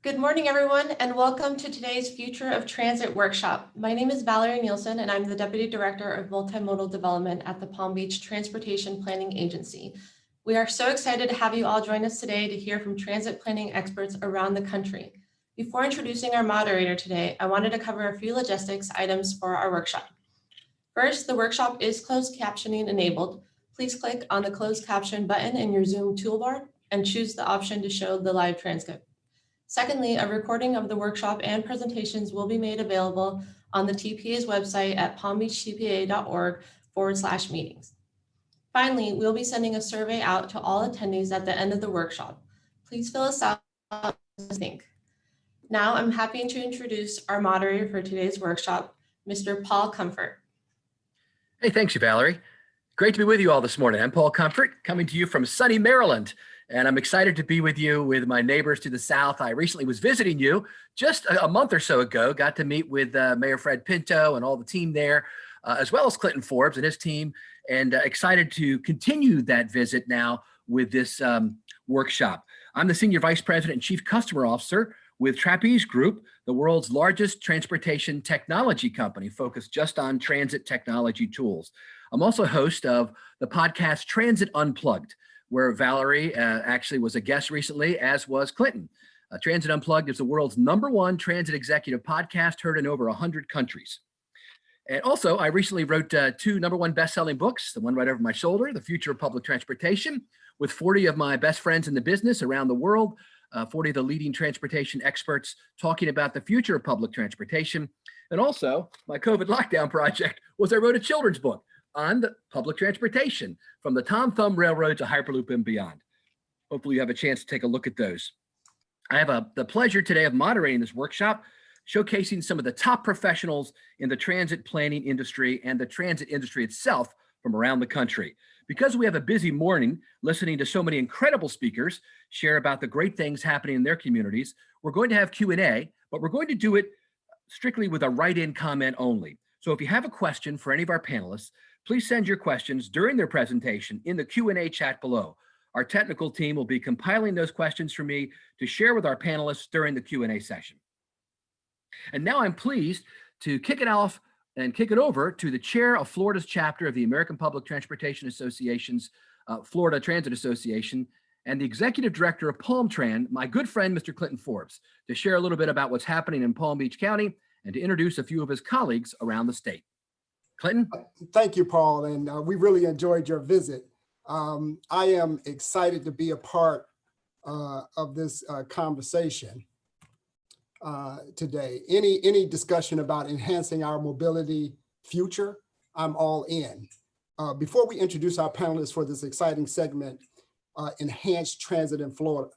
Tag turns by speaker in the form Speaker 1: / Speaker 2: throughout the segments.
Speaker 1: Good morning, everyone, and welcome to today's Future of Transit workshop. My name is Valerie Nielsen, and I'm the Deputy Director of Multimodal Development at the Palm Beach Transportation Planning Agency. We are so excited to have you all join us today to hear from transit planning experts around the country. Before introducing our moderator today, I wanted to cover a few logistics items for our workshop. First, the workshop is closed captioning enabled. Please click on the closed caption button in your Zoom toolbar and choose the option to show the live transcript. Secondly, a recording of the workshop and presentations will be made available on the TPA's website at palmbeachtpa.org/meetings. Finally, we'll be sending a survey out to all attendees at the end of the workshop. Please fill us out what you think. Now, I'm happy to introduce our moderator for today's workshop, Mr. Paul Comfort.
Speaker 2: Hey, thanks, Valerie. Great to be with you all this morning. I'm Paul Comfort, coming to you from sunny Maryland. And I'm excited to be with you with my neighbors to the south. I recently was visiting you just a month or so ago, got to meet with Mayor Fred Pinto and all the team there, as well as Clinton Forbes and his team, and excited to continue that visit now with this workshop. I'm the Senior Vice President and Chief Customer Officer with Trapeze Group, the world's largest transportation technology company focused just on transit technology tools. I'm also host of the podcast Transit Unplugged, where Valerie actually was a guest recently, as was Clinton. Transit Unplugged is the world's #1 transit executive podcast, heard in over 100 countries. And also, I recently wrote 2 #1 best-selling books, the one right over my shoulder, The Future of Public Transportation, with 40 of my best friends in the business around the world, 40 of the leading transportation experts talking about the future of public transportation. And also, my COVID lockdown project was I wrote a children's book on the public transportation, from the Tom Thumb Railroad to Hyperloop and beyond. Hopefully you have a chance to take a look at those. I have the pleasure today of moderating this workshop, showcasing some of the top professionals in the transit planning industry and the transit industry itself from around the country. Because we have a busy morning listening to so many incredible speakers share about the great things happening in their communities, we're going to have Q&A, but we're going to do it strictly with a write-in comment only. So if you have a question for any of our panelists, please send your questions during their presentation in the Q&A chat below. Our technical team will be compiling those questions for me to share with our panelists during the Q&A session. And now I'm pleased to kick it off and kick it over to the chair of Florida's chapter of the American Public Transportation Association's Florida Transit Association, and the executive director of PalmTran, my good friend, Mr. Clinton Forbes, to share a little bit about what's happening in Palm Beach County and to introduce a few of his colleagues around the state. Clinton?
Speaker 3: Thank you, Paul, and we really enjoyed your visit. I am excited to be a part of this conversation today. Any discussion about enhancing our mobility future, I'm all in. Before we introduce our panelists for this exciting segment, Enhanced Transit in Florida,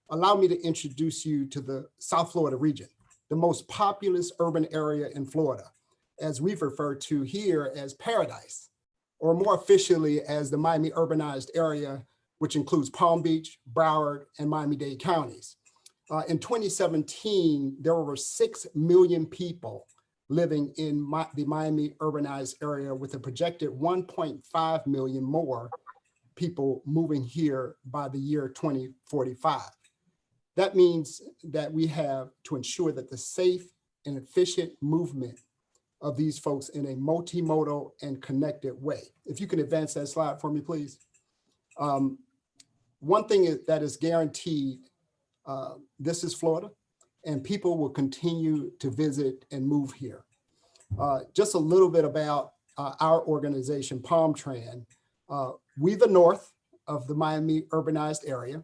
Speaker 3: allow me to introduce you to the South Florida region, the most populous urban area in Florida, as we've referred to here as Paradise, or more officially as the Miami urbanized area, which includes Palm Beach, Broward, and Miami-Dade counties. In 2017, there were over 6 million people living in the Miami urbanized area, with a projected 1.5 million more people moving here by the year 2045. That means that we have to ensure that the safe and efficient movement of these folks in a multimodal and connected way. If you can advance that slide for me, please. One thing that is guaranteed, this is Florida, and people will continue to visit and move here. Just a little bit about our organization, PalmTran. We the north of the Miami urbanized area.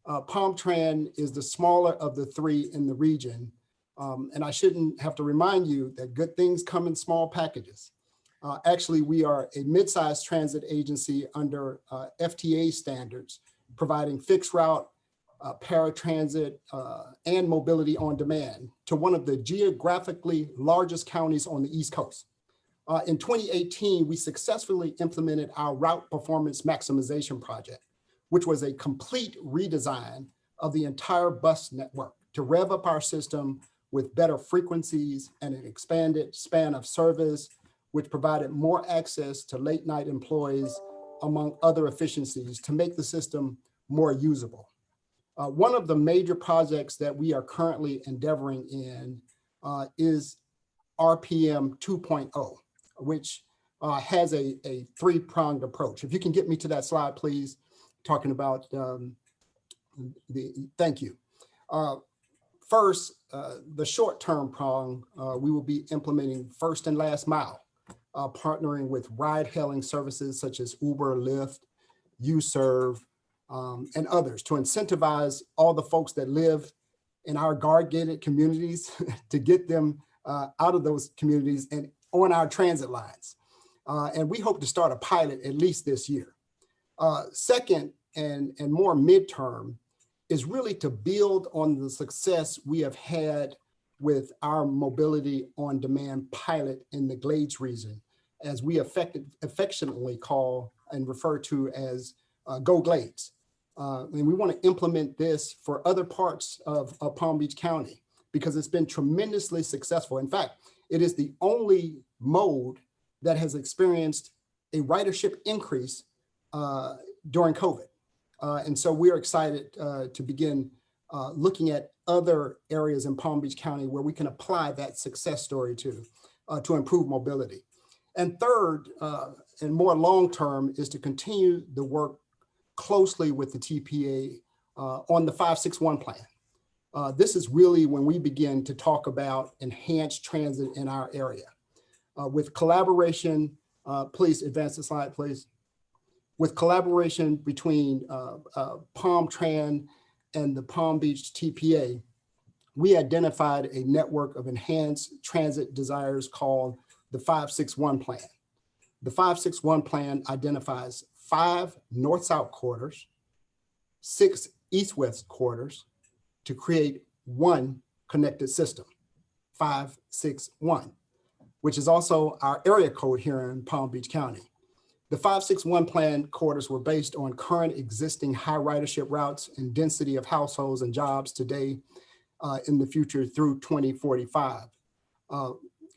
Speaker 3: PalmTran is the smaller of the 3 in the region. And I shouldn't have to remind you that good things come in small packages. Actually, we are a mid-sized transit agency under FTA standards, providing fixed route, paratransit, and mobility on demand to one of the geographically largest counties on the East Coast. In 2018, we successfully implemented our Route Performance Maximization Project, which was a complete redesign of the entire bus network to rev up our system with better frequencies and an expanded span of service, which provided more access to late night employees, among other efficiencies, to make the system more usable. One of the major projects that we are currently endeavoring in is RPM 2.0, which has a three-pronged approach. If you can get me to that slide, please, talking about thank you. First, the short-term prong, we will be implementing first and last mile, partnering with ride-hailing services such as Uber, Lyft, UServe, and others to incentivize all the folks that live in our guard-gated communities to get them out of those communities and on our transit lines. And we hope to start a pilot at least this year. Second, and more midterm, is really to build on the success we have had with our mobility on demand pilot in the Glades region, as we affectionately call and refer to as Go Glades. And we want to implement this for other parts of Palm Beach County because it's been tremendously successful. In fact, it is the only mode that has experienced a ridership increase during COVID. And so we're excited to begin looking at other areas in Palm Beach County where we can apply that success story to improve mobility. And third, and more long-term, is to continue the work closely with the TPA on the 561 plan. This is really when we begin to talk about enhanced transit in our area. With collaboration, please advance the slide, please. With collaboration between Palm Tran and the Palm Beach TPA, we identified a network of enhanced transit desires called the 561 plan. The 561 plan identifies 5 north-south corridors, 6 east-west corridors to create one connected system, 561, which is also our area code here in Palm Beach County. The 561 plan corridors were based on current existing high ridership routes and density of households and jobs today in the future through 2045.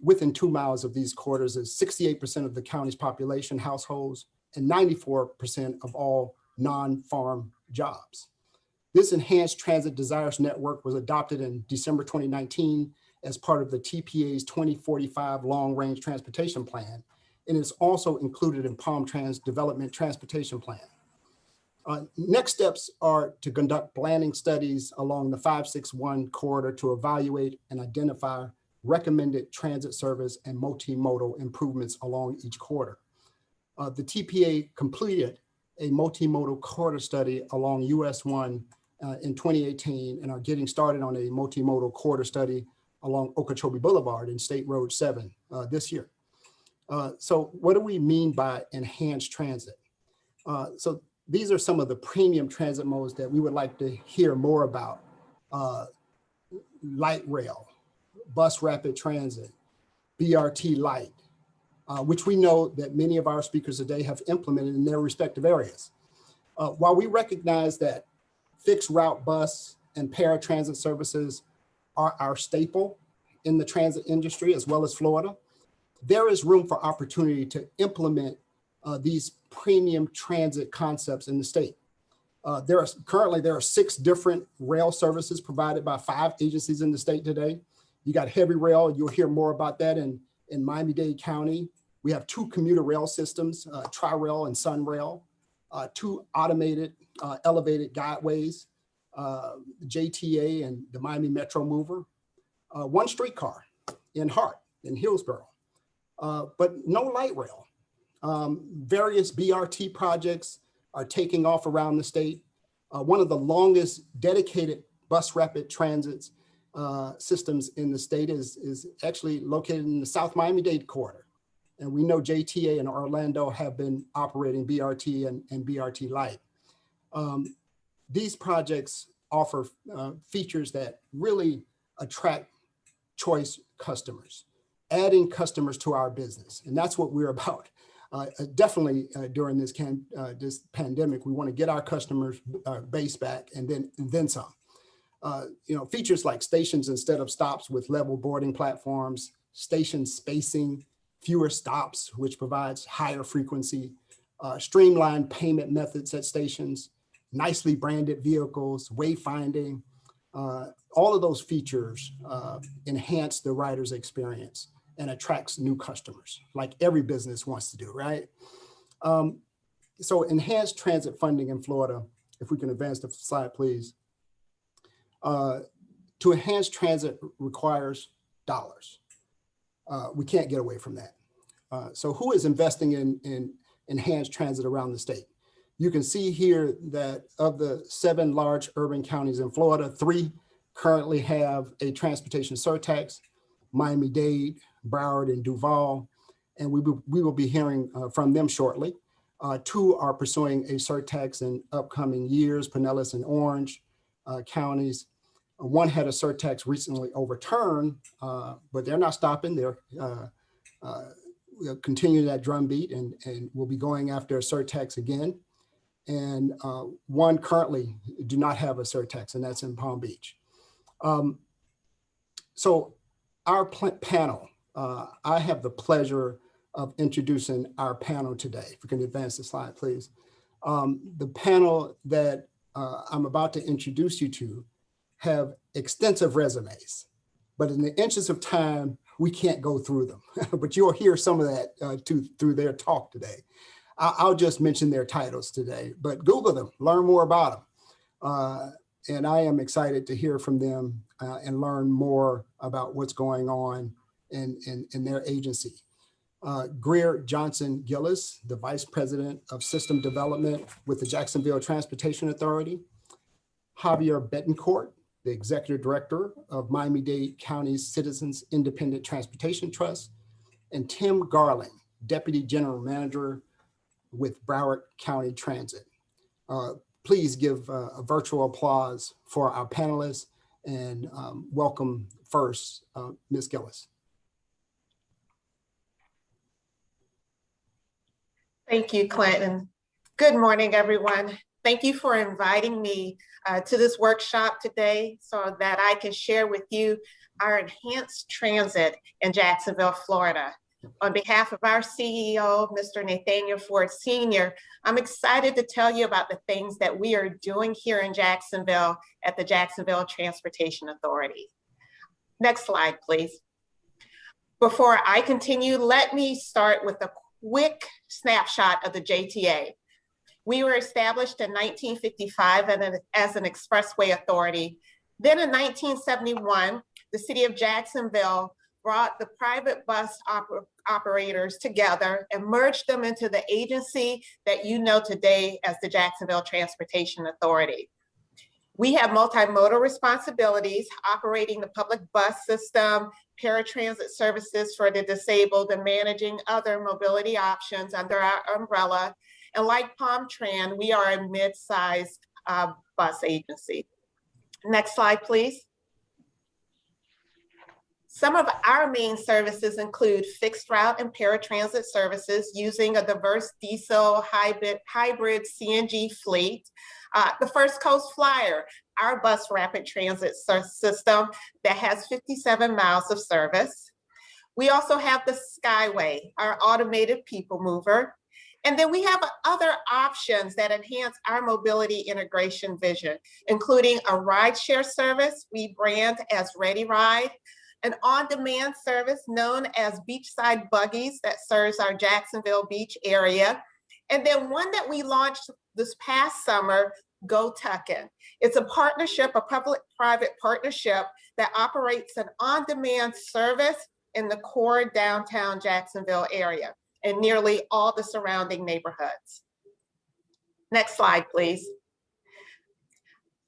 Speaker 3: Within 2 miles of these corridors is 68% of the county's population households and 94% of all non-farm jobs. This enhanced transit desires network was adopted in December 2019 as part of the TPA's 2045 long-range transportation plan, and is also included in Palm Tran's development transportation plan. Next steps are to conduct planning studies along the 561 corridor to evaluate and identify recommended transit service and multimodal improvements along each corridor. The TPA completed a multimodal corridor study along US 1 in 2018 and are getting started on a multimodal corridor study along Okeechobee Boulevard and State Road 7 this year. So what do we mean by enhanced transit? So these are some of the premium transit modes that we would like to hear more about. Light rail, bus rapid transit, BRT light, which we know that many of our speakers today have implemented in their respective areas. While we recognize that fixed route bus and paratransit services are our staple in the transit industry as well as Florida, there is room for opportunity to implement these premium transit concepts in the state. Currently there are 6 different rail services provided by 5 agencies in the state today. You got heavy rail, you'll hear more about that in Miami-Dade County. We have 2 commuter rail systems, Tri-Rail and SunRail, 2 automated elevated guideways, JTA and the Miami Metro Mover, 1 streetcar in Hart, in Hillsborough, but no light rail. Various BRT projects are taking off around the state. One of the longest dedicated bus rapid transits systems in the state is actually located in the South Miami-Dade corridor. And we know JTA and Orlando have been operating BRT and BRT Light. These projects offer features that really attract choice customers, adding customers to our business. And that's what we're about. Definitely during this pandemic, we want to get our customers base back and then some. Features like stations instead of stops with level boarding platforms, station spacing, fewer stops, which provides higher frequency, streamlined payment methods at stations, nicely branded vehicles, wayfinding, all of those features enhance the rider's experience and attracts new customers, like every business wants to do, right? So enhanced transit funding in Florida, if we can advance the slide, please. To enhance transit requires dollars. We can't get away from that. So who is investing in enhanced transit around the state? You can see here that of the 7 large urban counties in Florida, 3 currently have a transportation surtax: Miami-Dade, Broward, and Duval. And we will be hearing from them shortly. 2 are pursuing a surtax in upcoming years: Pinellas and Orange counties. 1 had a surtax recently overturned, but they're not stopping. They're we'll continue that drumbeat, and we'll be going after a surtax again. And 1 currently do not have a surtax, and that's in Palm Beach. So our panel, I have the pleasure of introducing our panel today. If we can advance the slide, please. The panel that I'm about to introduce you to have extensive resumes, but in the interest of time, we can't go through them, but you'll hear some of that through their talk today. I'll just mention their titles today, but Google them, learn more about them. And I am excited to hear from them and learn more about what's going on in their agency. Greer Johnson Gillis, the Vice President of System Development with the Jacksonville Transportation Authority. Javier Betancourt, the Executive Director of Miami-Dade County's Citizens Independent Transportation Trust. And Tim Garland, Deputy General Manager with Broward County Transit. Please give a virtual applause for our panelists, and welcome first, Ms. Gillis.
Speaker 4: Thank you, Clinton. Good morning, everyone. Thank you for inviting me to this workshop today so that I can share with you our enhanced transit in Jacksonville, Florida. On behalf of our CEO, Mr. Nathaniel Ford Sr., I'm excited to tell you about the things that we are doing here in Jacksonville at the Jacksonville Transportation Authority. Next slide, please. Before I continue, let me start with a quick snapshot of the JTA. We were established in 1955 as an expressway authority. Then in 1971, the city of Jacksonville brought the private bus operators together and merged them into the agency that you know today as the Jacksonville Transportation Authority. We have multimodal responsibilities, operating the public bus system, paratransit services for the disabled, and managing other mobility options under our umbrella. And like PalmTran, we are a mid-sized bus agency. Next slide, please. Some of our main services include fixed route and paratransit services using a diverse diesel hybrid CNG fleet. The First Coast Flyer, our bus rapid transit system that has 57 miles of service. We also have the Skyway, our automated people mover. And then we have other options that enhance our mobility integration vision, including a rideshare service we brand as Ready Ride, an on-demand service known as Beachside Buggies that serves our Jacksonville Beach area. And then one that we launched this past summer, Go Tuckin'. It's a partnership, a public-private partnership that operates an on-demand service in the core downtown Jacksonville area and nearly all the surrounding neighborhoods. Next slide, please.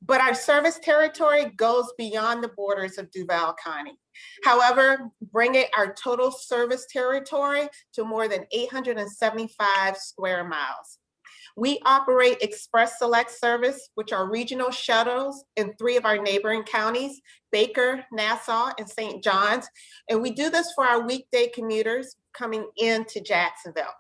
Speaker 4: But our service territory goes beyond the borders of Duval County. However, bringing our total service territory to more than 875 square miles. We operate Express Select service, which are regional shuttles in 3 of our neighboring counties, Baker, Nassau, and St. John's. And we do this for our weekday commuters coming into Jacksonville.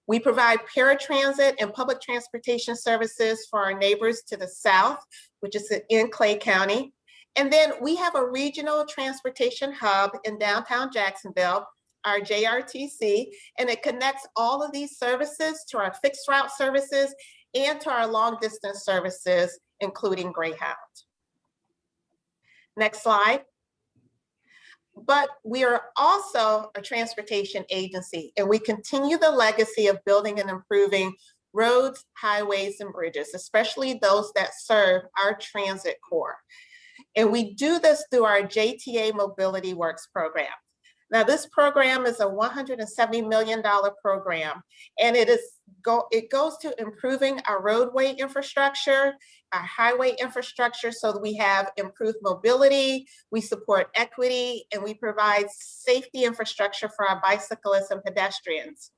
Speaker 4: We provide paratransit and public transportation services for our neighbors to the south, which is in Clay County. And then we have a regional transportation hub in downtown Jacksonville, our JRTC, and it connects all of these services to our fixed route services and to our long distance services, including Greyhound. Next slide. But we are also a transportation agency, and we continue the legacy of building and improving roads, highways, and bridges, especially those that serve our transit core. And we do this through our JTA Mobility Works program. Now, this program is a $170 million program, and it goes to improving our roadway infrastructure, our highway infrastructure, so that we have improved mobility, we support equity, and we provide safety infrastructure for our bicyclists and pedestrians.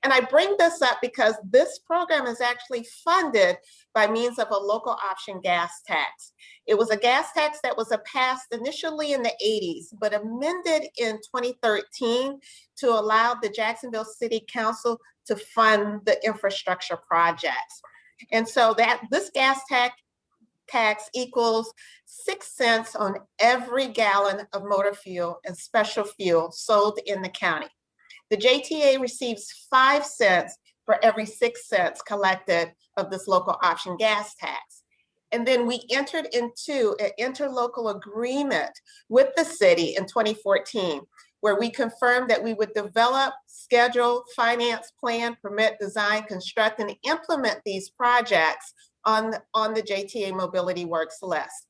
Speaker 4: And I bring this up because this program is actually funded by means of a local option gas tax. It was a gas tax that was passed initially in the 80s, but amended in 2013 to allow the Jacksonville City Council to fund the infrastructure projects. And so that this gas tax equals 6 cents on every gallon of motor fuel and special fuel sold in the county. The JTA receives 5 cents for every 6 cents collected of this local option gas tax. And then we entered into an interlocal agreement with the city in 2014, where we confirmed that we would develop, schedule, finance, plan, permit, design, construct, and implement these projects on the JTA Mobility Works list.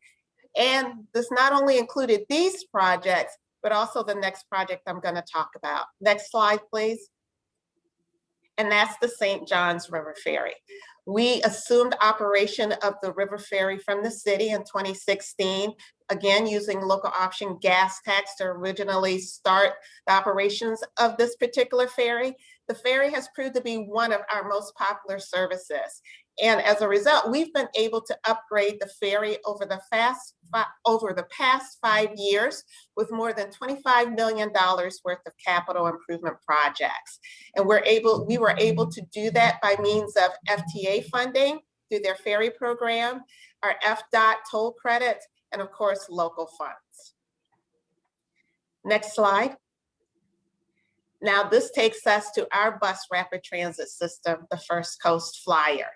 Speaker 4: And this not only included these projects, but also the next project I'm going to talk about. Next slide, please. And that's the St. Johns River Ferry. We assumed operation of the river ferry from the city in 2016, again, using local option gas tax to originally start the operations of this particular ferry. The ferry has proved to be one of our most popular services. And as a result, we've been able to upgrade the ferry over the past 5 years with more than $25 million worth of capital improvement projects. And we were able to do that by means of FTA funding through their ferry program, our FDOT toll credits, and of course, local funds. Next slide. Now, this takes us to our bus rapid transit system, the First Coast Flyer.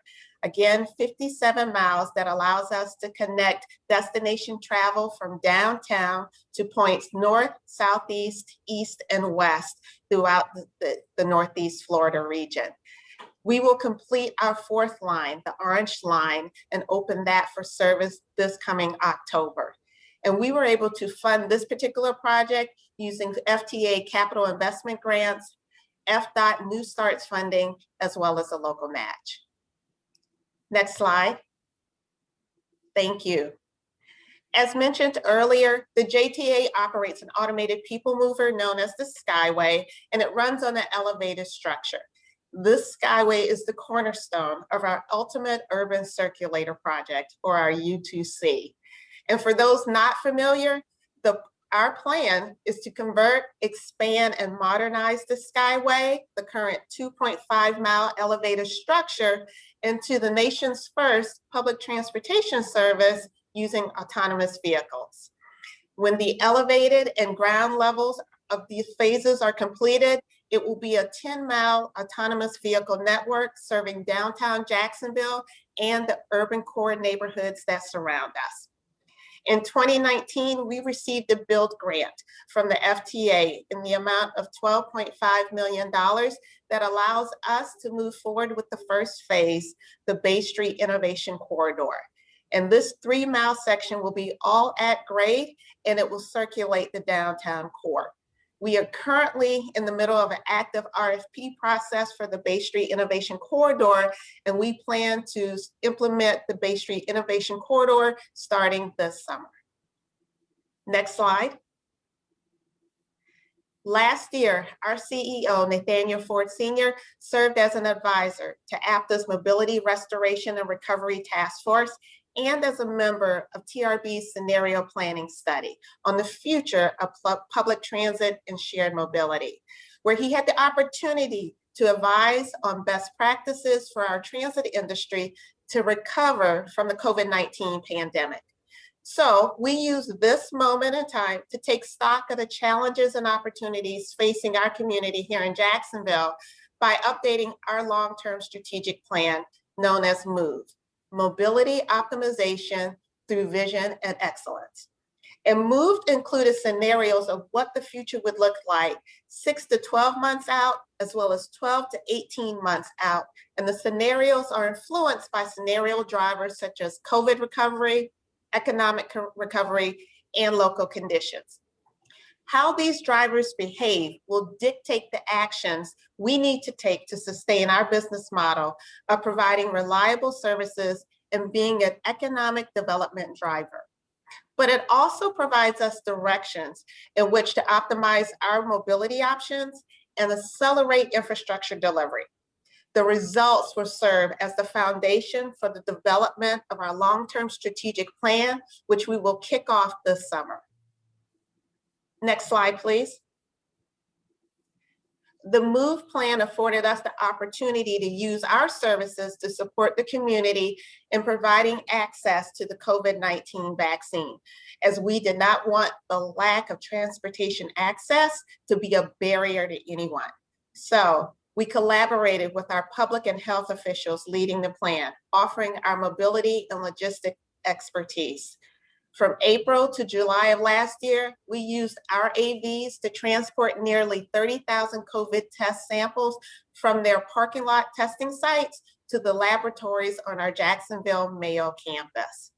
Speaker 4: Again, 57 miles that allows us to connect destination travel from downtown to points north, southeast, east, and west throughout the Northeast Florida region. We will complete our 4th line, the Orange Line, and open that for service this coming October. And we were able to fund this particular project using FTA capital investment grants, FDOT New Starts funding, as well as a local match. Next slide. Thank you. As mentioned earlier, the JTA operates an automated people mover known as the Skyway, and it runs on an elevated structure. This Skyway is the cornerstone of our Ultimate Urban Circulator Project, or our U2C. And for those not familiar, our plan is to convert, expand, and modernize the Skyway, the current 2.5-mile elevated structure, into the nation's first public transportation service using autonomous vehicles. When the elevated and ground levels of these phases are completed, it will be a 10-mile autonomous vehicle network serving downtown Jacksonville and the urban core neighborhoods that surround us. In 2019, we received a build grant from the FTA in the amount of $12.5 million that allows us to move forward with the first phase, the Bay Street Innovation Corridor. And this 3-mile section will be all at grade, and it will circulate the downtown core. We are currently in the middle of an active RFP process for the Bay Street Innovation Corridor, and we plan to implement the Bay Street Innovation Corridor starting this summer. Next slide. Last year, our CEO, Nathaniel Ford Sr., served as an advisor to APTA's Mobility Restoration and Recovery Task Force and as a member of TRB's scenario planning study on the future of public transit and shared mobility, where he had the opportunity to advise on best practices for our transit industry to recover from the COVID-19 pandemic. So we use this moment in time to take stock of the challenges and opportunities facing our community here in Jacksonville by updating our long-term strategic plan, known as MOVE, Mobility Optimization through Vision and Excellence. And MOVE included scenarios of what the future would look like 6 to 12 months out, as well as 12 to 18 months out. And the scenarios are influenced by scenario drivers such as COVID recovery, economic recovery, and local conditions. How these drivers behave will dictate the actions we need to take to sustain our business model of providing reliable services and being an economic development driver. But it also provides us directions in which to optimize our mobility options and accelerate infrastructure delivery. The results will serve as the foundation for the development of our long-term strategic plan, which we will kick off this summer. Next slide, please. The MOVE plan afforded us the opportunity to use our services to support the community in providing access to the COVID-19 vaccine, as we did not want the lack of transportation access to be a barrier to anyone. So we collaborated with our public and health officials leading the plan, offering our mobility and logistic expertise. From April to July of last year, we used our AVs to transport nearly 30,000 COVID test samples from their parking lot testing sites to the laboratories on our Jacksonville Mayo campus.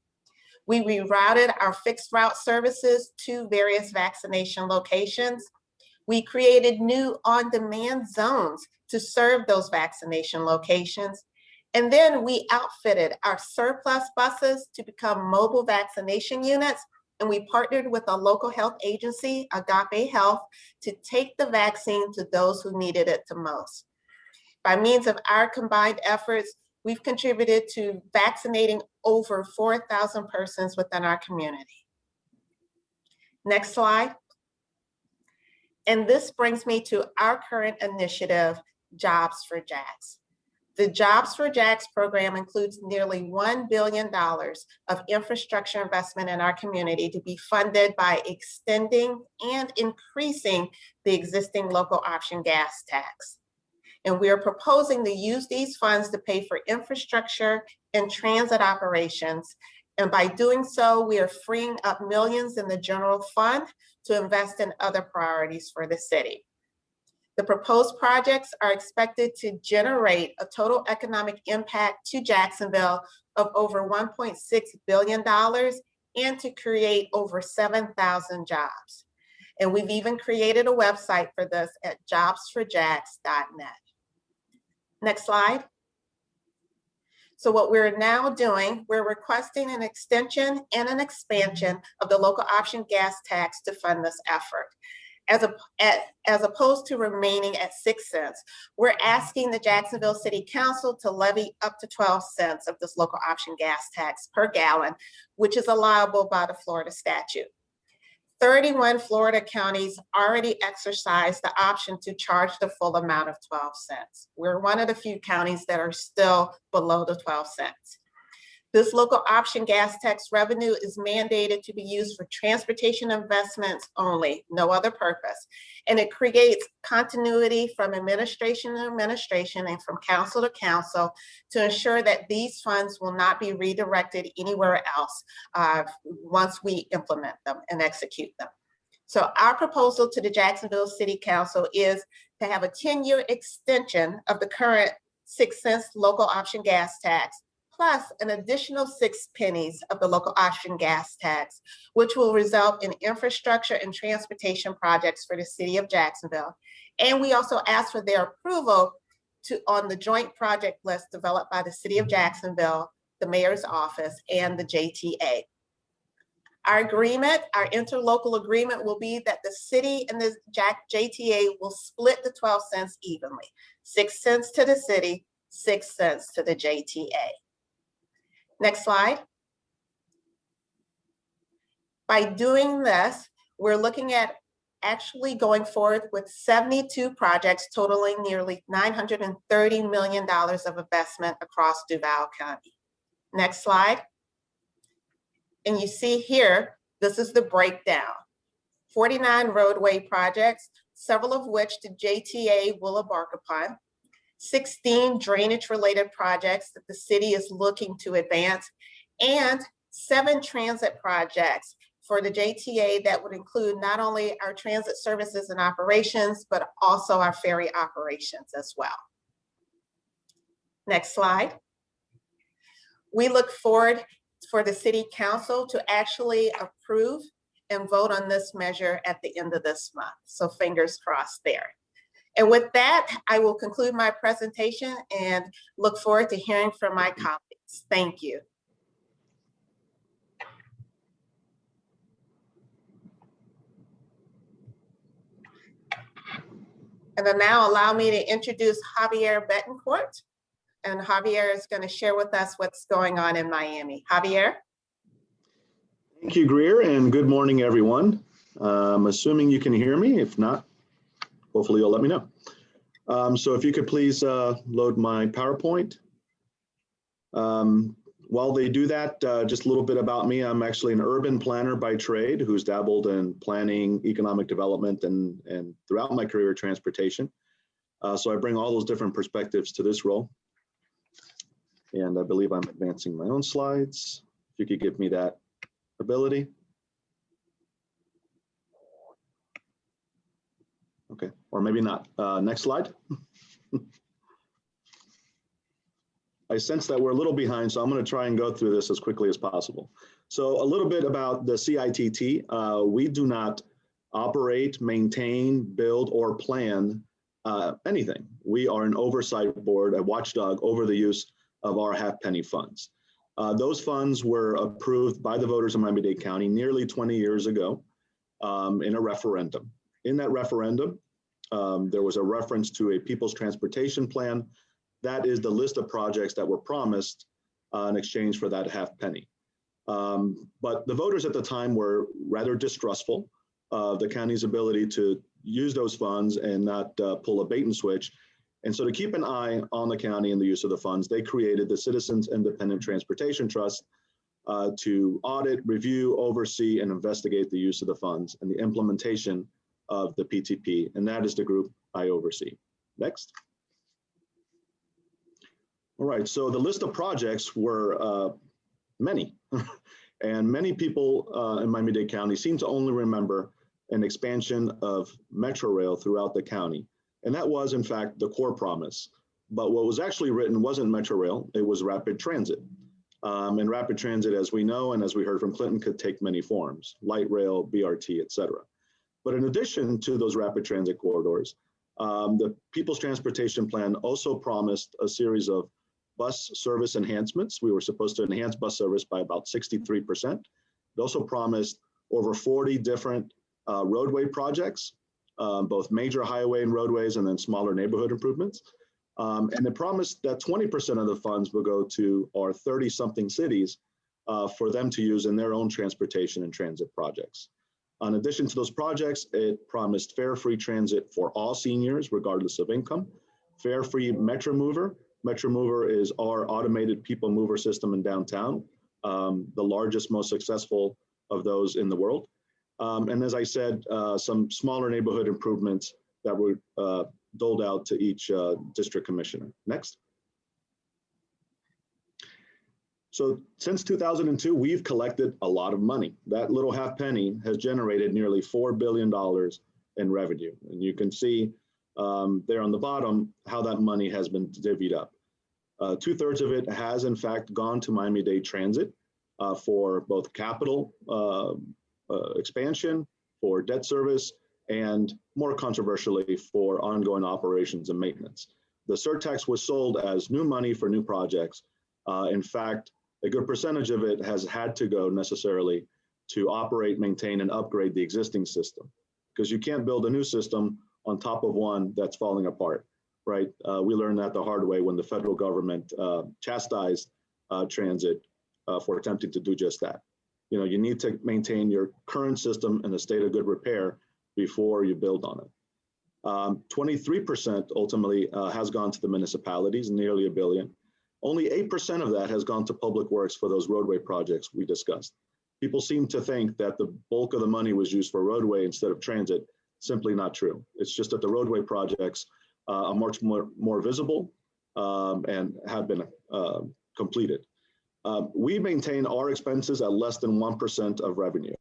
Speaker 4: We rerouted our fixed route services to various vaccination locations. We created new on-demand zones to serve those vaccination locations. And then we outfitted our surplus buses to become mobile vaccination units. And we partnered with a local health agency, Agape Health, to take the vaccine to those who needed it the most. By means of our combined efforts, we've contributed to vaccinating over 4,000 persons within our community. Next slide. And this brings me to our current initiative, Jobs for JAX. The Jobs for JAX program includes nearly $1 billion of infrastructure investment in our community to be funded by extending and increasing the existing local option gas tax. And we are proposing to use these funds to pay for infrastructure and transit operations. And by doing so, we are freeing up millions in the general fund to invest in other priorities for the city. The proposed projects are expected to generate a total economic impact to Jacksonville of over $1.6 billion and to create over 7,000 jobs. And we've even created a website for this at jobsforjax.net. Next slide. So what we're now doing, we're requesting an extension and an expansion of the local option gas tax to fund this effort. As opposed to remaining at 6 cents, we're asking the Jacksonville City Council to levy up to 12 cents of this local option gas tax per gallon, which is allowable by the Florida statute. 31 Florida counties already exercised the option to charge the full amount of 12 cents. We're one of the few counties that are still below the 12 cents. This local option gas tax revenue is mandated to be used for transportation investments only, no other purpose. And it creates continuity from administration to administration and from council to council to ensure that these funds will not be redirected anywhere else once we implement them and execute them. So our proposal to the Jacksonville City Council is to have a 10-year extension of the current 6 cents local option gas tax, plus an additional 6 pennies of the local option gas tax, which will result in infrastructure and transportation projects for the city of Jacksonville. And we also ask for their approval on the joint project list developed by the city of Jacksonville, the mayor's office, and the JTA. Our agreement, our interlocal agreement will be that the city and the JTA will split the 12 cents evenly, 6 cents to the city, 6 cents to the JTA. Next slide. By doing this, we're looking at actually going forward with 72 projects totaling nearly $930 million of investment across Duval County. Next slide. And you see here, this is the breakdown. 49 roadway projects, several of which the JTA will embark upon. 16 drainage-related projects that the city is looking to advance, and 7 transit projects for the JTA that would include not only our transit services and operations, but also our ferry operations as well. Next slide. We look forward for the City Council to actually approve and vote on this measure at the end of this month. So fingers crossed there. And with that, I will conclude my presentation and look forward to hearing from my colleagues. Thank you. And then now allow me to introduce Javier Betancourt. And Javier is going to share with us what's going on in Miami. Javier?
Speaker 5: Thank you, Greer, and good morning, everyone. I'm assuming you can hear me. If not, hopefully you'll let me know. So if you could please load my PowerPoint. While they do that, just a little bit about me. I'm actually an urban planner by trade who's dabbled in planning, economic development, and throughout my career, transportation. So I bring all those different perspectives to this role. And I believe I'm advancing my own slides. If you could give me that ability. Okay, or maybe not. Next slide. I sense that we're a little behind, so I'm going to try and go through this as quickly as possible. So a little bit about the CITT. We do not operate, maintain, build, or plan anything. We are an oversight board, a watchdog over the use of our half-penny funds. Those funds were approved by the voters of Miami-Dade County nearly 20 years ago in a referendum. In that referendum, there was a reference to a People's Transportation Plan. That is the list of projects that were promised in exchange for that half penny. But the voters at the time were rather distrustful of the county's ability to use those funds and not pull a bait and switch. And so to keep an eye on the county and the use of the funds, they created the Citizens Independent Transportation Trust to audit, review, oversee, and investigate the use of the funds and the implementation of the PTP. And that is the group I oversee. Next. All right, so the list of projects were many. And many people in Miami-Dade County seem to only remember an expansion of Metro Rail throughout the county. And that was, in fact, the core promise. But what was actually written wasn't Metro Rail, it was rapid transit. And rapid transit, as we know, and as we heard from Clinton, could take many forms, light rail, BRT, et cetera. But in addition to those rapid transit corridors, the People's Transportation Plan also promised a series of bus service enhancements. We were supposed to enhance bus service by about 63%. It also promised over 40 different roadway projects, both major highway and roadways, and then smaller neighborhood improvements. And it promised that 20% of the funds will go to our 30-something cities for them to use in their own transportation and transit projects. In addition to those projects, it promised fare-free transit for all seniors, regardless of income, fare-free Metro Mover. Metro Mover is our automated people mover system in downtown, the largest, most successful of those in the world. And as I said, some smaller neighborhood improvements that were doled out to each district commissioner. Next. So since 2002, we've collected a lot of money. That little half penny has generated nearly $4 billion in revenue. And you can see there on the bottom how that money has been divvied up. 2/3 of it has in fact gone to Miami-Dade Transit for both capital expansion, for debt service, and more controversially for ongoing operations and maintenance. The surtax was sold as new money for new projects. In fact, a good percentage of it has had to go necessarily to operate, maintain, and upgrade the existing system, because you can't build a new system on top of one that's falling apart, right? We learned that the hard way when the federal government chastised transit for attempting to do just that. You know, you need to maintain your current system in a state of good repair before you build on it. 23% ultimately has gone to the municipalities, nearly $1 billion. Only 8% of that has gone to public works for those roadway projects we discussed. People seem to think that the bulk of the money was used for roadway instead of transit. Simply not true. It's just that the roadway projects are much more visible and have been completed. We maintain our expenses at less than 1% of revenue.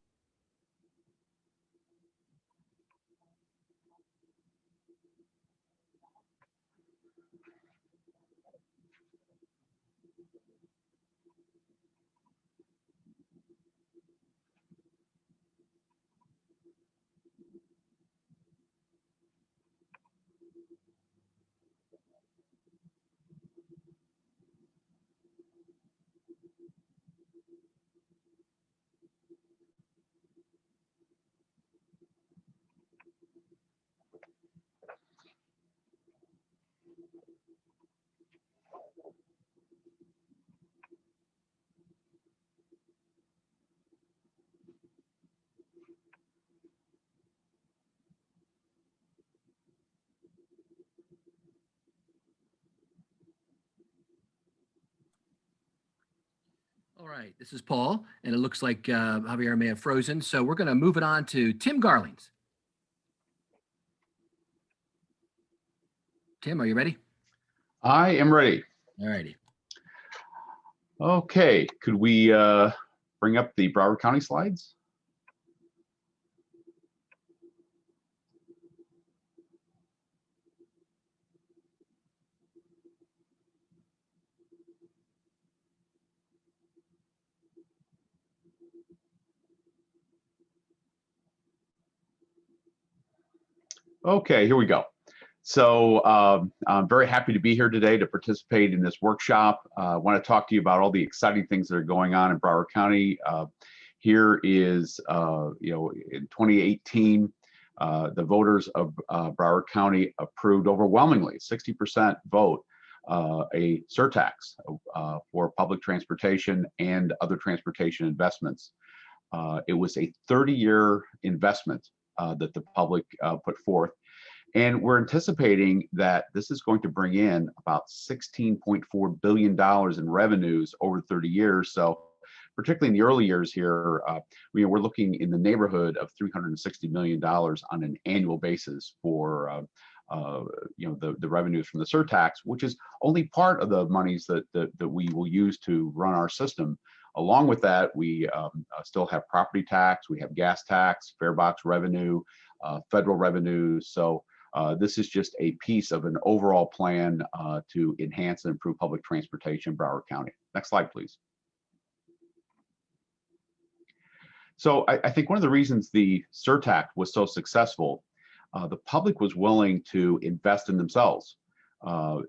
Speaker 2: All right, this is Paul, and it looks like Javier may have frozen. So we're going to move it on to Tim Garlings. Tim, are you ready?
Speaker 6: I am ready.
Speaker 2: All righty.
Speaker 6: Okay, could we bring up the Broward County slides? Okay, here we go. So I'm very happy to be here today to participate in this workshop. I want to talk to you about all the exciting things that are going on in Broward County. Here is, in 2018, the voters of Broward County approved overwhelmingly, 60% vote, a surtax for public transportation and other transportation investments. It was a 30-year investment that the public put forth. And we're anticipating that this is going to bring in about $16.4 billion in revenues over 30 years. So particularly in the early years here, we're looking in the neighborhood of $360 million on an annual basis for the revenues from the surtax, which is only part of the monies that we will use to run our system. Along with that, we still have property tax, we have gas tax, fare box revenue, federal revenues. So this is just a piece of an overall plan to enhance and improve public transportation in Broward County. Next slide, please. So I think one of the reasons the surtax was so successful, the public was willing to invest in themselves.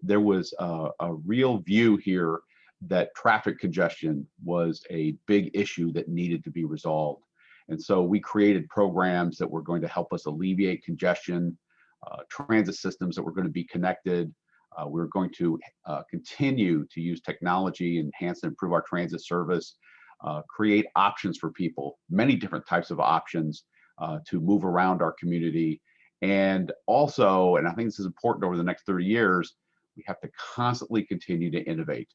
Speaker 6: There was a real view here that traffic congestion was a big issue that needed to be resolved. And so we created programs that were going to help us alleviate congestion, transit systems that were going to be connected. We're going to continue to use technology, enhance and improve our transit service, create options for people, many different types of options to move around our community. And also, and I think this is important over the next 30 years, we have to constantly continue to innovate.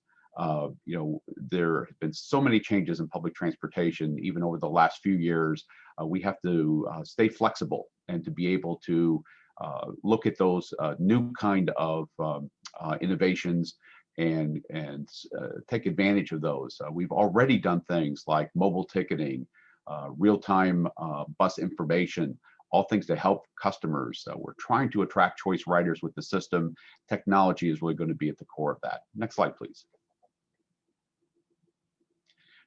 Speaker 6: There have been so many changes in public transportation, even over the last few years. We have to stay flexible and to be able to look at those new kind of innovations and take advantage of those. We've already done things like mobile ticketing, real-time bus information, all things to help customers. We're trying to attract choice riders with the system. Technology is really going to be at the core of that. Next slide, please.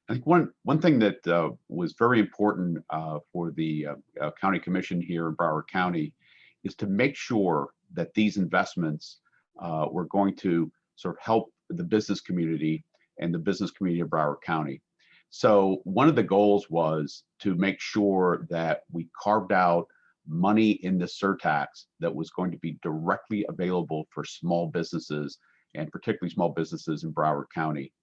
Speaker 6: I think one thing that was very important for the County Commission here in Broward County is to make sure that these investments were going to sort of help the business community and the business community of Broward County. So one of the goals was to make sure that we carved out money in the surtax that was going to be directly available for small businesses, and particularly small businesses in Broward County.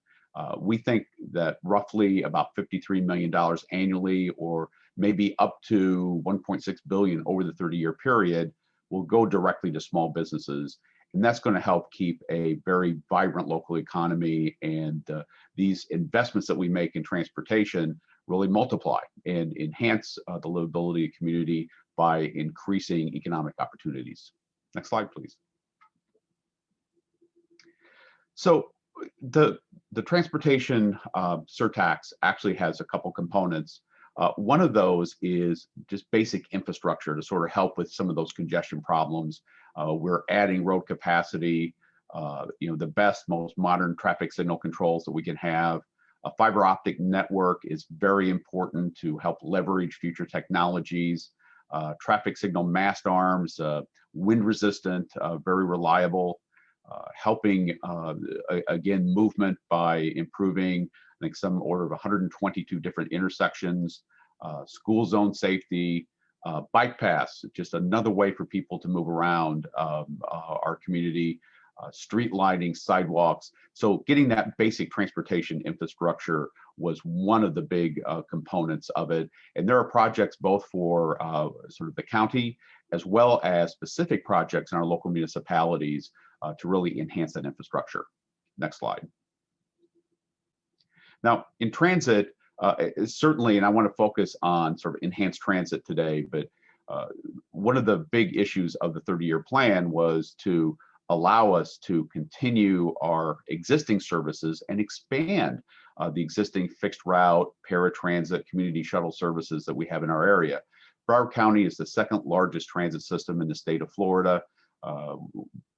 Speaker 6: We think that roughly about $53 million annually, or maybe up to $1.6 billion over the 30-year period, will go directly to small businesses. And that's going to help keep a very vibrant local economy. And these investments that we make in transportation really multiply and enhance the livability of the community by increasing economic opportunities. Next slide, please. So the transportation surtax actually has a couple components. One of those is just basic infrastructure to sort of help with some of those congestion problems. We're adding road capacity, the best, most modern traffic signal controls that we can have. A fiber optic network is very important to help leverage future technologies. Traffic signal mast arms, wind resistant, very reliable. Helping, again, movement by improving, I think, some order of 122 different intersections, school zone safety, bike paths, just another way for people to move around our community, street lighting, sidewalks. So getting that basic transportation infrastructure was one of the big components of it. And there are projects both for sort of the county as well as specific projects in our local municipalities to really enhance that infrastructure. Next slide. Now, in transit, certainly, and I want to focus on sort of enhanced transit today, but one of the big issues of the 30-year plan was to allow us to continue our existing services and expand the existing fixed route, paratransit, community shuttle services that we have in our area. Broward County is the second largest transit system in the state of Florida.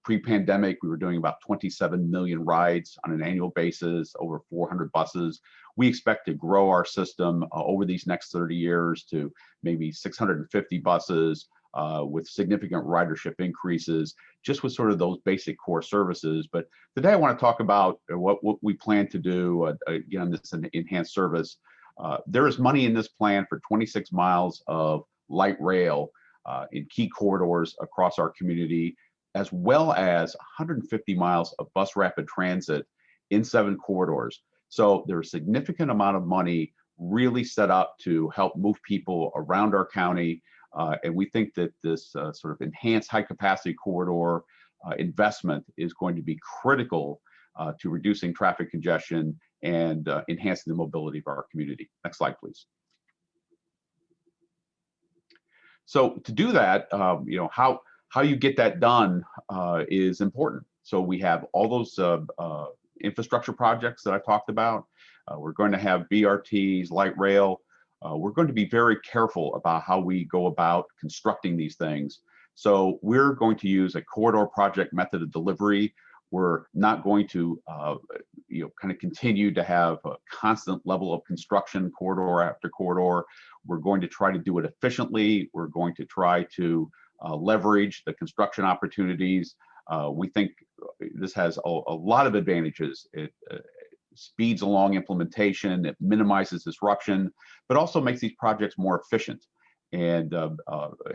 Speaker 6: Pre-pandemic, we were doing about 27 million rides on an annual basis, over 400 buses. We expect to grow our system over these next 30 years to maybe 650 buses with significant ridership increases, just with sort of those basic core services. But today I want to talk about what we plan to do, again, this enhanced service. There is money in this plan for 26 miles of light rail in key corridors across our community, as well as 150 miles of bus rapid transit in 7 corridors. So there's a significant amount of money really set up to help move people around our county. And we think that this sort of enhanced high capacity corridor investment is going to be critical to reducing traffic congestion and enhancing the mobility of our community. Next slide, please. So to do that, how you get that done is important. So we have all those infrastructure projects that I talked about. We're going to have BRTs, light rail. We're going to be very careful about how we go about constructing these things. So we're going to use a corridor project method of delivery. We're not going to kind of continue to have a constant level of construction corridor after corridor. We're going to try to do it efficiently. We're going to try to leverage the construction opportunities. We think this has a lot of advantages. It speeds along implementation, it minimizes disruption, but also makes these projects more efficient and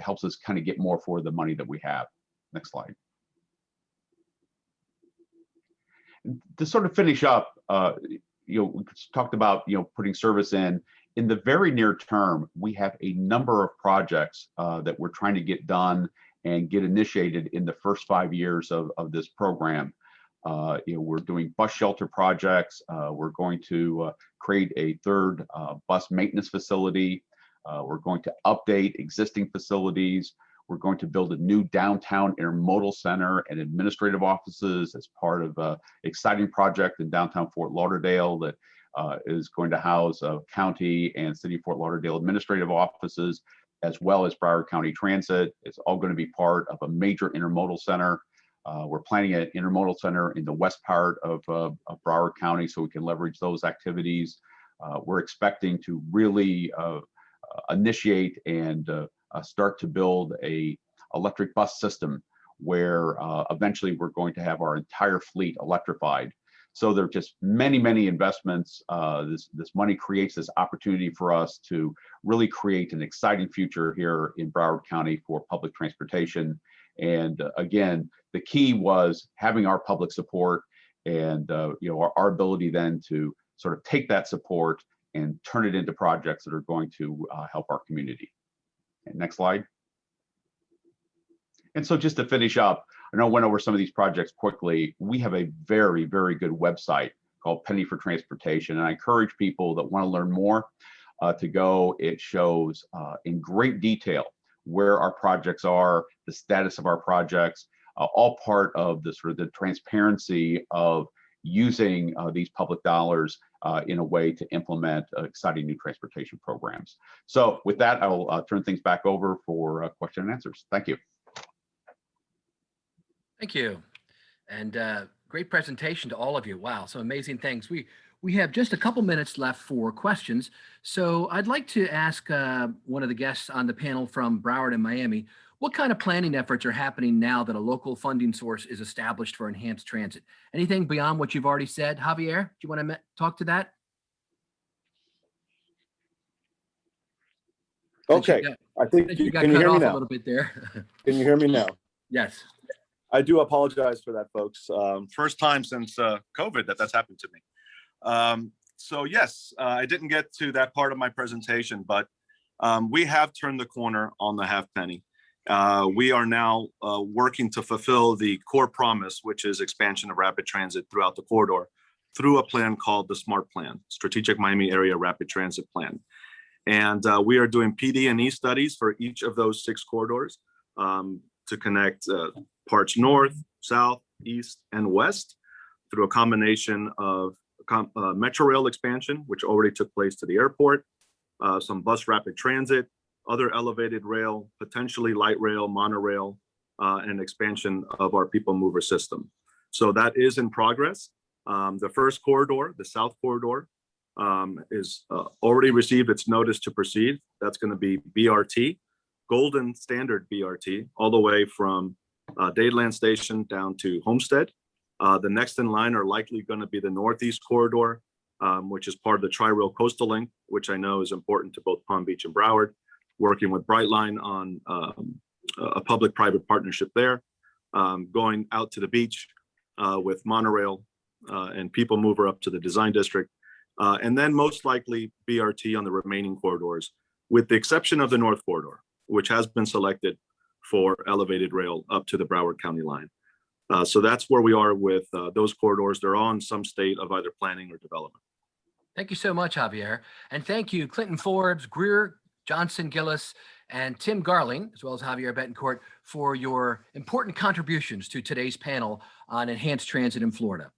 Speaker 6: helps us kind of get more for the money that we have. Next slide. To sort of finish up, we talked about putting service in. In the very near term, we have a number of projects that we're trying to get done and get initiated in the first 5 years of this program. We're doing bus shelter projects. We're going to create a third bus maintenance facility. We're going to update existing facilities. We're going to build a new downtown intermodal center and administrative offices as part of an exciting project in downtown Fort Lauderdale that is going to house county and city of Fort Lauderdale administrative offices, as well as Broward County Transit. It's all going to be part of a major intermodal center. We're planning an intermodal center in the west part of Broward County so we can leverage those activities. We're expecting to really initiate and start to build a electric bus system where eventually we're going to have our entire fleet electrified. So there are just many, many investments. This money creates this opportunity for us to really create an exciting future here in Broward County for public transportation. And again, the key was having our public support and our ability then to sort of take that support and turn it into projects that are going to help our community. And next slide. And so just to finish up, I know I went over some of these projects quickly. We have a very, very good website called Penny for Transportation. And I encourage people that want to learn more to go. It shows in great detail where our projects are, the status of our projects. all part of the sort of the transparency of using these public dollars in a way to implement exciting new transportation programs. So with that, I will turn things back over for question and answers. Thank you.
Speaker 2: Thank you. And great presentation to all of you. Wow, some amazing things. We have just a couple minutes left for questions. So I'd like to ask one of the guests on the panel from Broward and Miami, what kind of planning efforts are happening now that a local funding source is established for enhanced transit? Anything beyond what you've already said? Javier, do you want to talk to that?
Speaker 7: Okay, I think,
Speaker 2: You got
Speaker 7: can you
Speaker 2: cut
Speaker 7: hear me
Speaker 2: off a
Speaker 7: now?
Speaker 2: little bit there.
Speaker 7: Can you hear me now?
Speaker 2: Yes.
Speaker 7: I do apologize for that, folks. First time since COVID that's happened to me. So yes, I didn't get to that part of my presentation, but we have turned the corner on the half penny. We are now working to fulfill the core promise, which is expansion of rapid transit throughout the corridor through a plan called the SMART Plan, Strategic Miami Area Rapid Transit Plan. And we are doing PD&E studies for each of those 6 corridors to connect parts north, south, east, and west through a combination of Metro Rail expansion, which already took place to the airport, some bus rapid transit, other elevated rail, potentially light rail, monorail, and expansion of our people mover system. So that is in progress. The first corridor, the south corridor, is already received its notice to proceed. That's going to be BRT, Golden Standard BRT, all the way from Dadeland Station down to Homestead. The next in line are likely going to be the Northeast Corridor, which is part of the Tri-Rail Coastal Link, which I know is important to both Palm Beach and Broward, working with Brightline on a public-private partnership there, going out to the beach with monorail and people mover up to the design district, and then most likely BRT on the remaining corridors, with the exception of the North Corridor, which has been selected for elevated rail up to the Broward County line. So that's where we are with those corridors. They're all in some state of either planning or development.
Speaker 2: Thank you so much, Javier. And thank you, Clinton Forbes, Greer, Johnson Gillis, and Tim Garling, as well as Javier Betancourt, for your important contributions to today's panel on enhanced transit in Florida.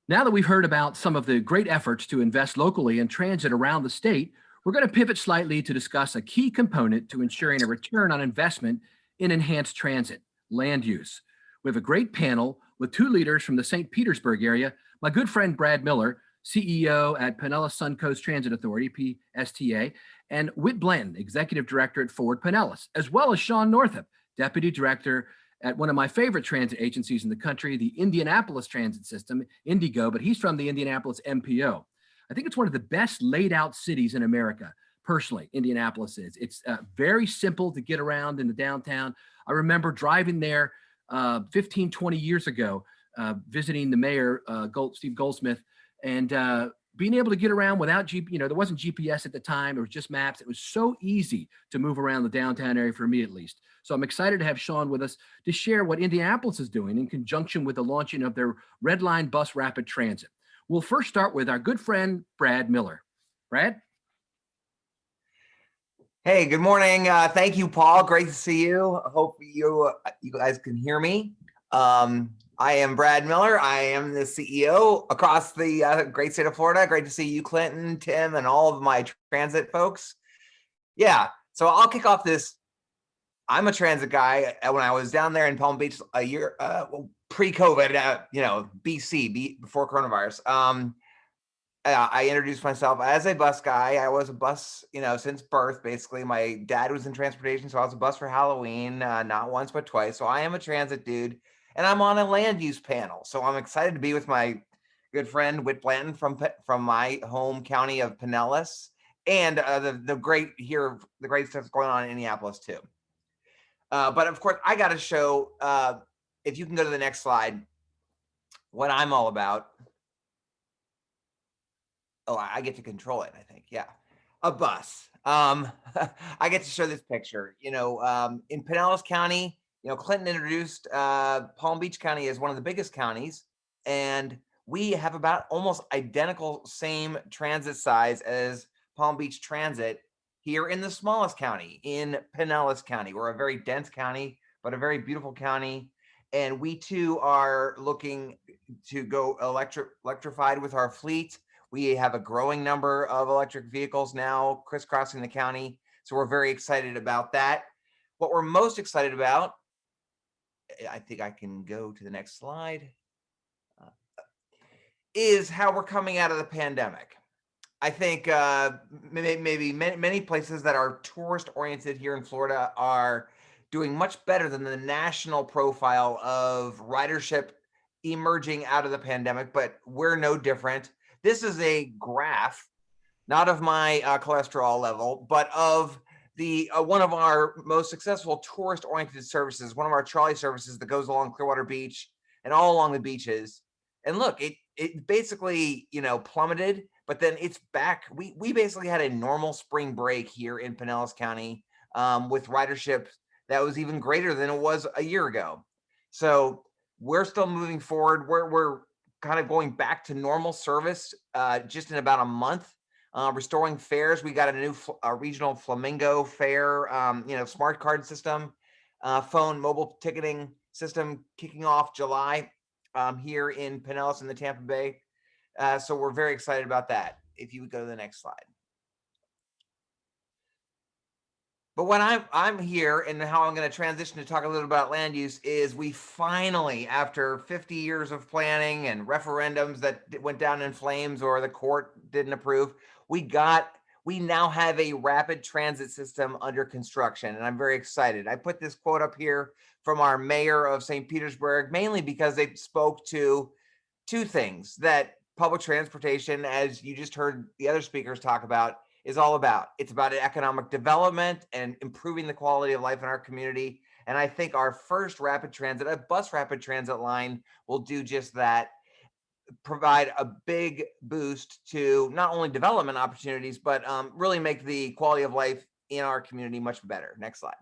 Speaker 2: Now that we've heard about some of the great efforts to invest locally in transit around the state, we're going to pivot slightly to discuss a key component to ensuring a return on investment in enhanced transit: land use. We have a great panel with 2 leaders from the St. Petersburg area, my good friend Brad Miller, CEO at Pinellas Suncoast Transit Authority, PSTA, and Whit Blanton, Executive Director at Forward Pinellas, as well as Sean Northup, Deputy Director at one of my favorite transit agencies in the country, the Indianapolis Transit System, Indigo, but he's from the Indianapolis MPO. I think it's one of the best laid out cities in America. Personally, Indianapolis is. It's very simple to get around in the downtown. I remember driving there 15, 20 years ago, visiting the mayor, Steve Goldsmith, and being able to get around without there wasn't GPS at the time. It was just maps. It was so easy to move around the downtown area, for me at least. So I'm excited to have Sean with us to share what Indianapolis is doing in conjunction with the launching of their Red Line Bus Rapid Transit. We'll first start with our good friend, Brad Miller. Brad?
Speaker 8: Hey, good morning. Thank you, Paul. Great to see you. I hope you guys can hear me. I am Brad Miller. I am the CEO across the great state of Florida. Great to see you, Clinton, Tim, and all of my transit folks. Yeah, so I'll kick off this. I'm a transit guy. When I was down there in Palm Beach a year pre-COVID, BC, before coronavirus, I introduced myself as a bus guy. I was a bus, since birth, basically. My dad was in transportation, so I was a bus for Halloween, not once, but twice. So I am a transit dude, and I'm on a land use panel. So I'm excited to be with my good friend, Whit Blanton from my home county of Pinellas, and the great stuff going on in Indianapolis too. But of course, I got to show, if you can go to the next slide, what I'm all about. Oh, I get to control it, I think. Yeah. A bus. I get to show this picture. In Pinellas County, Clinton introduced Palm Beach County as one of the biggest counties. And we have about almost identical same transit size as Palm Beach Transit here in the smallest county, in Pinellas County. We're a very dense county. but a very beautiful county. And we too are looking to go electrified with our fleet. We have a growing number of electric vehicles now crisscrossing the county. So we're very excited about that. What we're most excited about, I think I can go to the next slide, is how we're coming out of the pandemic. I think maybe many places that are tourist oriented here in Florida are doing much better than the national profile of ridership emerging out of the pandemic, but we're no different. This is a graph, not of my cholesterol level, but of the one of our most successful tourist oriented services, one of our trolley services that goes along Clearwater Beach and all along the beaches. And look, it basically, plummeted, but then it's back. We basically had a normal spring break here in Pinellas County with ridership that was even greater than it was a year ago. So we're still moving forward. We're kind of going back to normal service just in about a month. Restoring fares. We got a new regional Flamingo fare, smart card system, phone mobile ticketing system kicking off July here in Pinellas in the Tampa Bay. So we're very excited about that. If you would go to the next slide. But when I'm here and how I'm going to transition to talk a little about land use is we finally, after 50 years of planning and referendums that went down in flames or the court didn't approve, we now have a rapid transit system under construction, and I'm very excited. I put this quote up here from our mayor of St. Petersburg, mainly because they spoke to two things that public transportation, as you just heard the other speakers talk about, is all about. It's about economic development and improving the quality of life in our community. And I think our first rapid transit, a bus rapid transit line, will do just that, provide a big boost to not only development opportunities, but really make the quality of life in our community much better. Next slide.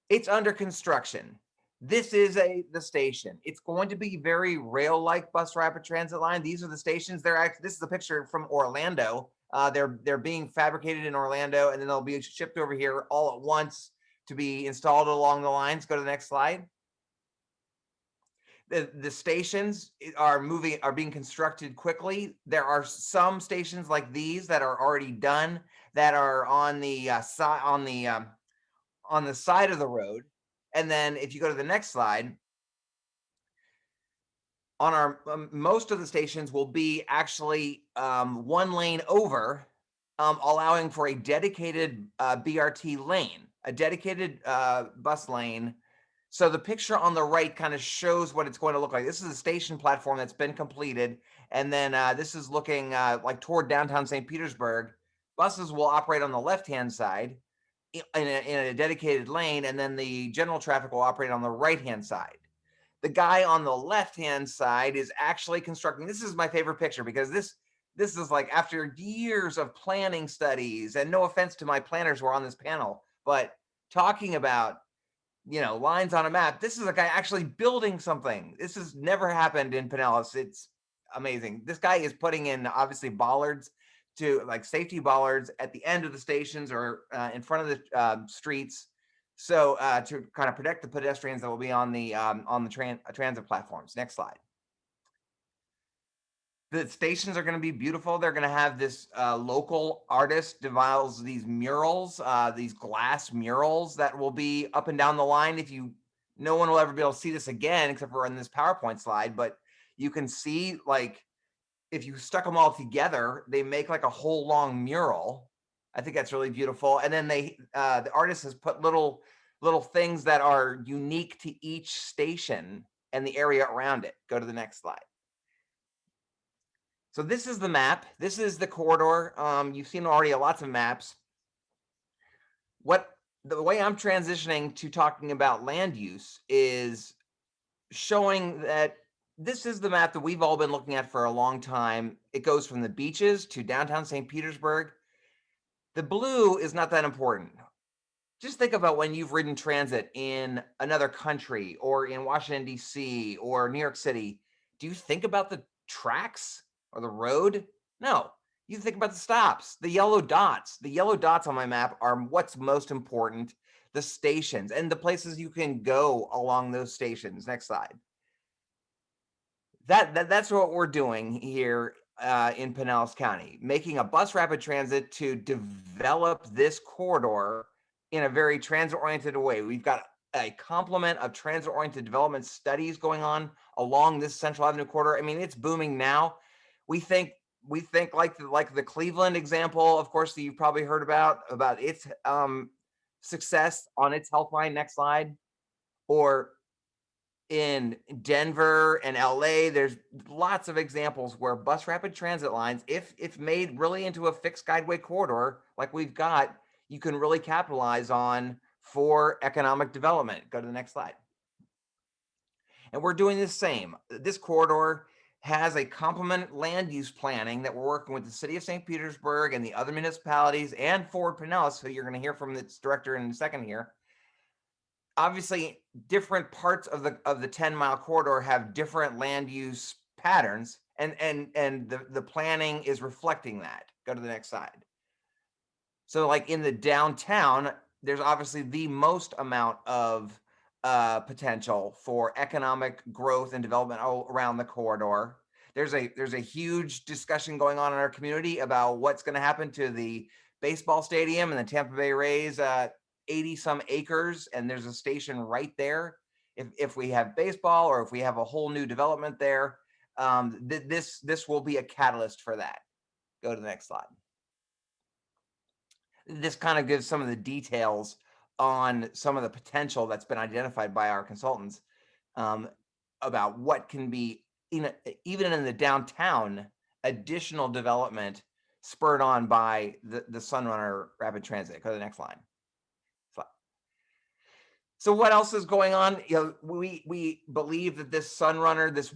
Speaker 8: It's under construction. This is the station. It's going to be very rail-like bus rapid transit line. These are the stations. This is a picture from Orlando. They're being fabricated in Orlando, and then they'll be shipped over here all at once to be installed along the lines. Go to the next slide. The stations are being constructed quickly. There are some stations like these that are already done that are on the side of the road. And then if you go to the next slide, on our most of the stations will be actually one lane over, allowing for a dedicated BRT lane, a dedicated bus lane. So the picture on the right kind of shows what it's going to look like. This is a station platform that's been completed. And then this is looking like toward downtown St. Petersburg. Buses will operate on the left-hand side in a dedicated lane, and then the general traffic will operate on the right-hand side. The guy on the left-hand side is actually constructing. This is my favorite picture because this is like after years of planning studies, and no offense to my planners who are on this panel, but talking about lines on a map. This is a guy actually building something. This has never happened in Pinellas. It's amazing. This guy is putting in obviously bollards to like safety bollards at the end of the stations or in front of the streets. So to kind of protect the pedestrians that will be on the transit platforms. Next slide. The stations are going to be beautiful. They're going to have this local artist devises these murals, these glass murals that will be up and down the line. No one will ever be able to see this again, except for in this PowerPoint slide, but you can see like, if you stuck them all together, they make like a whole long mural. I think that's really beautiful. And then the artist has put little things that are unique to each station and the area around it. Go to the next slide. So this is the map. This is the corridor. You've seen already lots of maps. The way I'm transitioning to talking about land use is showing that this is the map that we've all been looking at for a long time. It goes from the beaches to downtown St. Petersburg. The blue is not that important. Just think about when you've ridden transit in another country or in Washington, D.C. or New York City. Do you think about the tracks or the road? No, you think about the stops, the yellow dots. The yellow dots on my map are what's most important. the stations and the places you can go along those stations. Next slide. That's what we're doing here in Pinellas County, making a bus rapid transit to develop this corridor in a very transit-oriented way. We've got a complement of transit-oriented development studies going on along this Central Avenue corridor. I mean, it's booming now. We think like the Cleveland example, of course, that you've probably heard about its success on its Helpline. Next slide. Or in Denver and LA, there's lots of examples where bus rapid transit lines, if made really into a fixed guideway corridor like we've got, you can really capitalize on for economic development. Go to the next slide. And we're doing the same. This corridor has a complement land use planning that we're working with the city of St. Petersburg and the other municipalities and Forward Pinellas, who you're going to hear from its director in a second here. Obviously, different parts of the 10-mile corridor have different land use patterns, and the planning is reflecting that. Go to the next slide. So like in the downtown, there's obviously the most amount of potential for economic growth and development around the corridor. There's a huge discussion going on in our community about what's going to happen to the baseball stadium and the Tampa Bay Rays 80 some acres, and there's a station right there. If we have baseball or if we have a whole new development there, this will be a catalyst for that. Go to the next slide. This kind of gives some of the details on some of the potential that's been identified by our consultants about what can be, even in the downtown, additional development spurred on by the Sunrunner Rapid Transit. Go to the next line. So what else is going on? We believe that this Sunrunner, this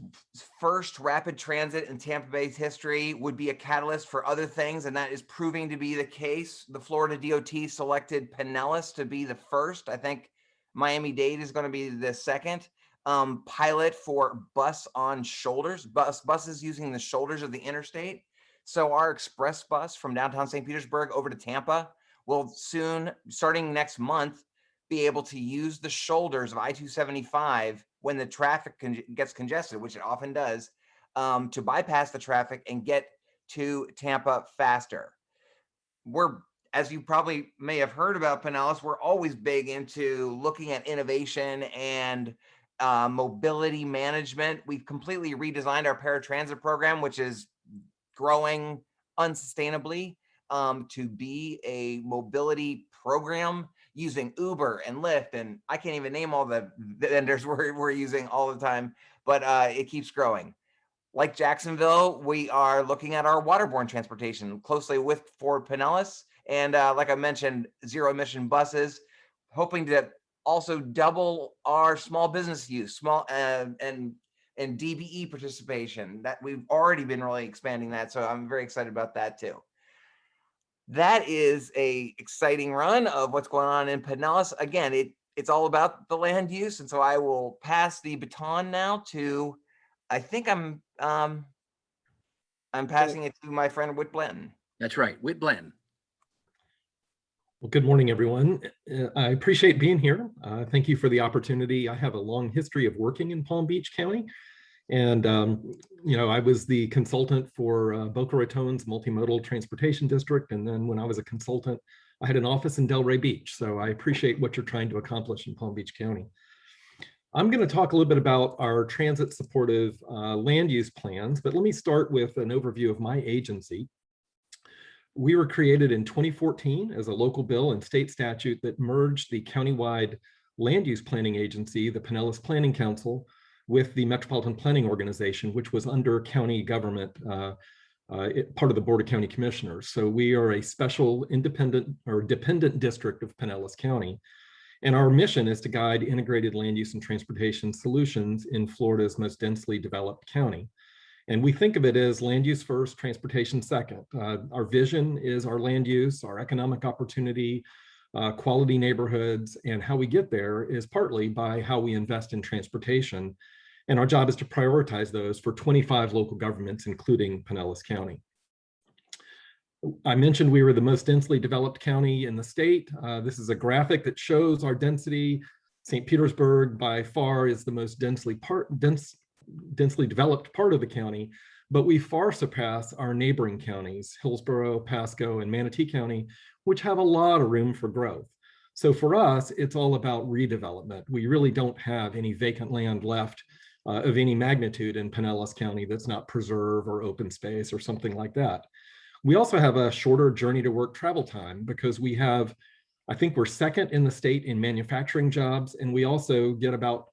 Speaker 8: first rapid transit in Tampa Bay's history, would be a catalyst for other things, and that is proving to be the case. The Florida DOT selected Pinellas to be the first. I think Miami-Dade is going to be the second pilot for bus on shoulders, buses using the shoulders of the interstate. So our express bus from downtown St. Petersburg over to Tampa will soon, starting next month, be able to use the shoulders of I-275 when the traffic gets congested, which it often does, to bypass the traffic and get to Tampa faster. As you probably may have heard about Pinellas, we're always big into looking at innovation and mobility management. We've completely redesigned our paratransit program, which is growing unsustainably, to be a mobility program using Uber and Lyft, and I can't even name all the vendors we're using all the time, but it keeps growing. Like Jacksonville, we are looking at our waterborne transportation closely with Forward Pinellas, and like I mentioned, zero emission buses, hoping to also double our small business use, and DBE participation. That we've already been really expanding that, so I'm very excited about that too. That is a exciting run of what's going on in Pinellas. Again, it's all about the land use, and so I will pass the baton now to, I think I'm passing it to my friend Whit Blanton.
Speaker 2: That's right, Whit Blanton.
Speaker 9: Well, good morning, everyone. I appreciate being here. Thank you for the opportunity. I have a long history of working in Palm Beach County. And, I was the consultant for Boca Raton's multimodal transportation district. And then when I was a consultant, I had an office in Delray Beach. So I appreciate what you're trying to accomplish in Palm Beach County. I'm going to talk a little bit about our transit supportive land use plans, but let me start with an overview of my agency. We were created in 2014 as a local bill and state statute that merged the countywide land use planning agency, the Pinellas Planning Council, with the Metropolitan Planning Organization, which was under county government, part of the Board of County Commissioners. So we are a special independent or dependent district of Pinellas County. And our mission is to guide integrated land use and transportation solutions in Florida's most densely developed county. And we think of it as land use first, transportation second. Our vision is our land use, our economic opportunity, quality neighborhoods, and how we get there is partly by how we invest in transportation. And our job is to prioritize those for 25 local governments, including Pinellas County. I mentioned we were the most densely developed county in the state. This is a graphic that shows our density. St. Petersburg by far is the most densely developed part of the county, but we far surpass our neighboring counties, Hillsborough, Pasco, and Manatee County, which have a lot of room for growth. So for us, it's all about redevelopment. We really don't have any vacant land left of any magnitude in Pinellas County that's not preserve or open space or something like that. We also have a shorter journey to work travel time because we have, I think we're second in the state in manufacturing jobs, and we also get about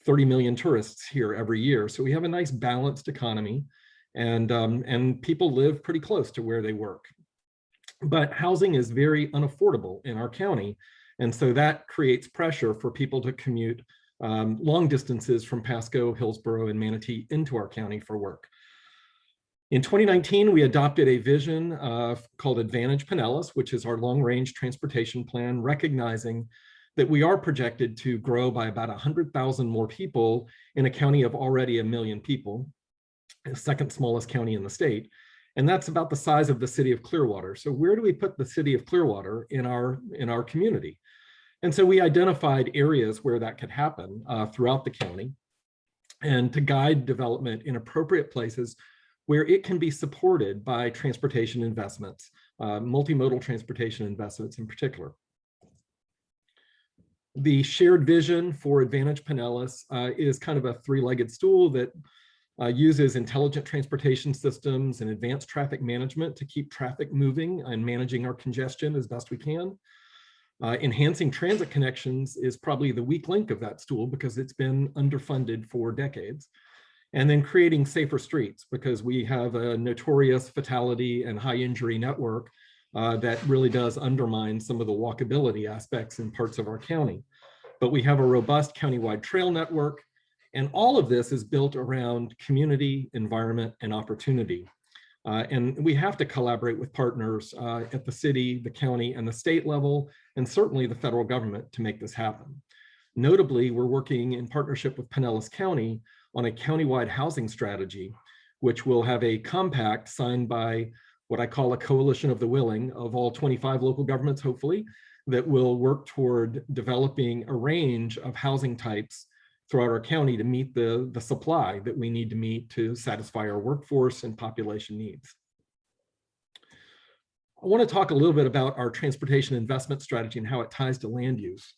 Speaker 9: 30 million tourists here every year. So we have a nice balanced economy, and people live pretty close to where they work. But housing is very unaffordable in our county, and so that creates pressure for people to commute long distances from Pasco, Hillsborough, and Manatee into our county for work. In 2019, we adopted a vision called Advantage Pinellas, which is our long-range transportation plan, recognizing that we are projected to grow by about 100,000 more people in a county of already 1 million people, the second smallest county in the state. And that's about the size of the city of Clearwater. So where do we put the city of Clearwater in our community? And so we identified areas where that could happen throughout the county, and to guide development in appropriate places where it can be supported by transportation investments, multimodal transportation investments in particular. The shared vision for Advantage Pinellas is kind of a three-legged stool that uses intelligent transportation systems and advanced traffic management to keep traffic moving and managing our congestion as best we can. Enhancing transit connections is probably the weak link of that stool because it's been underfunded for decades. And then creating safer streets because we have a notorious fatality and high injury network that really does undermine some of the walkability aspects in parts of our county. But we have a robust countywide trail network, and all of this is built around community, environment, and opportunity. And we have to collaborate with partners at the city, the county, and the state level, and certainly the federal government to make this happen. Notably, we're working in partnership with Pinellas County on a countywide housing strategy, which will have a compact signed by what I call a coalition of the willing of all 25 local governments, hopefully, that will work toward developing a range of housing types throughout our county to meet the supply that we need to meet to satisfy our workforce and population needs. I want to talk a little bit about our transportation investment strategy and how it ties to land use.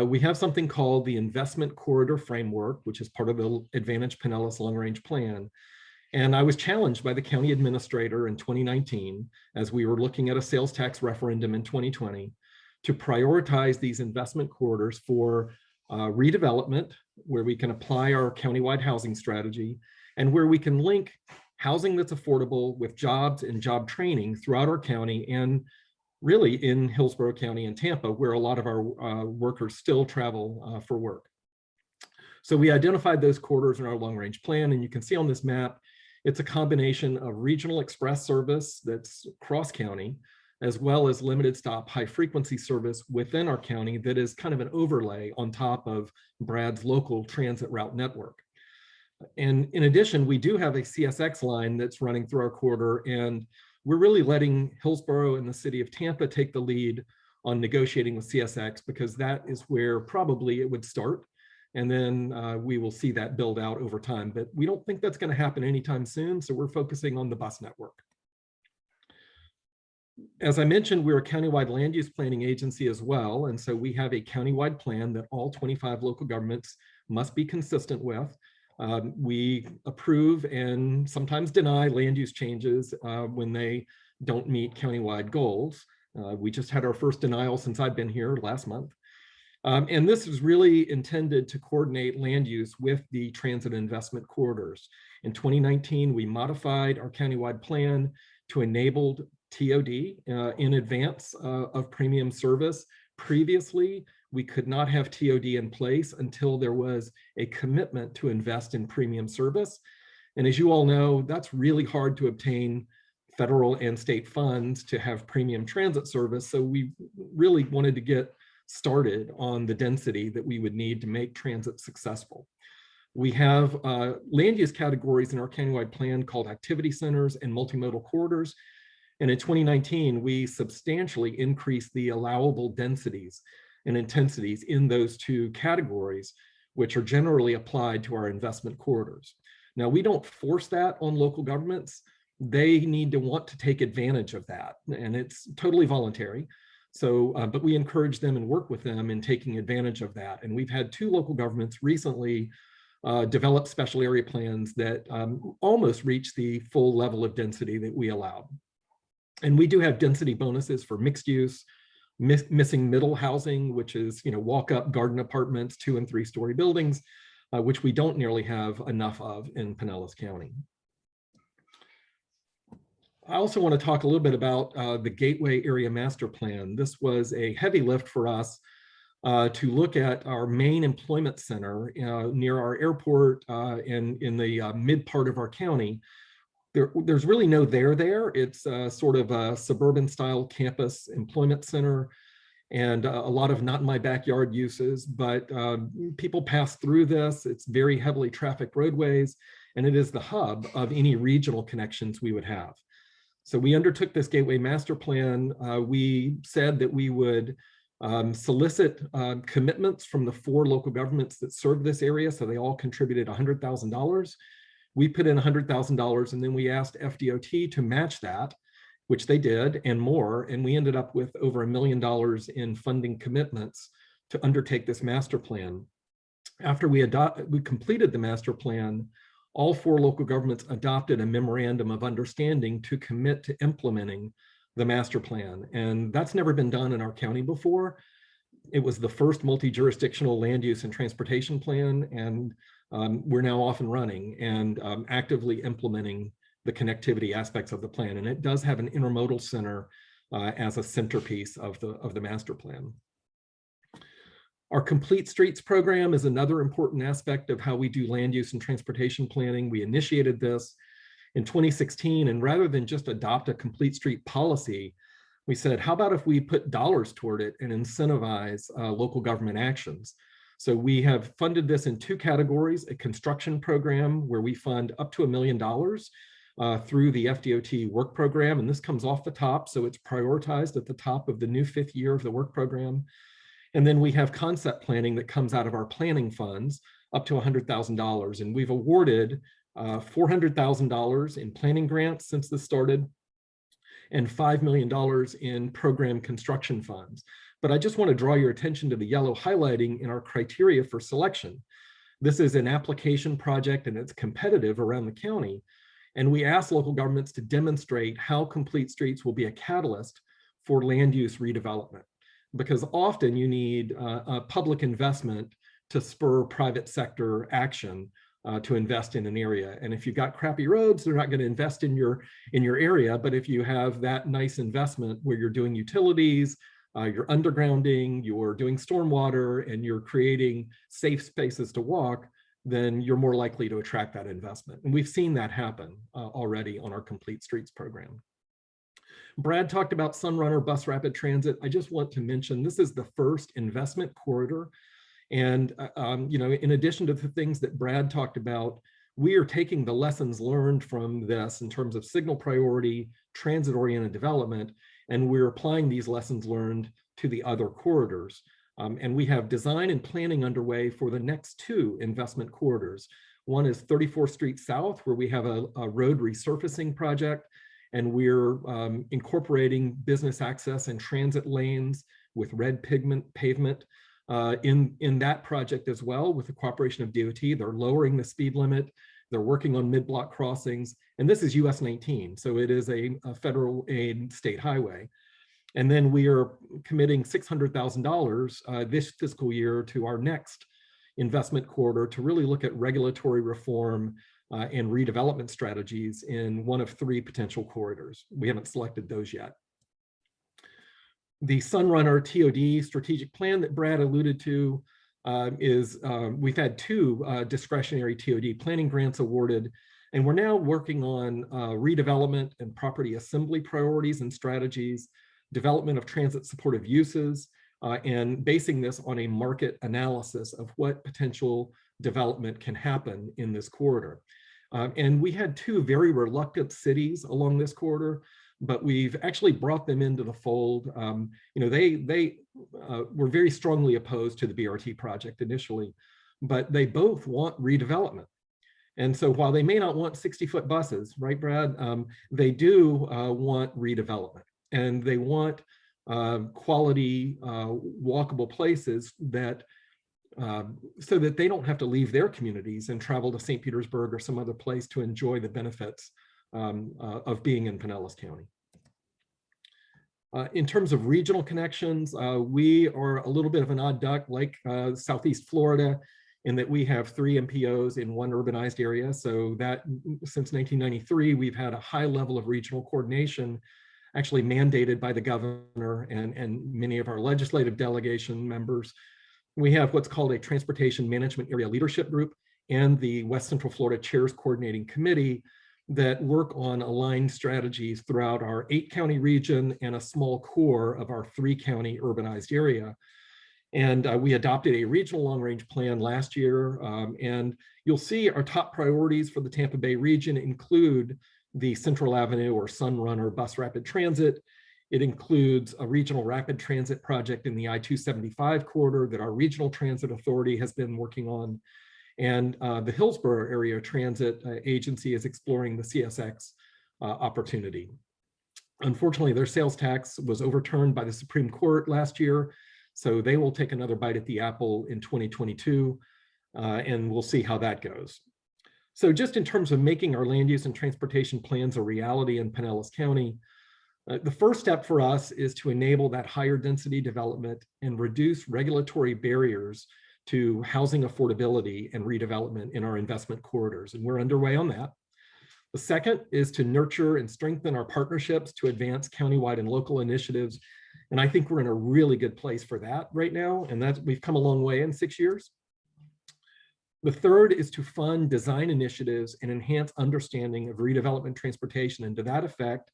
Speaker 9: We have something called the Investment Corridor Framework, which is part of the Advantage Pinellas Long Range Plan. And I was challenged by the county administrator in 2019, as we were looking at a sales tax referendum in 2020, to prioritize these investment corridors for redevelopment, where we can apply our countywide housing strategy, and where we can link housing that's affordable with jobs and job training throughout our county and really in Hillsborough County and Tampa, where a lot of our workers still travel for work. So we identified those corridors in our long range plan, and you can see on this map, it's a combination of regional express service that's cross county, as well as limited stop high frequency service within our county that is kind of an overlay on top of Brad's local transit route network. And in addition, we do have a CSX line that's running through our corridor, and we're really letting Hillsborough and the city of Tampa take the lead on negotiating with CSX because that is where probably it would start. And then we will see that build out over time, but we don't think that's going to happen anytime soon. So we're focusing on the bus network. As I mentioned, we're a countywide land use planning agency as well. And so we have a countywide plan that all 25 local governments must be consistent with. We approve and sometimes deny land use changes when they don't meet countywide goals. We just had our first denial since I've been here last month. And this is really intended to coordinate land use with the transit investment corridors. In 2019, we modified our countywide plan to enable TOD in advance of premium service. Previously, we could not have TOD in place until there was a commitment to invest in premium service. And as you all know, that's really hard to obtain federal and state funds to have premium transit service. So we really wanted to get started on the density that we would need to make transit successful. We have land use categories in our countywide plan called activity centers and multimodal corridors. And in 2019, we substantially increased the allowable densities and intensities in those two categories, which are generally applied to our investment corridors. Now, we don't force that on local governments. They need to want to take advantage of that, and it's totally voluntary. So, but we encourage them and work with them in taking advantage of that. And we've had 2 local governments recently develop special area plans that almost reach the full level of density that we allowed. And we do have density bonuses for mixed use, missing middle housing, which is, walk-up garden apartments, 2- and 3-story buildings, which we don't nearly have enough of in Pinellas County. I also want to talk a little bit about the Gateway Area Master Plan. This was a heavy lift for us to look at our main employment center near our airport and in the mid part of our county. There's really no there. It's sort of a suburban style campus employment center and a lot of not in my backyard uses, but people pass through this. It's very heavily trafficked roadways, and it is the hub of any regional connections we would have. So we undertook this Gateway Master Plan. We said that we would solicit commitments from the 4 local governments that serve this area. So they all contributed $100,000. We put in $100,000, and then we asked FDOT to match that, which they did, and more. And we ended up with over $1 million in funding commitments to undertake this master plan. After we completed the master plan, all 4 local governments adopted a memorandum of understanding to commit to implementing the master plan. And that's never been done in our county before. It was the first multi-jurisdictional land use and transportation plan, and we're now off and running and actively implementing the connectivity aspects of the plan. And it does have an intermodal center as a centerpiece of the master plan. Our Complete Streets program is another important aspect of how we do land use and transportation planning. We initiated this in 2016, and rather than just adopt a complete street policy, we said, how about if we put dollars toward it and incentivize local government actions? So we have funded this in 2 categories: a construction program where we fund up to $1 million through the FDOT work program, and this comes off the top, so it's prioritized at the top of the new 5th year of the work program. And then we have concept planning that comes out of our planning funds up to $100,000. And we've awarded $400,000 in planning grants since this started and $5 million in program construction funds. But I just want to draw your attention to the yellow highlighting in our criteria for selection. This is an application project and it's competitive around the county. And we ask local governments to demonstrate how Complete Streets will be a catalyst for land use redevelopment, because often you need a public investment to spur private sector action to invest in an area. And if you've got crappy roads, they're not going to invest in your area. But if you have that nice investment where you're doing utilities, you're undergrounding, you're doing stormwater, and you're creating safe spaces to walk, then you're more likely to attract that investment. And we've seen that happen already on our Complete Streets program. Brad talked about Sunrunner Bus Rapid Transit. I just want to mention this is the first investment corridor. And in addition to the things that Brad talked about, we are taking the lessons learned from this in terms of signal priority, transit-oriented development, and we're applying these lessons learned to the other corridors. And we have design and planning underway for the next 2 investment corridors. One is 34th Street South, where we have a road resurfacing project, and we're incorporating business access and transit lanes with red pavement in that project as well, with the cooperation of DOT. They're lowering the speed limit. They're working on mid-block crossings. And this is US 19, so it is a federal aid state highway. And then we are committing $600,000 this fiscal year to our next investment corridor to really look at regulatory reform and redevelopment strategies in one of 3 potential corridors. We haven't selected those yet. The Sunrunner TOD strategic plan that Brad alluded to is we've had 2 discretionary TOD planning grants awarded, and we're now working on redevelopment and property assembly priorities and strategies, development of transit supportive uses, and basing this on a market analysis of what potential development can happen in this corridor. And we had 2 very reluctant cities along this corridor. but we've actually brought them into the fold. They were very strongly opposed to the BRT project initially, but they both want redevelopment. And so while they may not want 60-foot buses, right, Brad, they do want redevelopment, and they want quality walkable places that so that they don't have to leave their communities and travel to St. Petersburg or some other place to enjoy the benefits of being in Pinellas County. In terms of regional connections, we are a little bit of an odd duck like Southeast Florida, in that we have 3 MPOs in one urbanized area. So that since 1993, we've had a high level of regional coordination, actually mandated by the governor and many of our legislative delegation members. We have what's called a Transportation Management Area Leadership Group and the West Central Florida Chairs Coordinating Committee that work on aligned strategies throughout our 8-county region and a small core of our 3-county urbanized area. And we adopted a regional long-range plan last year. And you'll see our top priorities for the Tampa Bay region include the Central Avenue or Sunrunner bus rapid transit. It includes a regional rapid transit project in the I-275 corridor that our regional transit authority has been working on. And the Hillsborough Area Transit Agency is exploring the CSX opportunity. Unfortunately, their sales tax was overturned by the Supreme Court last year, so they will take another bite at the apple in 2022, and we'll see how that goes. So just in terms of making our land use and transportation plans a reality in Pinellas County, the first step for us is to enable that higher density development and reduce regulatory barriers to housing affordability and redevelopment in our investment corridors, and we're underway on that. The second is to nurture and strengthen our partnerships to advance countywide and local initiatives. And I think we're in a really good place for that right now. And that we've come a long way in 6 years. The third is to fund design initiatives and enhance understanding of redevelopment transportation. And to that effect,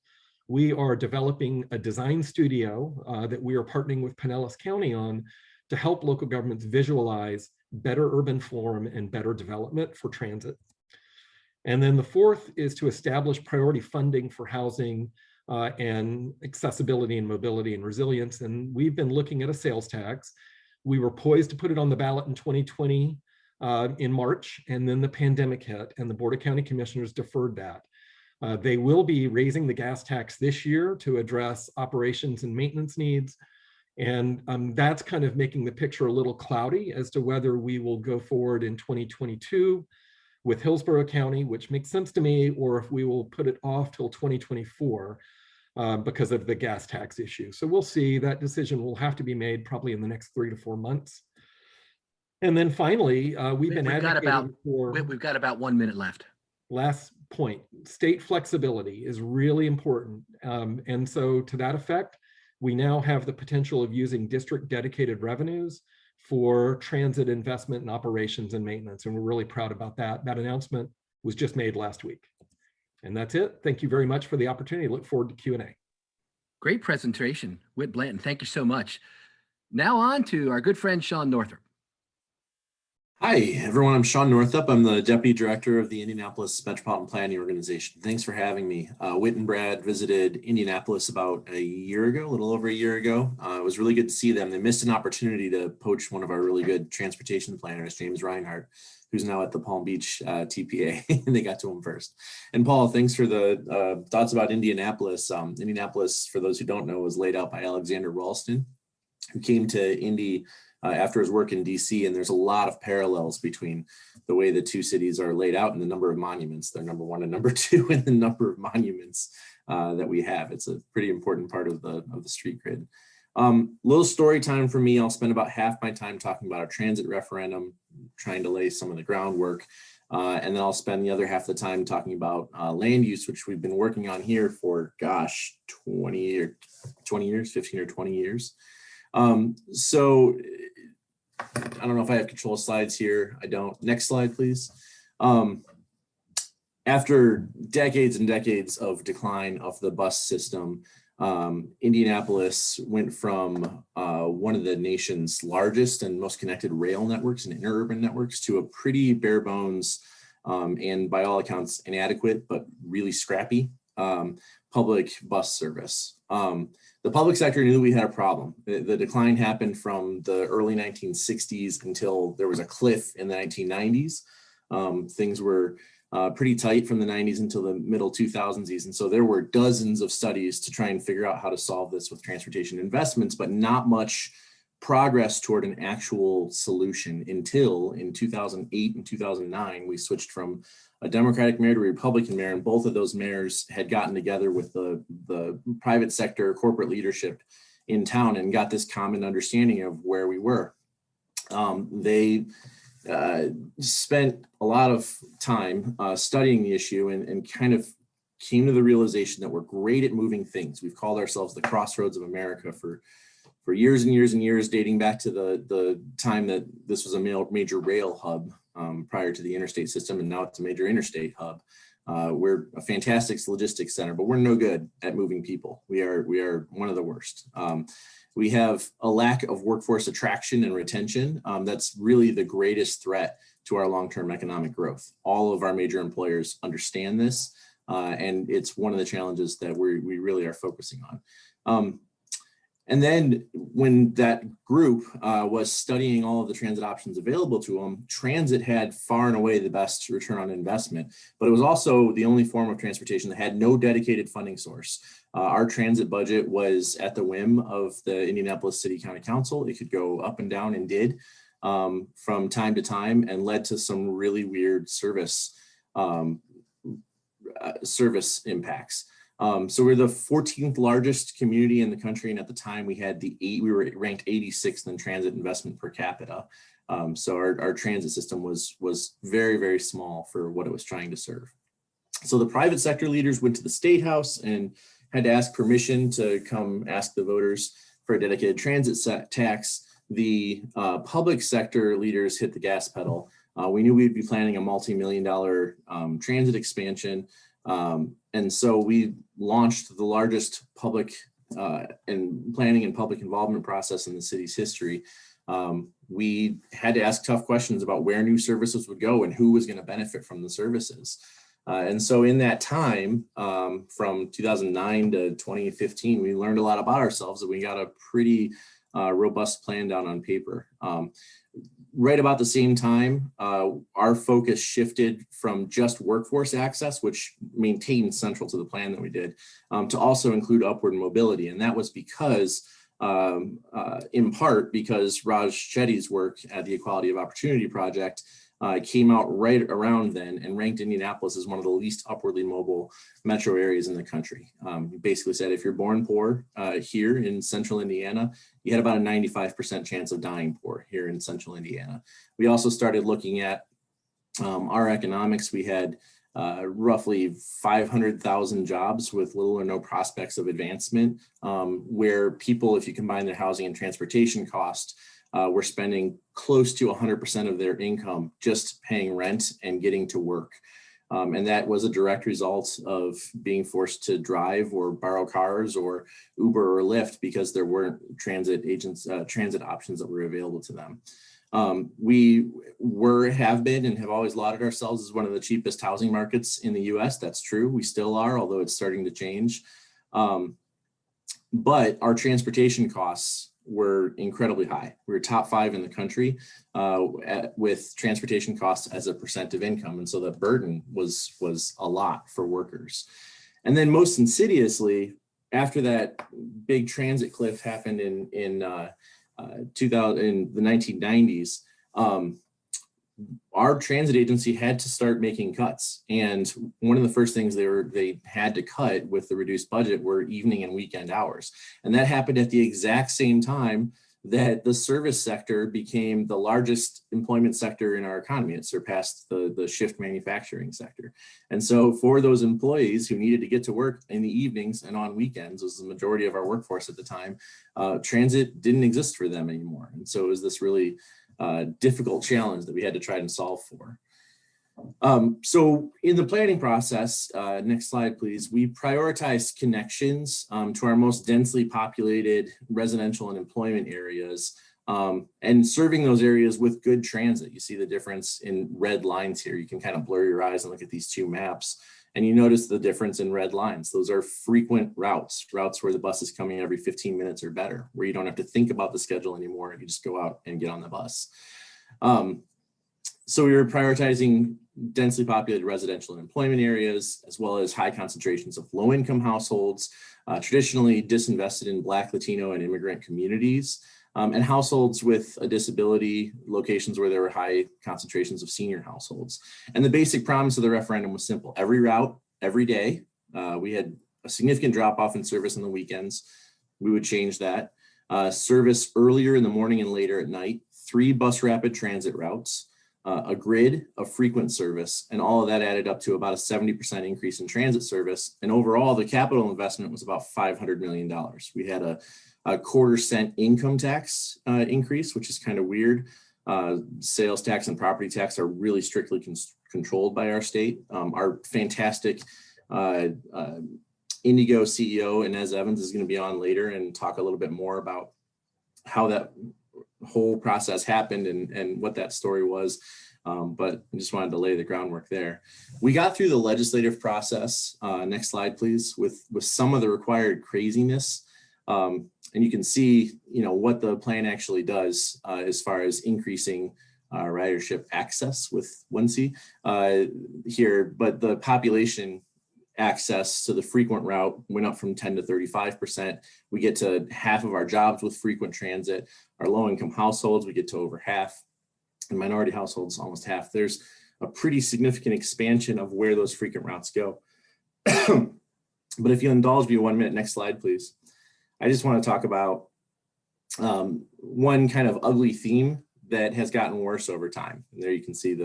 Speaker 9: we are developing a design studio that we are partnering with Pinellas County on to help local governments visualize better urban form and better development for transit. And then the fourth is to establish priority funding for housing and accessibility and mobility and resilience. And we've been looking at a sales tax. We were poised to put it on the ballot in 2020 in March, and then the pandemic hit and the Board of County Commissioners deferred that. They will be raising the gas tax this year to address operations and maintenance needs. And that's kind of making the picture a little cloudy as to whether we will go forward in 2022 with Hillsborough County, which makes sense to me, or if we will put it off till 2024 because of the gas tax issue. So we'll see. That decision will have to be made probably in the next 3 to 4 months. And then finally, we've got
Speaker 2: about 1 minute left.
Speaker 9: Last point, state flexibility is really important. And so to that effect, we now have the potential of using district dedicated revenues for transit investment and operations and maintenance. And we're really proud about that. That announcement was just made last week. And that's it. Thank you very much for the opportunity. Look forward to Q&A.
Speaker 2: Great presentation, Whit Blanton. Thank you so much. Now on to our good friend, Sean Northup.
Speaker 10: Hi, everyone. I'm Sean Northup. I'm the Deputy Director of the Indianapolis Metropolitan Planning Organization. Thanks for having me. Whit and Brad visited Indianapolis about a year ago, a little over a year ago. It was really good to see them. They missed an opportunity to poach one of our really good transportation planners, James Reinhardt, who's now at the Palm Beach TPA, and they got to him first. And Paul, thanks for the thoughts about Indianapolis. Indianapolis, for those who don't know, was laid out by Alexander Ralston, who came to Indy after his work in DC, and there's a lot of parallels between the way the two cities are laid out and the number of monuments. They're number 1 and number 2 in the number of monuments that we have. It's a pretty important part of the street grid. Little story time for me. I'll spend about half my time talking about our transit referendum, trying to lay some of the groundwork, and then I'll spend the other half of the time talking about land use, which we've been working on here for, gosh, 15 or 20 years. So I don't know if I have control slides here. I don't. Next slide, please. After decades and decades of decline of the bus system, Indianapolis went from one of the nation's largest and most connected rail networks and interurban networks to a pretty bare bones and by all accounts inadequate, but really scrappy public bus service. The public sector knew we had a problem. The decline happened from the early 1960s until there was a cliff in the 1990s. Things were pretty tight from the 90s until the middle 2000s. And so there were dozens of studies to try and figure out how to solve this with transportation investments, but not much progress toward an actual solution until in 2008 and 2009, we switched from a Democratic mayor to a Republican mayor, and both of those mayors had gotten together with the private sector corporate leadership in town and got this common understanding of where we were. They spent a lot of time studying the issue and kind of came to the realization that we're great at moving things. We've called ourselves the Crossroads of America for years and years and years, dating back to the time that this was a major rail hub prior to the interstate system, and now it's a major interstate hub. We're a fantastic logistics center, but we're no good at moving people. We are one of the worst. We have a lack of workforce attraction and retention. That's really the greatest threat to our long-term economic growth. All of our major employers understand this, and it's one of the challenges that we really are focusing on. And then when that group was studying all of the transit options available to them, transit had far and away the best return on investment, but it was also the only form of transportation that had no dedicated funding source. Our transit budget was at the whim of the Indianapolis City County Council. It could go up and down, and did from time to time, and led to some really weird service impacts. So we're the 14th largest community in the country, and at the time we were ranked 86th in transit investment per capita. So our transit system was very, very small for what it was trying to serve. So the private sector leaders went to the State House and had to ask permission to come ask the voters for a dedicated transit tax. The public sector leaders hit the gas pedal. We knew we'd be planning a multi-million-dollar transit expansion. And so we launched the largest public and planning and public involvement process in the city's history. We had to ask tough questions about where new services would go and who was going to benefit from the services. And so in that time, from 2009 to 2015, we learned a lot about ourselves, and we got a pretty robust plan down on paper. Right about the same time, our focus shifted from just workforce access, which maintained central to the plan that we did, to also include upward mobility. And that was because, in part, because Raj Chetty's work at the Equality of Opportunity Project came out right around then and ranked Indianapolis as one of the least upwardly mobile metro areas in the country. He basically said, if you're born poor here in central Indiana, you had about a 95% chance of dying poor here in central Indiana. We also started looking at our economics. We had roughly 500,000 jobs with little or no prospects of advancement, where people, if you combine their housing and transportation cost, we're spending close to 100% of their income just paying rent and getting to work. And that was a direct result of being forced to drive or borrow cars or Uber or Lyft because there weren't transit options that were available to them. We have been and have always lauded ourselves as one of the cheapest housing markets in the US. That's true. We still are, although it's starting to change. But our transportation costs were incredibly high. We were top 5 in the country with transportation costs as a percent of income. And so the burden was a lot for workers. And then most insidiously, after that big transit cliff happened in the 1990s, our transit agency had to start making cuts. And one of the first things they had to cut with the reduced budget were evening and weekend hours. And that happened at the exact same time that the service sector became the largest employment sector in our economy. It surpassed the shift manufacturing sector. And so for those employees who needed to get to work in the evenings and on weekends, was the majority of our workforce at the time, transit didn't exist for them anymore. And so it was this really difficult challenge that we had to try and solve for. So in the planning process, next slide, please, we prioritize connections to our most densely populated residential and employment areas, and serving those areas with good transit. You see the difference in red lines here. You can kind of blur your eyes and look at these two maps. And you notice the difference in red lines. Those are frequent routes where the bus is coming every 15 minutes or better, where you don't have to think about the schedule anymore. You just go out and get on the bus. So we were prioritizing densely populated residential and employment areas, as well as high concentrations of low-income households, traditionally disinvested in Black, Latino, and immigrant communities, and households with a disability, locations where there were high concentrations of senior households. And the basic promise of the referendum was simple: every route, every day. We had a significant drop-off in service on the weekends. We would change that. Service earlier in the morning and later at night, 3 bus rapid transit routes, a grid of frequent service, and all of that added up to about a 70% increase in transit service. And overall, the capital investment was about $500 million. We had a quarter-cent income tax increase, which is kind of weird. Sales tax and property tax are really strictly controlled by our state. Our fantastic Indigo CEO, Inez Evans, is going to be on later and talk a little bit more about how that whole process happened and what that story was. But I just wanted to lay the groundwork there. We got through the legislative process, next slide please, with some of the required craziness. And you can see, what the plan actually does as far as increasing ridership access with WNC here, but the population access to the frequent route went up from 10 to 35%. We get to half of our jobs with frequent transit. Our low-income households, we get to over half, and minority households, almost half. There's a pretty significant expansion of where those frequent routes go. But if you indulge me 1 minute, next slide, please. I just want to talk about one kind of ugly theme that has gotten worse over time. And there you can see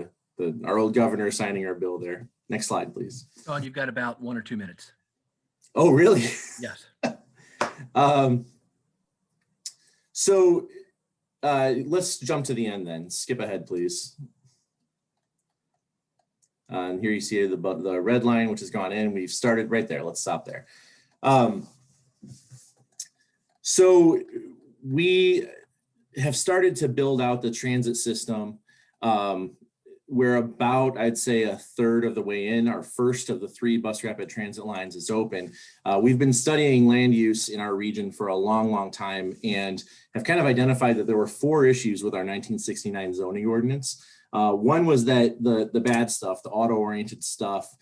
Speaker 10: our old governor signing our bill there. Next slide, please.
Speaker 2: Sean, you've got about 1 or 2 minutes.
Speaker 10: Oh, really?
Speaker 2: Yes.
Speaker 10: So let's jump to the end then. Skip ahead, please. And here you see the red line, which has gone in. We've started right there. Let's stop there. So we have started to build out the transit system. We're about, I'd say, a third of the way in. Our first of the 3 bus rapid transit lines is open. We've been studying land use in our region for a long, long time and have kind of identified that there were 4 issues with our 1969 zoning ordinance. One was that the bad stuff, the auto-oriented stuff,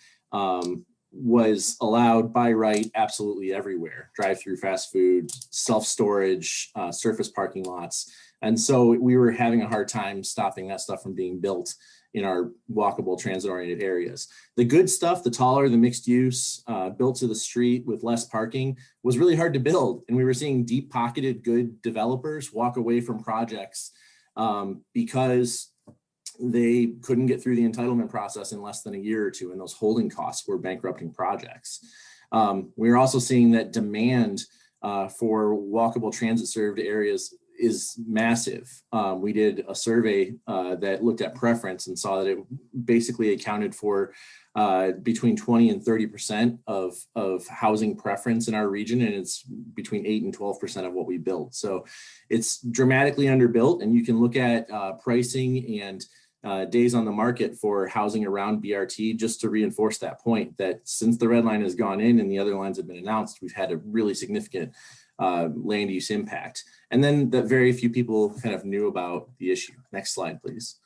Speaker 10: was allowed by right absolutely everywhere. Drive-through fast food, self-storage, surface parking lots. And so we were having a hard time stopping that stuff from being built in our walkable transit-oriented areas. The good stuff, the taller, the mixed use, built to the street with less parking, was really hard to build. And we were seeing deep-pocketed good developers walk away from projects because they couldn't get through the entitlement process in less than a year or two, and those holding costs were bankrupting projects. We are also seeing that demand for walkable transit-served areas is massive. We did a survey that looked at preference and saw that it basically accounted for between 20 and 30% of housing preference in our region, and it's between 8 and 12% of what we build. So it's dramatically underbuilt, and you can look at pricing and days on the market for housing around BRT just to reinforce that point that since the red line has gone in and the other lines have been announced, we've had a really significant land use impact. And then that very few people kind of knew about the issue. Next slide, please.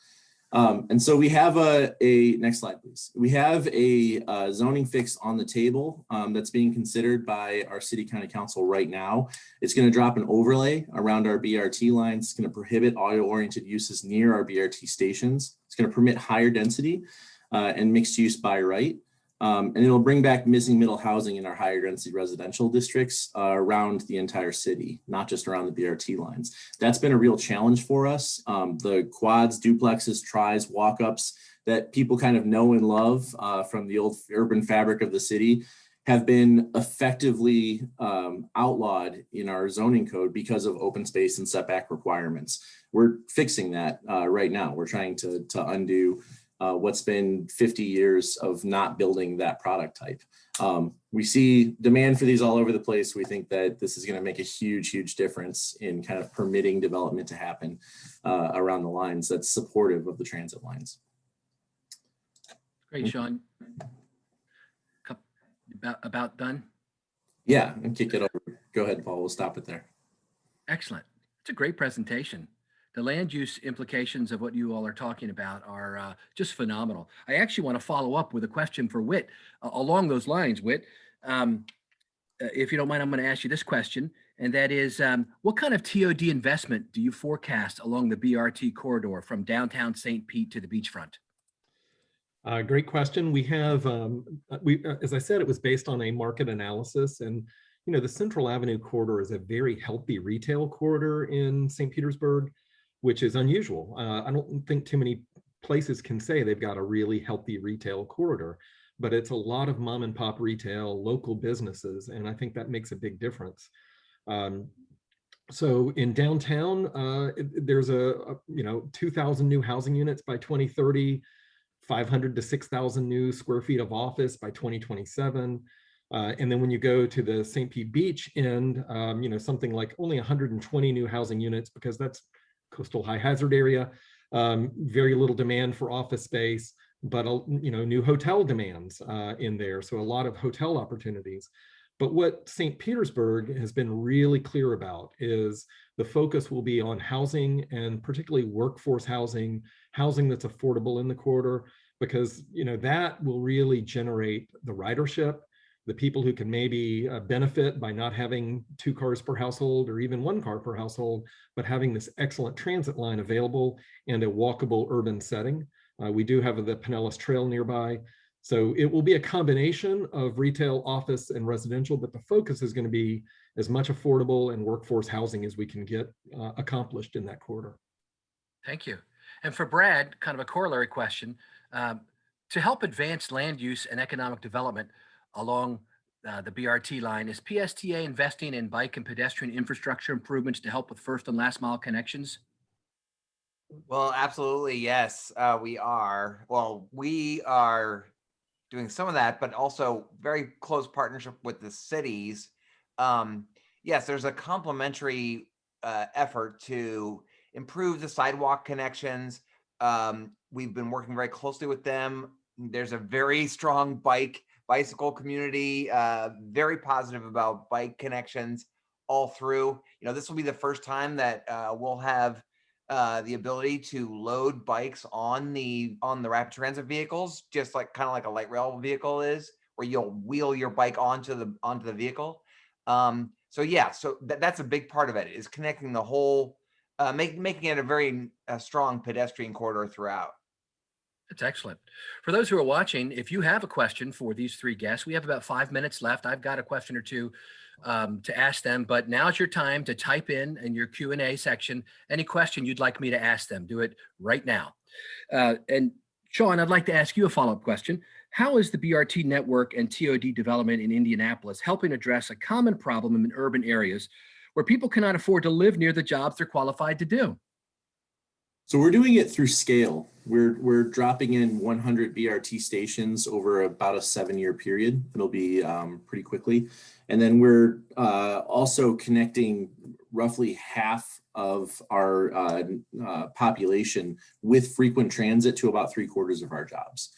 Speaker 10: And so we have next slide, please. We have a zoning fix on the table that's being considered by our city county council right now. It's going to drop an overlay around our BRT lines. It's going to prohibit auto-oriented uses near our BRT stations. It's going to permit higher density and mixed use by right. And it'll bring back missing middle housing in our higher density residential districts around the entire city, not just around the BRT lines. That's been a real challenge for us. The quads, duplexes, tris, walk-ups that people kind of know and love from the old urban fabric of the city have been effectively outlawed in our zoning code because of open space and setback requirements. We're fixing that right now. We're trying to undo what's been 50 years of not building that product type. We see demand for these all over the place. We think that this is going to make a huge, huge difference in kind of permitting development to happen around the lines that's supportive of the transit lines.
Speaker 2: Great, Sean. about done?
Speaker 10: Yeah, and kick it over. Go ahead, Paul. We'll stop it there.
Speaker 2: Excellent. It's a great presentation. The land use implications of what you all are talking about are just phenomenal. I actually want to follow up with a question for Whit along those lines, Whit. If you don't mind, I'm going to ask you this question, and that is, what kind of TOD investment do you forecast along the BRT corridor from downtown St. Pete to the beachfront?
Speaker 9: Great question. We have, as I said, it was based on a market analysis, and the Central Avenue corridor is a very healthy retail corridor in St. Petersburg, which is unusual. I don't think too many places can say they've got a really healthy retail corridor, but it's a lot of mom and pop retail, local businesses, and I think that makes a big difference. So in downtown, there's 2,000 new housing units by 2030, 500 to 6,000 new square feet of office by 2027. And then when you go to the St. Pete Beach end, something like only 120 new housing units, because that's coastal high hazard area, very little demand for office space, but new hotel demands in there. So a lot of hotel opportunities. But what St. Petersburg has been really clear about is the focus will be on housing, and particularly workforce housing, housing that's affordable in the corridor, because that will really generate the ridership, the people who can maybe benefit by not having 2 cars per household or even 1 car per household, but having this excellent transit line available and a walkable urban setting. We do have the Pinellas Trail nearby. So it will be a combination of retail, office, and residential, but the focus is going to be as much affordable and workforce housing as we can get accomplished in that corridor.
Speaker 2: Thank you. And for Brad, kind of a corollary question, to help advance land use and economic development along the BRT line, is PSTA investing in bike and pedestrian infrastructure improvements to help with first and last mile connections?
Speaker 8: Well, absolutely, yes, we are. Well, we are doing some of that, but also very close partnership with the cities. Yes, there's a complementary effort to improve the sidewalk connections. We've been working very closely with them. There's a very strong bicycle community, very positive about bike connections all through. This will be the first time that we'll have the ability to load bikes on the rapid transit vehicles, just kind of like a light rail vehicle is, where you'll wheel your bike onto the vehicle. So yeah, so that's a big part of it, is connecting the whole, making it a very strong pedestrian corridor throughout.
Speaker 2: That's excellent. For those who are watching, if you have a question for these 3 guests, we have about 5 minutes left. I've got a question or two to ask them, but now's your time to type in your Q&A section any question you'd like me to ask them. Do it right now. And Sean, I'd like to ask you a follow-up question. How is the BRT network and TOD development in Indianapolis helping address a common problem in urban areas where people cannot afford to live near the jobs they're qualified to do?
Speaker 10: So we're doing it through scale. We're dropping in 100 BRT stations over about a 7-year period. It'll be pretty quickly. And then we're also connecting roughly half of our population with frequent transit to about 3/4 of our jobs.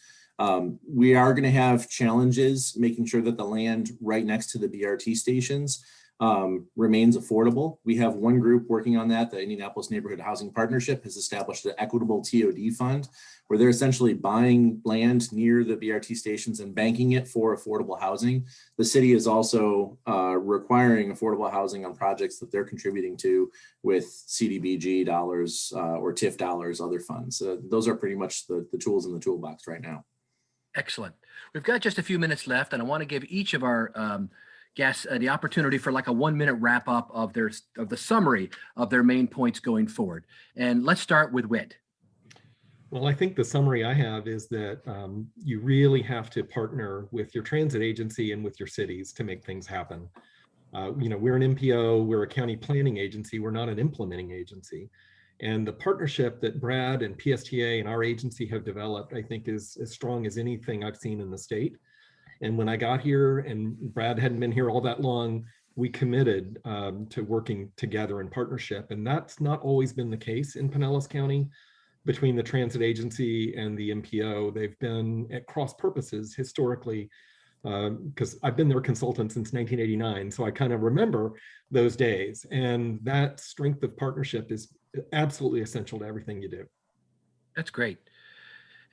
Speaker 10: We are going to have challenges making sure that the land right next to the BRT stations remains affordable. We have one group working on that. The Indianapolis Neighborhood Housing Partnership has established an equitable TOD fund where they're essentially buying land near the BRT stations and banking it for affordable housing. The city is also requiring affordable housing on projects that they're contributing to with CDBG dollars or TIF dollars, other funds. Those are pretty much the tools in the toolbox right now.
Speaker 2: Excellent. We've got just a few minutes left, and I want to give each of our guests the opportunity for like a 1-minute wrap up of the summary of their main points going forward. And let's start with Whit.
Speaker 9: Well, I think the summary I have is that you really have to partner with your transit agency and with your cities to make things happen. We're an MPO, we're a county planning agency, we're not an implementing agency. And the partnership that Brad and PSTA and our agency have developed, I think, is as strong as anything I've seen in the state. And when I got here, and Brad hadn't been here all that long, we committed to working together in partnership. And that's not always been the case in Pinellas County between the transit agency and the MPO. They've been at cross purposes historically. because I've been their consultant since 1989. So I kind of remember those days. And that strength of partnership is absolutely essential to everything you do.
Speaker 2: That's great.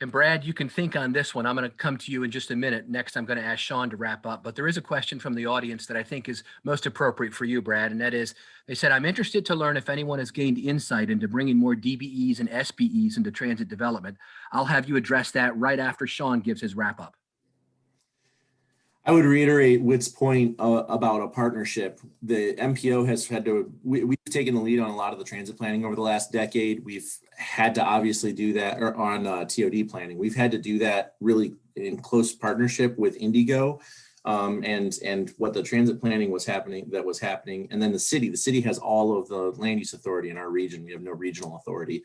Speaker 2: And Brad, you can think on this one. I'm going to come to you in just a minute. Next, I'm going to ask Sean to wrap up. But there is a question from the audience that I think is most appropriate for you, Brad. And that is, they said, I'm interested to learn if anyone has gained insight into bringing more DBEs and SBEs into transit development. I'll have you address that right after Sean gives his wrap up.
Speaker 10: I would reiterate Whit's point about a partnership. The MPO has had to, we've taken the lead on a lot of the transit planning over the last decade. We've had to obviously do that on TOD planning. We've had to do that really in close partnership with Indigo and what the transit planning was happening. And then the city has all of the land use authority in our region. We have no regional authority.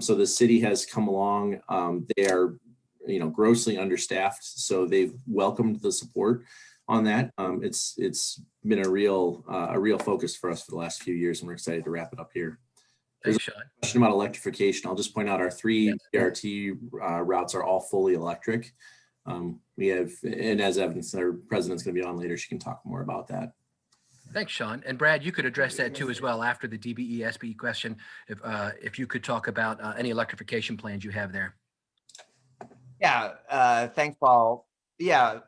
Speaker 10: So the city has come along. They are grossly understaffed. So they've welcomed the support on that. It's been a real focus for us for the last few years, and we're excited to wrap it up here. There's
Speaker 2: Thanks, Sean.
Speaker 10: a question about electrification. I'll just point out our three BRT routes are all fully electric. We have, and as evidence, our president's going to be on later. She can talk more about that.
Speaker 2: Thanks, Sean. And Brad, you could address that too as well after the DBE SBE question. If you could talk about any electrification plans you have there.
Speaker 8: Yeah, thanks, Paul. Yeah,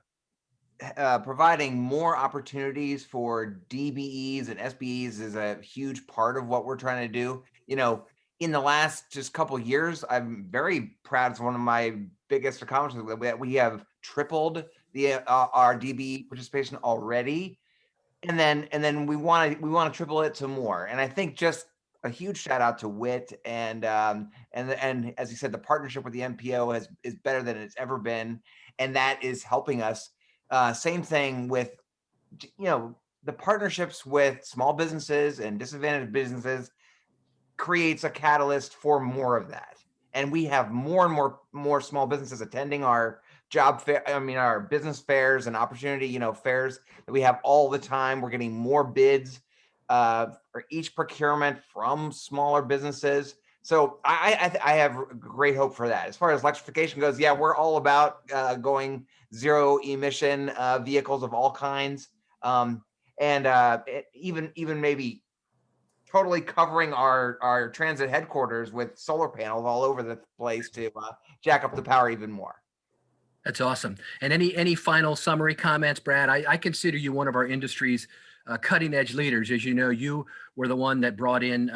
Speaker 8: providing more opportunities for DBEs and SBEs is a huge part of what we're trying to do. In the last just couple of years, I'm very proud. It's one of my biggest accomplishments that we have tripled our DBE participation already, and then we want to triple it to more. And I think just a huge shout out to Whit and as you said, the partnership with the MPO is better than it's ever been, and that is helping us. Same thing with the partnerships with small businesses and disadvantaged businesses creates a catalyst for more of that, and we have more and more small businesses attending our job fair. Our business fairs and opportunity fairs that we have all the time. We're getting more bids for each procurement from smaller businesses. So I have great hope for that. As far as electrification goes, yeah, we're all about going zero emission vehicles of all kinds, even maybe totally covering our transit headquarters with solar panels all over the place to jack up the power even more.
Speaker 2: That's awesome. And any final summary comments, Brad? I consider you one of our industry's cutting edge leaders. As you know, you were the one that brought in,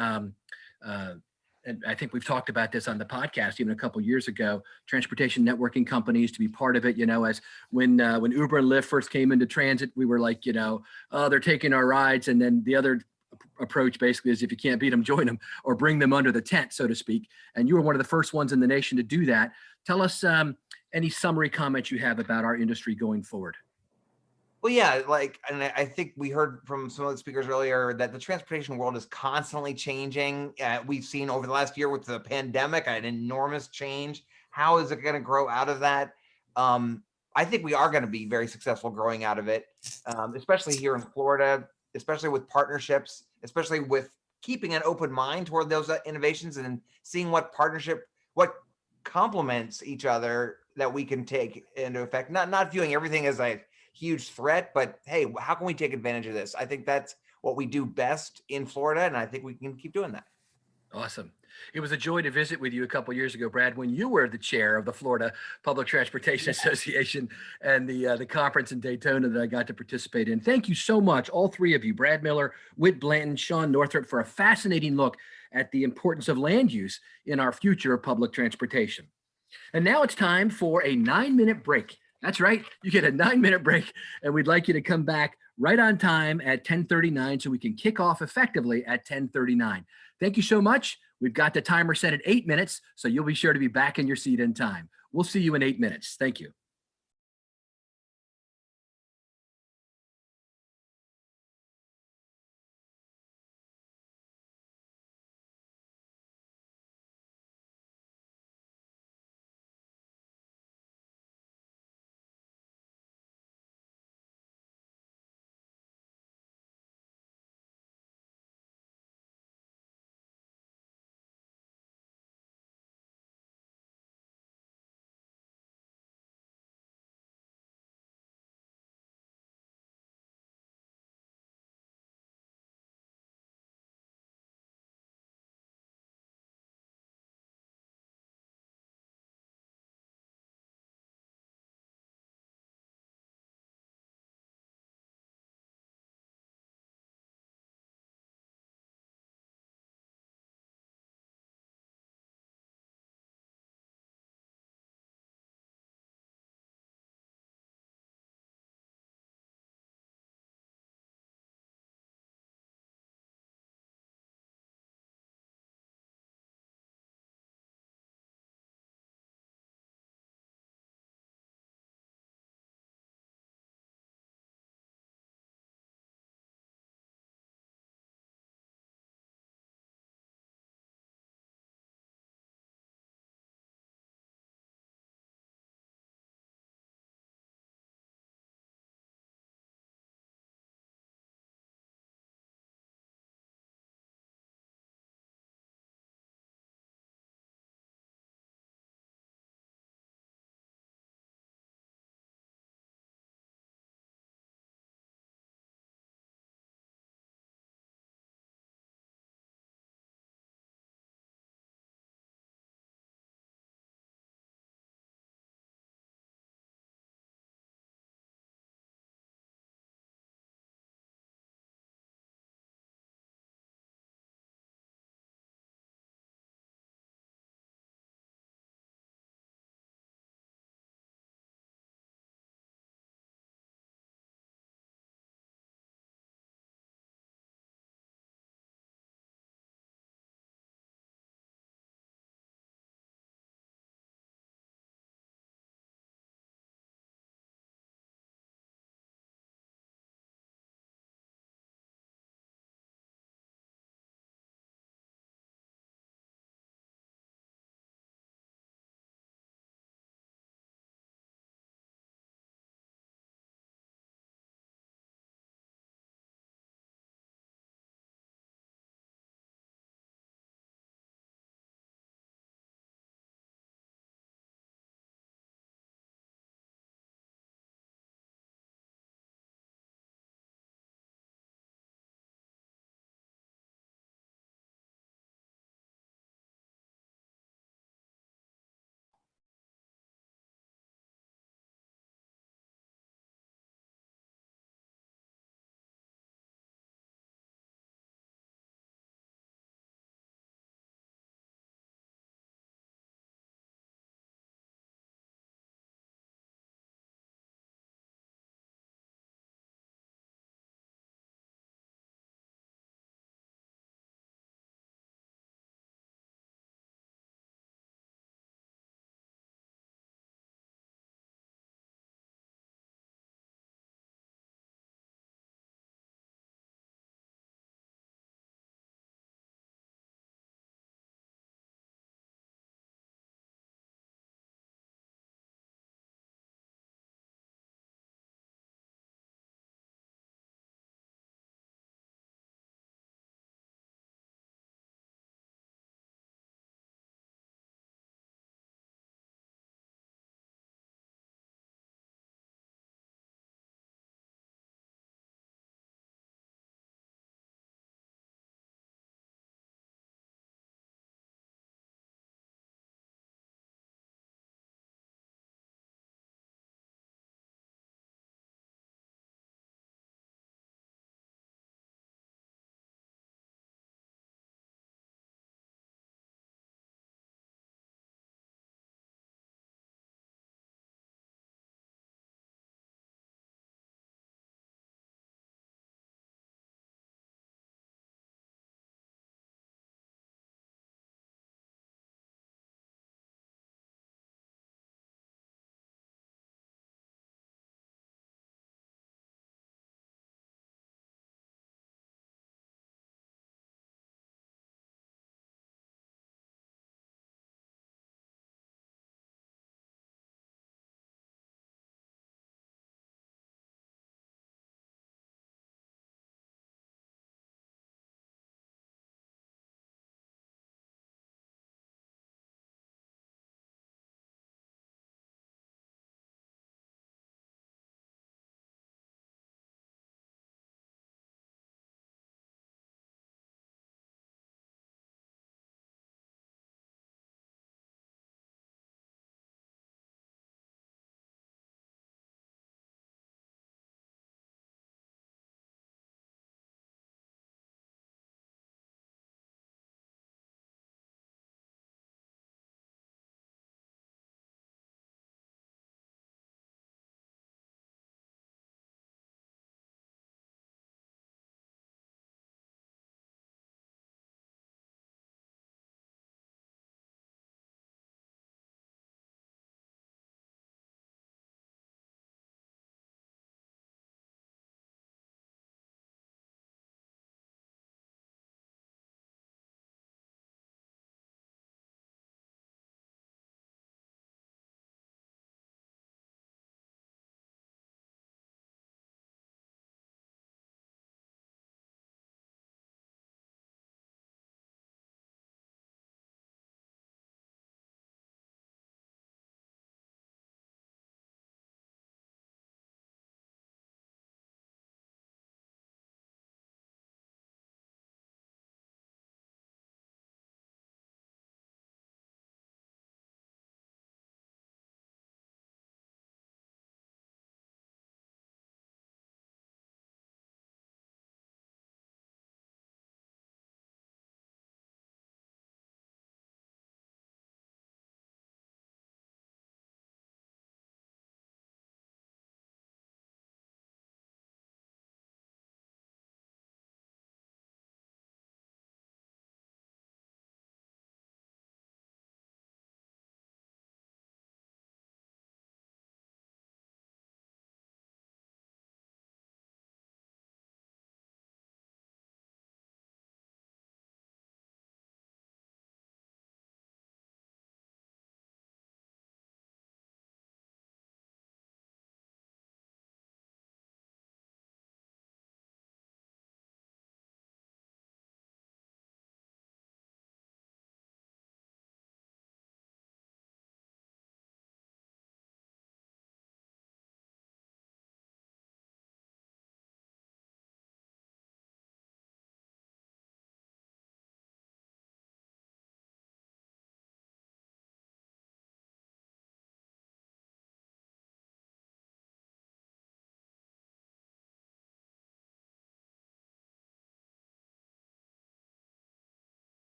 Speaker 2: and I think we've talked about this on the podcast even a couple of years ago, transportation networking companies to be part of it. As when Uber and Lyft first came into transit, we were like, oh, they're taking our rides. And then the other approach basically is if you can't beat them, join them or bring them under the tent, so to speak. And you were one of the first ones in the nation to do that. Tell us any summary comments you have about our industry going forward.
Speaker 8: Well, yeah, and I think we heard from some of the speakers earlier that the transportation world is constantly changing. We've seen over the last year with the pandemic an enormous change. How is it going to grow out of that? I think we are going to be very successful growing out of it, especially here in Florida, especially with partnerships, especially with keeping an open mind toward those innovations and seeing what complements each other that we can take into effect. Not viewing everything as a huge threat, but hey, how can we take advantage of this? I think that's what we do best in Florida, and I think we can keep doing that.
Speaker 2: Awesome. It was a joy to visit with you a couple of years ago, Brad, when you were the chair of the Florida Public Transportation Association and the conference in Daytona that I got to participate in. Thank you so much, all three of you, Brad Miller, Whit Blanton, Sean Northrup, for a fascinating look at the importance of land use in our future of public transportation. And now it's time for a 9-minute break. That's right. You get a 9-minute break, and we'd like you to come back right on time at 10:39 so we can kick off effectively at 10:39. Thank you so much. We've got the timer set at 8 minutes, so you'll be sure to be back in your seat in time. We'll see you in 8 minutes. Thank you.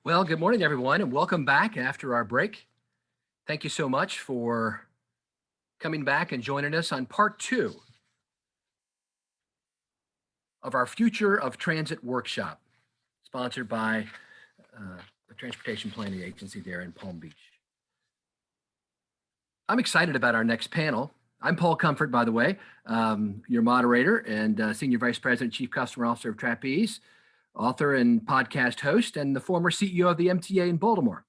Speaker 2: Well, good morning, everyone, and welcome back after our break. Thank you so much for coming back and joining us on part 2 of our Future of Transit workshop, sponsored by the Transportation Planning Agency there in Palm Beach. I'm excited about our next panel. I'm Paul Comfort, by the way, your moderator and Senior Vice President, Chief Customer Officer of Trapeze, author and podcast host, and the former CEO of the MTA in Baltimore.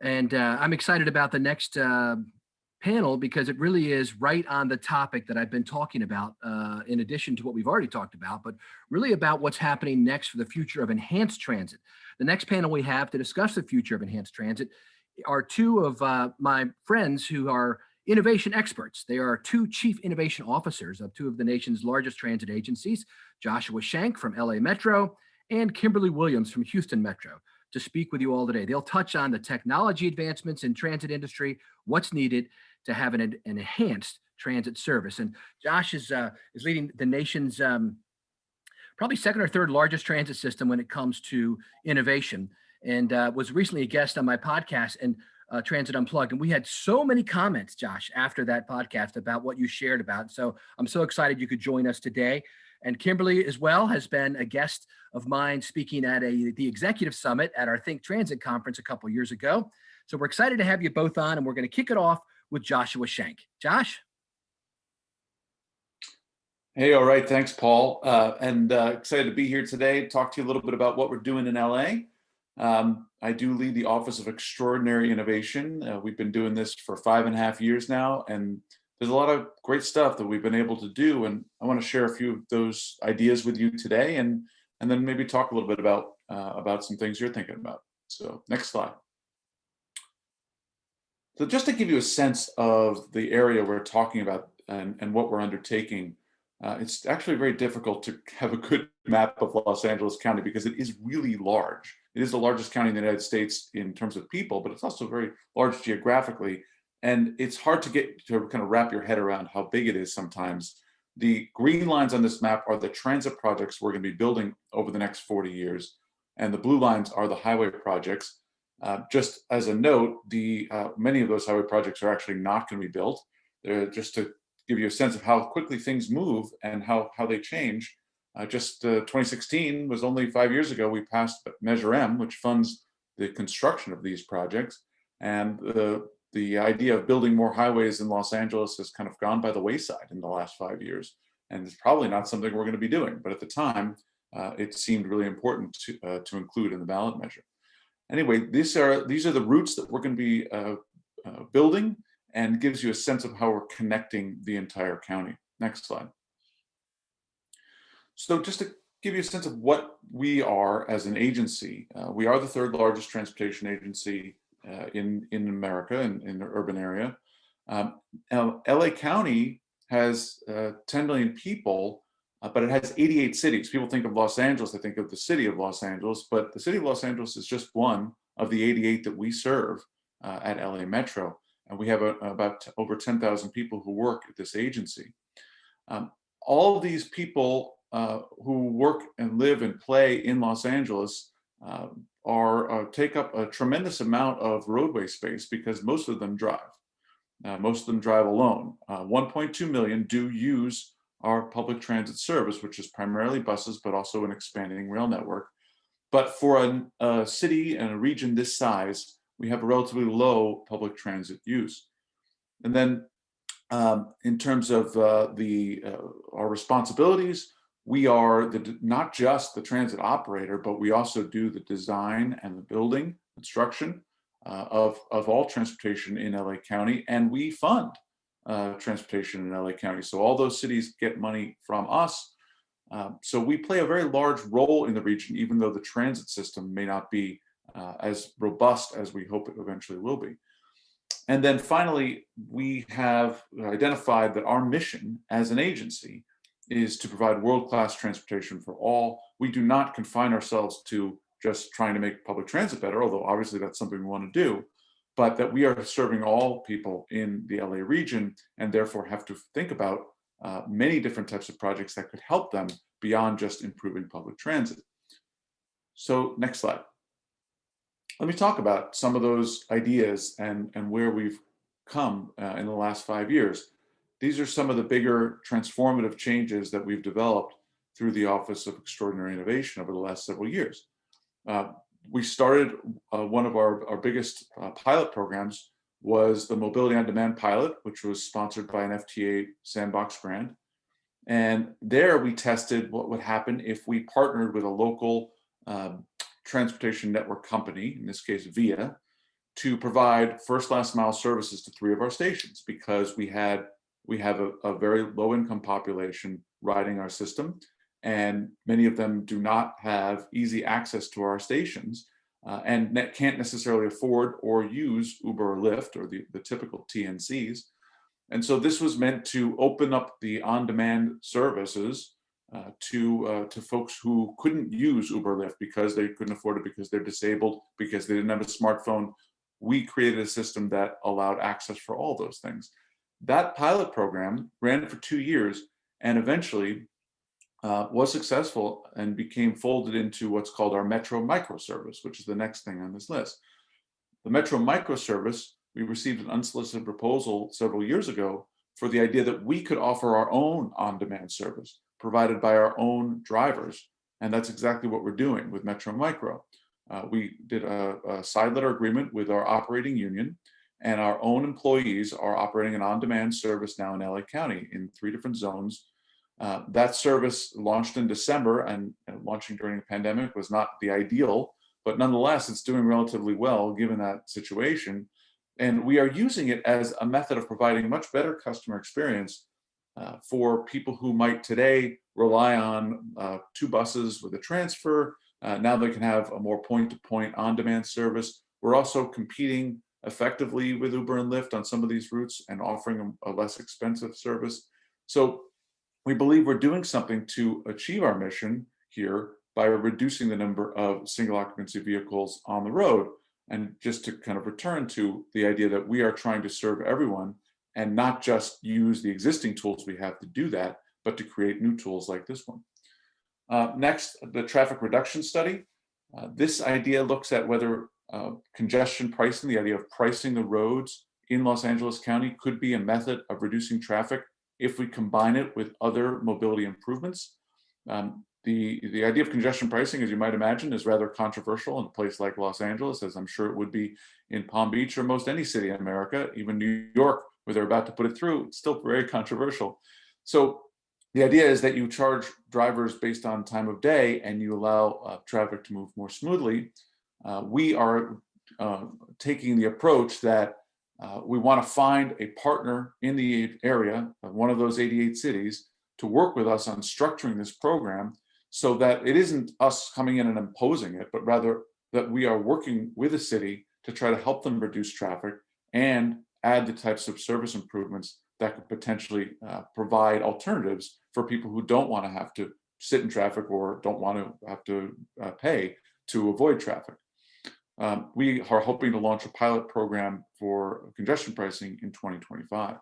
Speaker 2: And I'm excited about the next panel because it really is right on the topic that I've been talking about, in addition to what we've already talked about, but really about what's happening next for the future of enhanced transit. The next panel we have to discuss the future of enhanced transit are two of my friends who are innovation experts. They are 2 chief innovation officers of 2 of the nation's largest transit agencies, Joshua Shank from LA Metro and Kimberly Williams from Houston Metro, to speak with you all today. They'll touch on the technology advancements in transit industry, what's needed to have an enhanced transit service. And Josh is leading the nation's probably 2nd or 3rd largest transit system when it comes to innovation, and was recently a guest on my podcast and Transit Unplugged. And we had so many comments, Josh, after that podcast about what you shared about. So I'm so excited you could join us today. And Kimberly as well has been a guest of mine speaking at the Executive Summit at our Think Transit conference a couple years ago. So we're excited to have you both on, and we're going to kick it off with Joshua Shank. Josh?
Speaker 11: Hey, all right. Thanks, Paul. And excited to be here today, talk to you a little bit about what we're doing in LA. I do lead the Office of Extraordinary Innovation. We've been doing this for 5.5 years now, and there's a lot of great stuff that we've been able to do. And I want to share a few of those ideas with you today, and then maybe talk a little bit about some things you're thinking about. So next slide. So just to give you a sense of the area we're talking about and what we're undertaking, it's actually very difficult to have a good map of Los Angeles County because it is really large. It is the largest county in the United States in terms of people, but it's also very large geographically. And it's hard to get to kind of wrap your head around how big it is sometimes. The green lines on this map are the transit projects we're going to be building over the next 40 years. And the blue lines are the highway projects. Just as a note, many of those highway projects are actually not going to be built. They're just to give you a sense of how quickly things move and how they change. 2016 was only 5 years ago. We passed Measure M, which funds the construction of these projects. And the idea of building more highways in Los Angeles has kind of gone by the wayside in the last 5 years. And it's probably not something we're going to be doing. But at the time, it seemed really important to include in the ballot measure. Anyway, these are the routes that we're going to be building, and gives you a sense of how we're connecting the entire county. Next slide. So just to give you a sense of what we are as an agency, we are the 3rd largest transportation agency in America, in the urban area. LA County has 10 million people, but it has 88 cities. People think of Los Angeles, they think of the city of Los Angeles, but the city of Los Angeles is just one of the 88 that we serve at LA Metro. And we have about over 10,000 people who work at this agency. All of these people who work and live and play in Los Angeles take up a tremendous amount of roadway space because most of them drive. Most of them drive alone. 1.2 million do use our public transit service, which is primarily buses, but also an expanding rail network. But for a city and a region this size, we have a relatively low public transit use. And then in terms of our responsibilities, we are not just the transit operator, but we also do the design and the building, construction of all transportation in LA County, and we fund transportation in LA County. So all those cities get money from us. So we play a very large role in the region, even though the transit system may not be as robust as we hope it eventually will be. And then finally, we have identified that our mission as an agency is to provide world-class transportation for all. We do not confine ourselves to just trying to make public transit better, although obviously that's something we want to do, but that we are serving all people in the LA region and therefore have to think about many different types of projects that could help them beyond just improving public transit. So next slide. let me talk about some of those ideas and where we've come in the last 5 years. These are some of the bigger transformative changes that we've developed through the Office of Extraordinary Innovation over the last several years. We started one of our biggest pilot programs was the Mobility on Demand pilot, which was sponsored by an FTA Sandbox grant. And there we tested what would happen if we partnered with a local transportation network company, in this case VIA, to provide first last mile services to 3 of our stations, because we have a very low income population riding our system, and many of them do not have easy access to our stations and can't necessarily afford or use Uber or Lyft or the typical TNCs. And so this was meant to open up the on-demand services to folks who couldn't use Uber or Lyft because they couldn't afford it, because they're disabled, because they didn't have a smartphone. We created a system that allowed access for all those things. That pilot program ran for 2 years and eventually was successful and became folded into what's called our Metro Microservice, which is the next thing on this list. The Metro Microservice, we received an unsolicited proposal several years ago for the idea that we could offer our own on-demand service provided by our own drivers. And that's exactly what we're doing with Metro Micro. We did a side letter agreement with our operating union, and our own employees are operating an on-demand service now in LA County in 3 different zones. That service launched in December, and launching during a pandemic was not the ideal, but nonetheless, it's doing relatively well given that situation. And we are using it as a method of providing much better customer experience for people who might today rely on 2 buses with a transfer. Now they can have a more point-to-point on-demand service. We're also competing effectively with Uber and Lyft on some of these routes and offering a less expensive service. So we believe we're doing something to achieve our mission here by reducing the number of single occupancy vehicles on the road. And just to kind of return to the idea that we are trying to serve everyone and not just use the existing tools we have to do that, but to create new tools like this one. Next, the traffic reduction study. This idea looks at whether congestion pricing, the idea of pricing the roads in Los Angeles County, could be a method of reducing traffic if we combine it with other mobility improvements. The idea of congestion pricing, as you might imagine, is rather controversial in a place like Los Angeles, as I'm sure it would be in Palm Beach or most any city in America, even New York, where they're about to put it through. It's still very controversial. So the idea is that you charge drivers based on time of day and you allow traffic to move more smoothly. We are taking the approach that we want to find a partner in the area of one of those 88 cities to work with us on structuring this program so that it isn't us coming in and imposing it, but rather that we are working with the city to try to help them reduce traffic and add the types of service improvements that could potentially provide alternatives for people who don't want to have to sit in traffic or don't want to have to pay to avoid traffic. We are hoping to launch a pilot program for congestion pricing in 2025.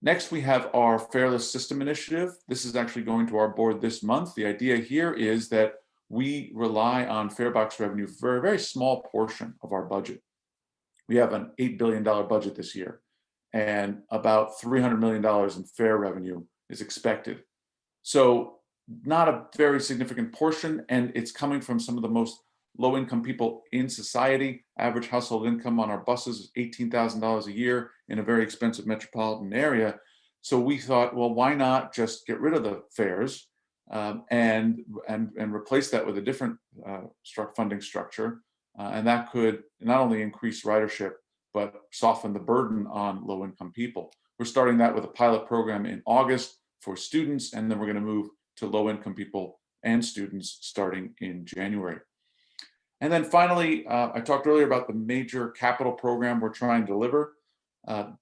Speaker 11: Next, we have our Fareless System Initiative. This is actually going to our board this month. The idea here is that we rely on farebox revenue for a very small portion of our budget. We have an $8 billion budget this year, and about $300 million in fare revenue is expected. So not a very significant portion, and it's coming from some of the most low-income people in society. Average household income on our buses is $18,000 a year in a very expensive metropolitan area. So we thought, well, why not just get rid of the fares and replace that with a different funding structure, and that could not only increase ridership but soften the burden on low-income people. We're starting that with a pilot program in August for students, and then we're going to move to low-income people and students starting in January. And then finally, I talked earlier about the major capital program we're trying to deliver.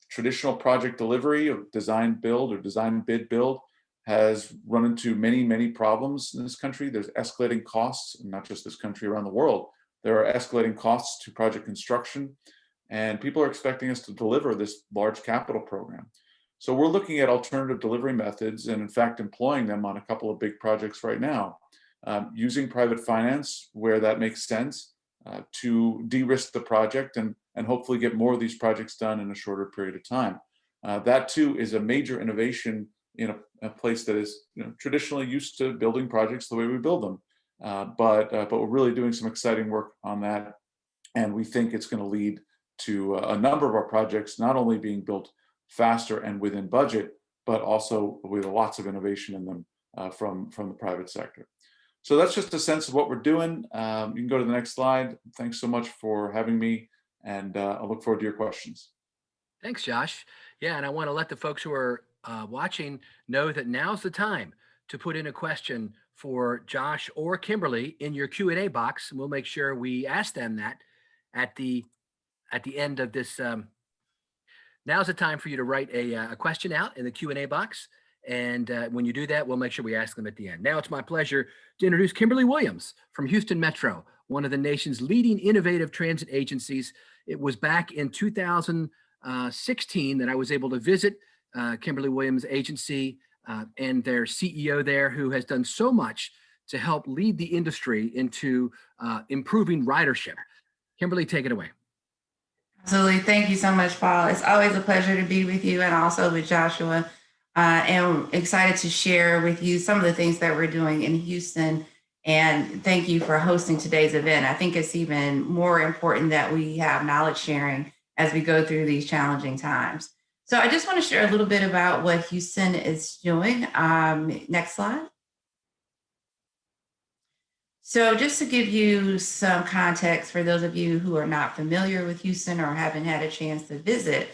Speaker 11: Traditional project delivery of design build or design bid build has run into many, many problems in this country. There's escalating costs, and not just this country, around the world. There are escalating costs to project construction, and people are expecting us to deliver this large capital program. So we're looking at alternative delivery methods and in fact employing them on a couple of big projects right now. Using private finance where that makes sense, to de-risk the project and hopefully get more of these projects done in a shorter period of time. That too is a major innovation in a place that is traditionally used to building projects the way we build them. But we're really doing some exciting work on that. And we think it's going to lead to a number of our projects not only being built faster and within budget, but also with lots of innovation in them from the private sector. So that's just a sense of what we're doing. You can go to the next slide. Thanks so much for having me, and I look forward to your questions.
Speaker 2: Thanks, Josh. Yeah, and I want to let the folks who are watching know that now's the time to put in a question for Josh or Kimberly in your Q&A box, and we'll make sure we ask them that at the end of this. Now's the time for you to write a question out in the Q&A box. And when you do that, we'll make sure we ask them at the end. Now it's my pleasure to introduce Kimberly Williams from Houston Metro, one of the nation's leading innovative transit agencies. It was back in 2016 that I was able to visit Kimberly Williams Agency and their CEO there, who has done so much to help lead the industry into improving ridership. Kimberly, take it away.
Speaker 12: Absolutely. Thank you so much, Paul. It's always a pleasure to be with you and also with Joshua. And excited to share with you some of the things that we're doing in Houston. And thank you for hosting today's event. I think it's even more important that we have knowledge sharing as we go through these challenging times. So I just want to share a little bit about what Houston is doing. Next slide. So just to give you some context for those of you who are not familiar with Houston or haven't had a chance to visit,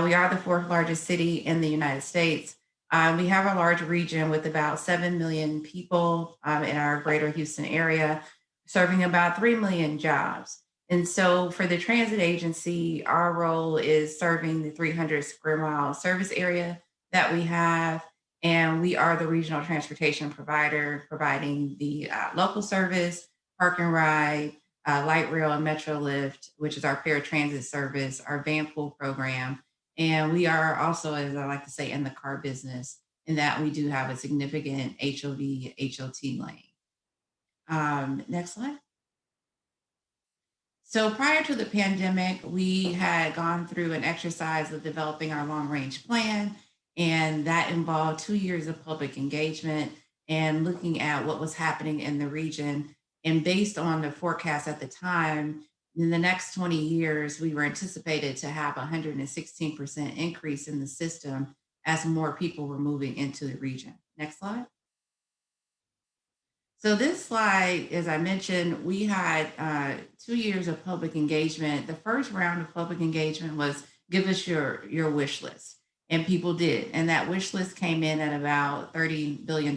Speaker 12: we are the 4th largest city in the United States. We have a large region with about 7 million people in our greater Houston area, serving about 3 million jobs. And so for the transit agency, our role is serving the 300 square mile service area that we have. And we are the regional transportation provider, providing the local service, park and ride, light rail and Metrolift, which is our paratransit service, our van pool program. And we are also, as I like to say, in the car business, in that we do have a significant HOV, HOT lane. Next slide. So prior to the pandemic, we had gone through an exercise of developing our long-range plan, and that involved 2 years of public engagement and looking at what was happening in the region. And based on the forecast at the time, in the next 20 years, we were anticipated to have 116% increase in the system as more people were moving into the region. Next slide. So this slide, as I mentioned, we had 2 years of public engagement. The first round of public engagement was give us your wish list. And people did. And that wish list came in at about $30 billion,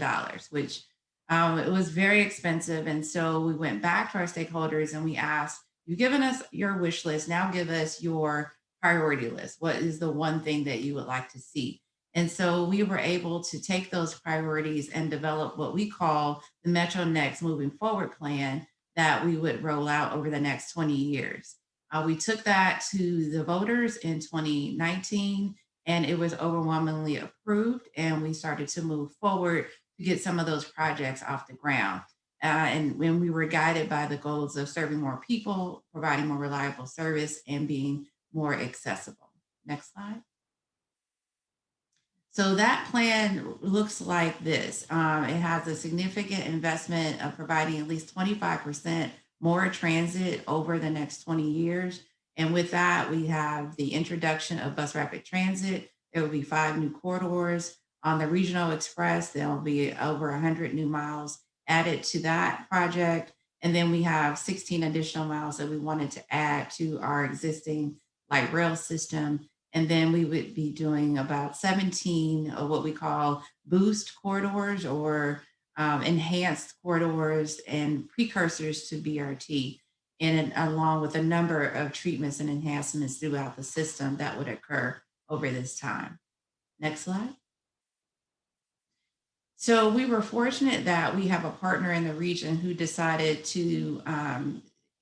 Speaker 12: which it was very expensive. And so we went back to our stakeholders and we asked, you've given us your wish list, now give us your priority list. What is the one thing that you would like to see? And so we were able to take those priorities and develop what we call the Metro Next Moving Forward plan that we would roll out over the next 20 years. We took that to the voters in 2019, and it was overwhelmingly approved, and we started to move forward to get some of those projects off the ground. And when we were guided by the goals of serving more people, providing more reliable service, and being more accessible. Next slide. So that plan looks like this. It has a significant investment of providing at least 25% more transit over the next 20 years. And with that, we have the introduction of bus rapid transit. There will be 5 new corridors. On the Regional Express, there will be over 100 new miles added to that project. And then we have 16 additional miles that we wanted to add to our existing light rail system. And then we would be doing about 17 of what we call boost corridors or enhanced corridors and precursors to BRT, and along with a number of treatments and enhancements throughout the system that would occur over this time. Next slide. So we were fortunate that we have a partner in the region who decided to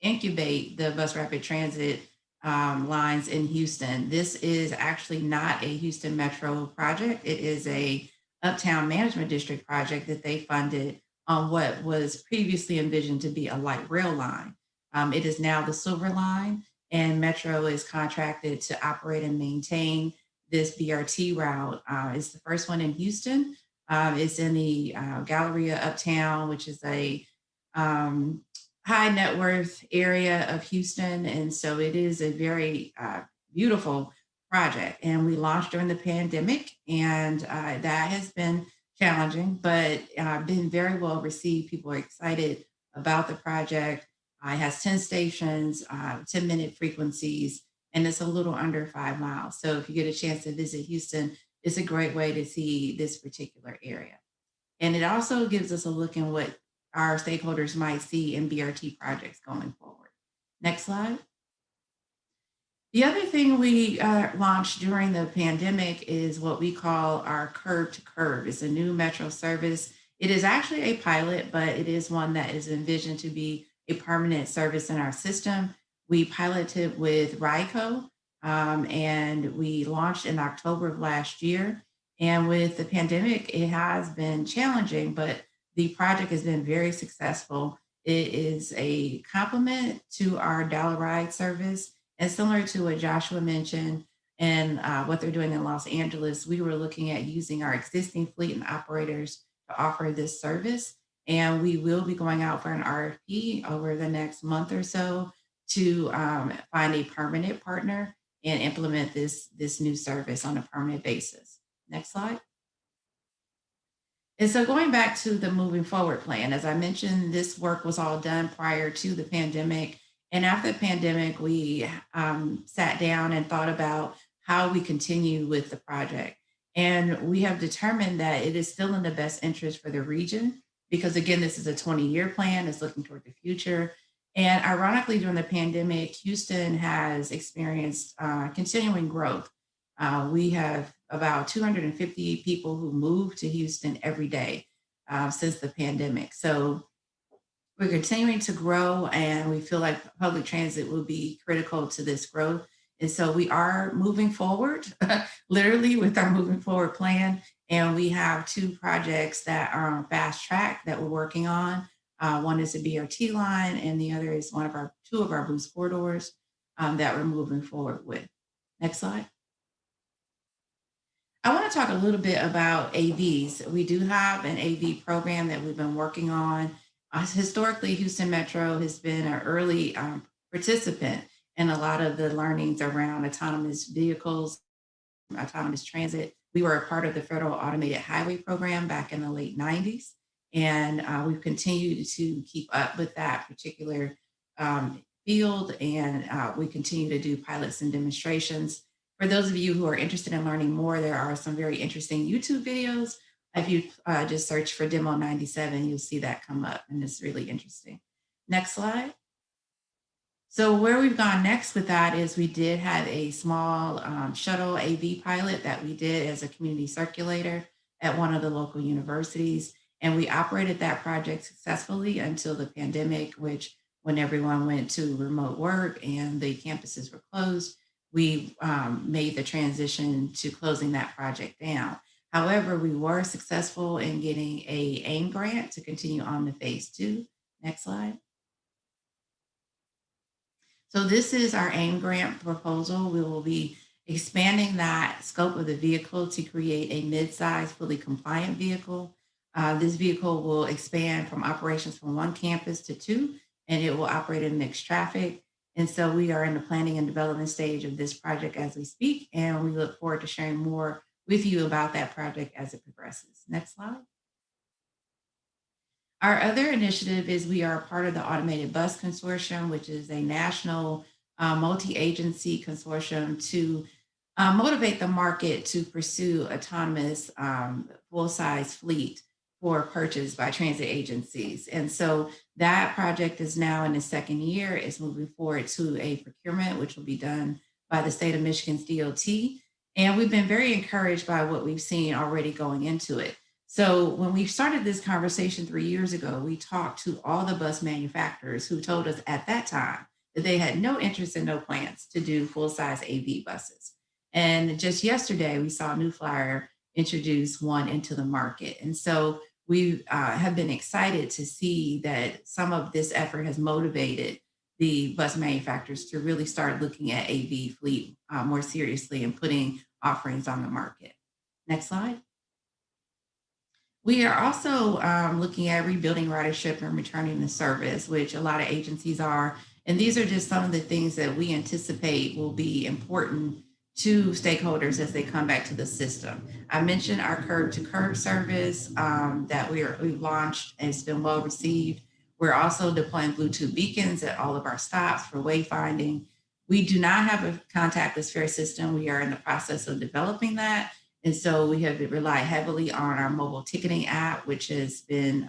Speaker 12: incubate the bus rapid transit lines in Houston. This is actually not a Houston Metro project. It is a Uptown Management District project that they funded on what was previously envisioned to be a light rail line. It is now the Silver Line, and Metro is contracted to operate and maintain this BRT route. It's the first one in Houston. It's in the Galleria Uptown, which is a high net worth area of Houston. And so it is a very beautiful project. And we launched during the pandemic, and that has been challenging, but been very well received. People are excited about the project. It has 10 stations, 10-minute frequencies, and it's a little under 5 miles. So if you get a chance to visit Houston, it's a great way to see this particular area. And it also gives us a look in what our stakeholders might see in BRT projects going forward. Next slide. The other thing we launched during the pandemic is what we call our Curb to Curb. It's a new Metro service. It is actually a pilot, but it is one that is envisioned to be a permanent service in our system. We piloted with RICO, and we launched in October of last year. And with the pandemic, it has been challenging, but the project has been very successful. It is a complement to our Dollar Ride service. And similar to what Joshua mentioned and what they're doing in Los Angeles, we were looking at using our existing fleet and operators to offer this service. And we will be going out for an RFP over the next month or so to find a permanent partner and implement this new service on a permanent basis. Next slide. And so going back to the moving forward plan, as I mentioned, this work was all done prior to the pandemic. And after the pandemic, we sat down and thought about how we continue with the project. And we have determined that it is still in the best interest for the region, because again, this is a 20-year plan, it's looking toward the future. And ironically, during the pandemic, Houston has experienced continuing growth. We have about 250 people who moved to Houston every day since the pandemic. So we're continuing to grow, and we feel like public transit will be critical to this growth. And so we are moving forward, literally with our moving forward plan. And we have 2 projects that are on fast track that we're working on. One is a BRT line, and the other is 2 of our boost corridors that we're moving forward with. Next slide. I want to talk a little bit about AVs. We do have an AV program that we've been working on. Historically, Houston Metro has been an early participant in a lot of the learnings around autonomous vehicles, autonomous transit. We were a part of the Federal Automated Highway Program back in the late 90s. And we've continued to keep up with that particular field. And we continue to do pilots and demonstrations. For those of you who are interested in learning more, there are some very interesting YouTube videos. If you just search for Demo 97, you'll see that come up, and it's really interesting. Next slide. So where we've gone next with that is we did have a small shuttle AV pilot that we did as a community circulator at one of the local universities. And we operated that project successfully until the pandemic, which when everyone went to remote work and the campuses were closed, we made the transition to closing that project down. However, we were successful in getting a AIM grant to continue on to phase 2. Next slide. So this is our AIM grant proposal. We will be expanding that scope of the vehicle to create a mid-size, fully compliant vehicle. This vehicle will expand from operations from 1 campus to 2, and it will operate in mixed traffic. And so we are in the planning and development stage of this project as we speak, and we look forward to sharing more with you about that project as it progresses. Next slide. Our other initiative is we are part of the Automated Bus Consortium, which is a national multi-agency consortium to motivate the market to pursue autonomous full-size fleet for purchase by transit agencies. And so that project is now in its 2nd year. It's moving forward to a procurement, which will be done by the state of Michigan's DOT. And we've been very encouraged by what we've seen already going into it. So when we started this conversation 3 years ago, we talked to all the bus manufacturers who told us at that time that they had no interest and no plans to do full-size AV buses. And just yesterday, we saw New Flyer introduce one into the market. And so we have been excited to see that some of this effort has motivated the bus manufacturers to really start looking at AV fleet more seriously and putting offerings on the market. Next slide. We are also looking at rebuilding ridership and returning the service, which a lot of agencies are. And these are just some of the things that we anticipate will be important to stakeholders as they come back to the system. I mentioned our curb to curb service that we've launched and it's been well received. We're also deploying Bluetooth beacons at all of our stops for wayfinding. We do not have a contactless fare system. We are in the process of developing that. And so we have relied heavily on our mobile ticketing app, which has been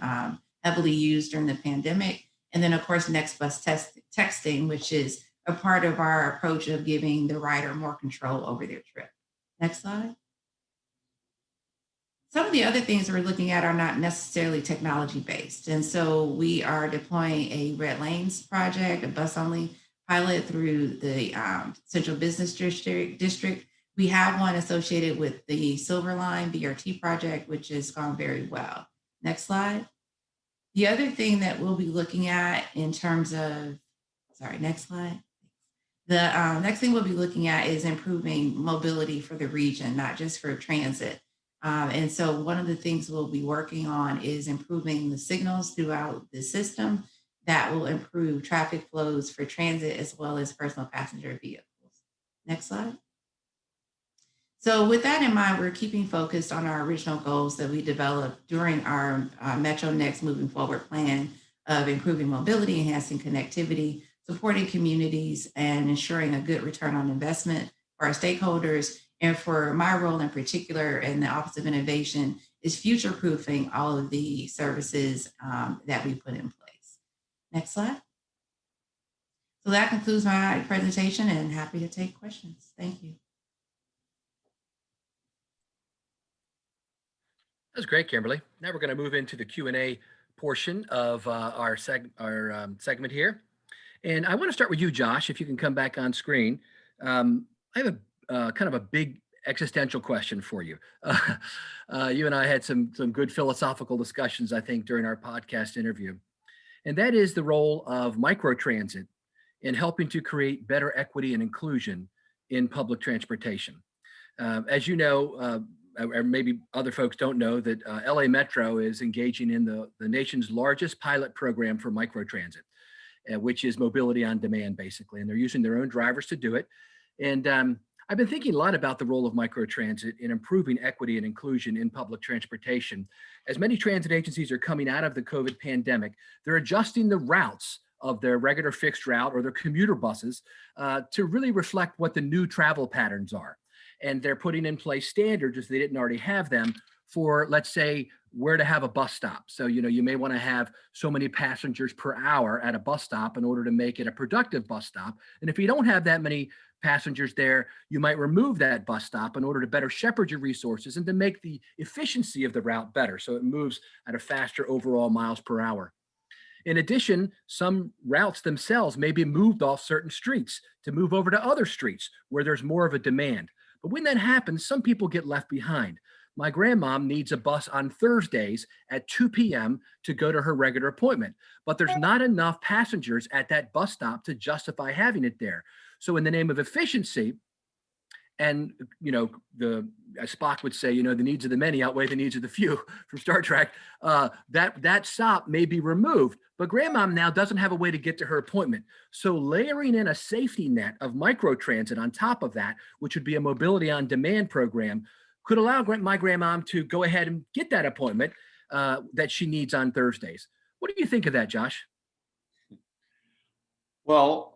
Speaker 12: heavily used during the pandemic. And then of course, Next Bus texting, which is a part of our approach of giving the rider more control over their trip. Next slide. Some of the other things we're looking at are not necessarily technology based. And so we are deploying a Red Lanes project, a bus only pilot through the Central Business District. We have one associated with the Silver Line BRT project, which has gone very well. Next slide. The other thing that we'll be looking at in terms of, next slide. The next thing we'll be looking at is improving mobility for the region, not just for transit. And so one of the things we'll be working on is improving the signals throughout the system that will improve traffic flows for transit as well as personal passenger vehicles. Next slide. So with that in mind, we're keeping focused on our original goals that we developed during our Metro Next Moving Forward plan of improving mobility, enhancing connectivity, supporting communities, and ensuring a good return on investment for our stakeholders. And for my role in particular in the Office of Innovation is future-proofing all of the services that we put in place. Next slide. So that concludes my presentation and happy to take questions. Thank you.
Speaker 2: That was great, Kimberly. Now we're going to move into the Q&A portion of our segment here. And I want to start with you, Josh, if you can come back on screen. I have a kind of a big existential question for you. You and I had some good philosophical discussions, I think, during our podcast interview. And that is the role of microtransit in helping to create better equity and inclusion in public transportation. As you know, or maybe other folks don't know, that LA Metro is engaging in the nation's largest pilot program for microtransit, which is mobility on demand, basically. And they're using their own drivers to do it. And I've been thinking a lot about the role of microtransit in improving equity and inclusion in public transportation. As many transit agencies are coming out of the COVID pandemic, they're adjusting the routes of their regular fixed route or their commuter buses to really reflect what the new travel patterns are. And they're putting in place standards, if they didn't already have them, for, let's say, where to have a bus stop. So, you may want to have so many passengers per hour at a bus stop in order to make it a productive bus stop. And if you don't have that many passengers there, you might remove that bus stop in order to better shepherd your resources and to make the efficiency of the route better, so it moves at a faster overall miles per hour. In addition, some routes themselves may be moved off certain streets to move over to other streets where there's more of a demand. But when that happens, some people get left behind. My grandmom needs a bus on Thursdays at 2 p.m. to go to her regular appointment, but there's not enough passengers at that bus stop to justify having it there. So in the name of efficiency, and as Spock would say, the needs of the many outweigh the needs of the few from Star Trek, that stop may be removed, but grandmom now doesn't have a way to get to her appointment. So layering in a safety net of microtransit on top of that, which would be a mobility on demand program, could allow my grandmom to go ahead and get that appointment that she needs on Thursdays. What do you think of that, Josh?
Speaker 11: Well,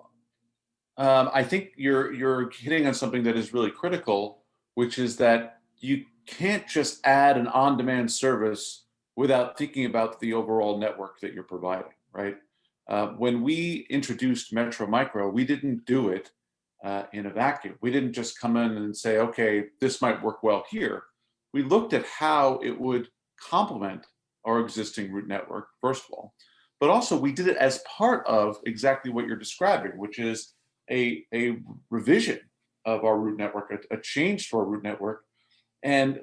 Speaker 11: I think you're hitting on something that is really critical, which is that you can't just add an on-demand service without thinking about the overall network that you're providing, right? When we introduced Metro Micro, we didn't do it in a vacuum. We didn't just come in and say, okay, this might work well here. We looked at how it would complement our existing route network, first of all, but also we did it as part of exactly what you're describing, which is a revision of our route network, a change to our route network. And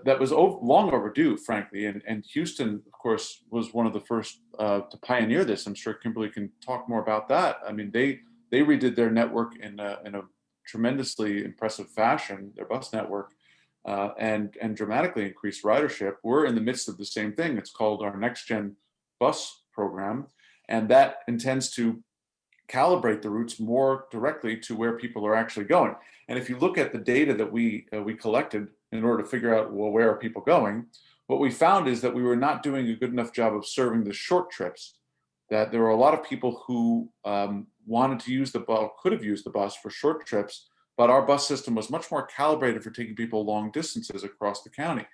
Speaker 11: that was long overdue, frankly. And Houston, of course, was one of the first to pioneer this. I'm sure Kimberly can talk more about that. I mean, they redid their network in a tremendously impressive fashion, their bus network, and dramatically increased ridership. We're in the midst of the same thing. It's called our Next Gen Bus program, and that intends to calibrate the routes more directly to where people are actually going. And if you look at the data that we collected in order to figure out, well, where are people going, what we found is that we were not doing a good enough job of serving the short trips, that there were a lot of people who wanted to use the bus, could have used the bus for short trips, but our bus system was much more calibrated for taking people long distances across the county.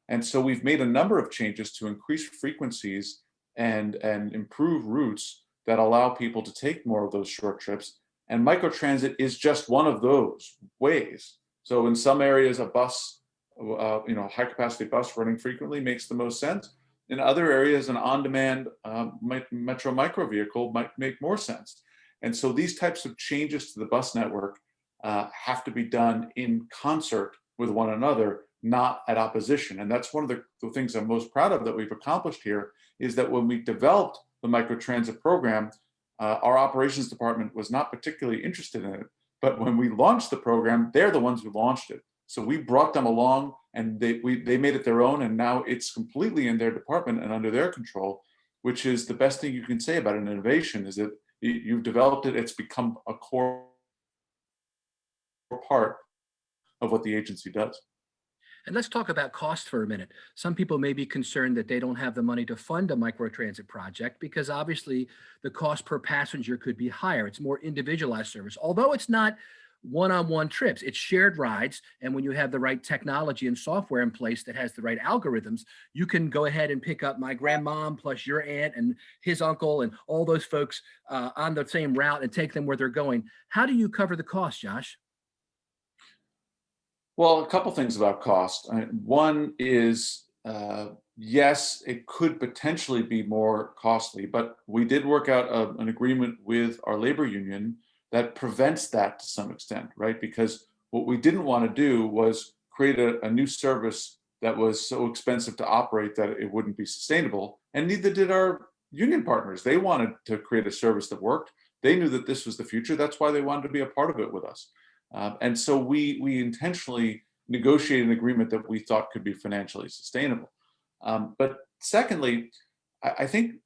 Speaker 11: And so we've made a number of changes to increase frequencies and improve routes that allow people to take more of those short trips. And microtransit is just one of those ways. So in some areas, a bus, high capacity bus running frequently makes the most sense. In other areas, an on-demand metro micro vehicle might make more sense. And so these types of changes to the bus network have to be done in concert with one another, not at opposition. And that's one of the things I'm most proud of that we've accomplished here, is that when we developed the microtransit program, our operations department was not particularly interested in it. But when we launched the program, they're the ones who launched it. So we brought them along, and they made it their own, and now it's completely in their department and under their control, which is the best thing you can say about an innovation, is that you've developed it, it's become a core part of what the agency does.
Speaker 2: And let's talk about cost for a minute. Some people may be concerned that they don't have the money to fund a microtransit project because obviously the cost per passenger could be higher. It's more individualized service, although it's not one-on-one trips, it's shared rides. And when you have the right technology and software in place that has the right algorithms, you can go ahead and pick up my grandmom plus your aunt and his uncle and all those folks on the same route and take them where they're going. How do you cover the cost, Josh?
Speaker 11: Well, a couple things about cost. One is, yes, it could potentially be more costly, but we did work out an agreement with our labor union that prevents that to some extent, right? Because what we didn't want to do was create a new service that was so expensive to operate that it wouldn't be sustainable. And neither did our union partners. They wanted to create a service that worked. They knew that this was the future. That's why they wanted to be a part of it with us. And so we intentionally negotiated an agreement that we thought could be financially sustainable. But secondly, I think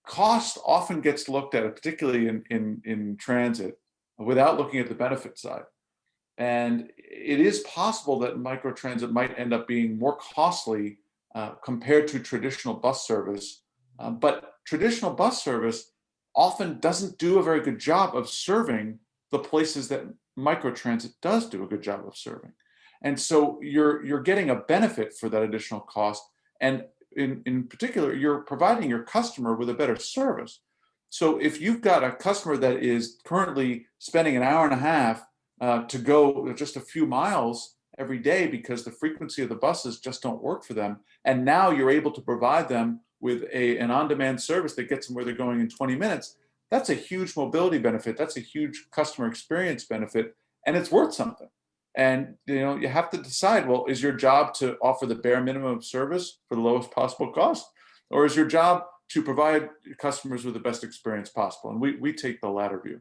Speaker 11: cost often gets looked at, particularly in transit, without looking at the benefit side. And it is possible that microtransit might end up being more costly compared to traditional bus service. But traditional bus service often doesn't do a very good job of serving the places that microtransit does do a good job of serving. And so you're getting a benefit for that additional cost. And in particular, you're providing your customer with a better service. So if you've got a customer that is currently spending an hour and a half to go just a few miles every day because the frequency of the buses just don't work for them, and now you're able to provide them with an on-demand service that gets them where they're going in 20 minutes, that's a huge mobility benefit. That's a huge customer experience benefit, and it's worth something. And you have to decide, well, is your job to offer the bare minimum of service for the lowest possible cost? Or is your job to provide customers with the best experience possible? And we take the latter view.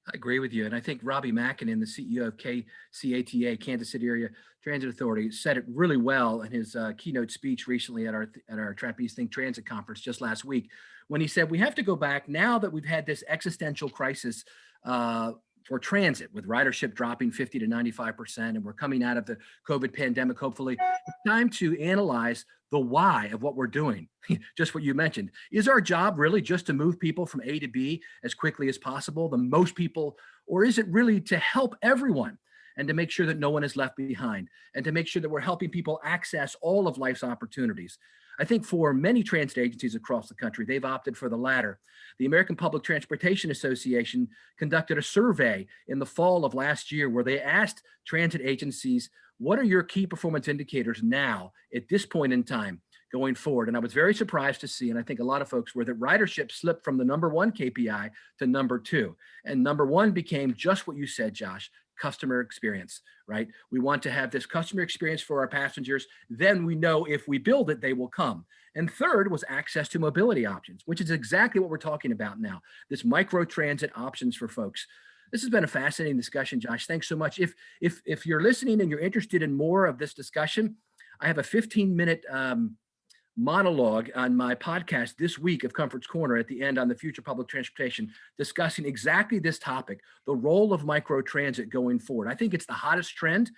Speaker 2: I agree with you. And I think Robbie Mackinnon, the CEO of KCATA, Kansas City Area Transit Authority, said it really well in his keynote speech recently at our Trapeze Think Transit conference just last week, when he said, we have to go back now that we've had this existential crisis for transit, with ridership dropping 50 to 95%, and we're coming out of the COVID pandemic, hopefully. It's time to analyze the why of what we're doing. Just what you mentioned. Is our job really just to move people from A to B as quickly as possible, the most people, or is it really to help everyone and to make sure that no one is left behind, and to make sure that we're helping people access all of life's opportunities? I think for many transit agencies across the country, they've opted for the latter. The American Public Transportation Association conducted a survey in the fall of last year where they asked transit agencies, what are your key performance indicators now at this point in time going forward. And I was very surprised to see, and I think a lot of folks were, that ridership slipped from the #1 KPI to #2. And #1 became just what you said, Josh, customer experience, right? We want to have this customer experience for our passengers. Then we know if we build it, they will come. And third was access to mobility options, which is exactly what we're talking about now, this micro transit options for folks. This has been a fascinating discussion, Josh. Thanks so much. If you're listening and you're interested in more of this discussion, I have a 15-minute monologue on my podcast this week of Comfort's Corner at the end on the future public transportation, discussing exactly this topic, the role of micro transit going forward. I think it's the hottest trend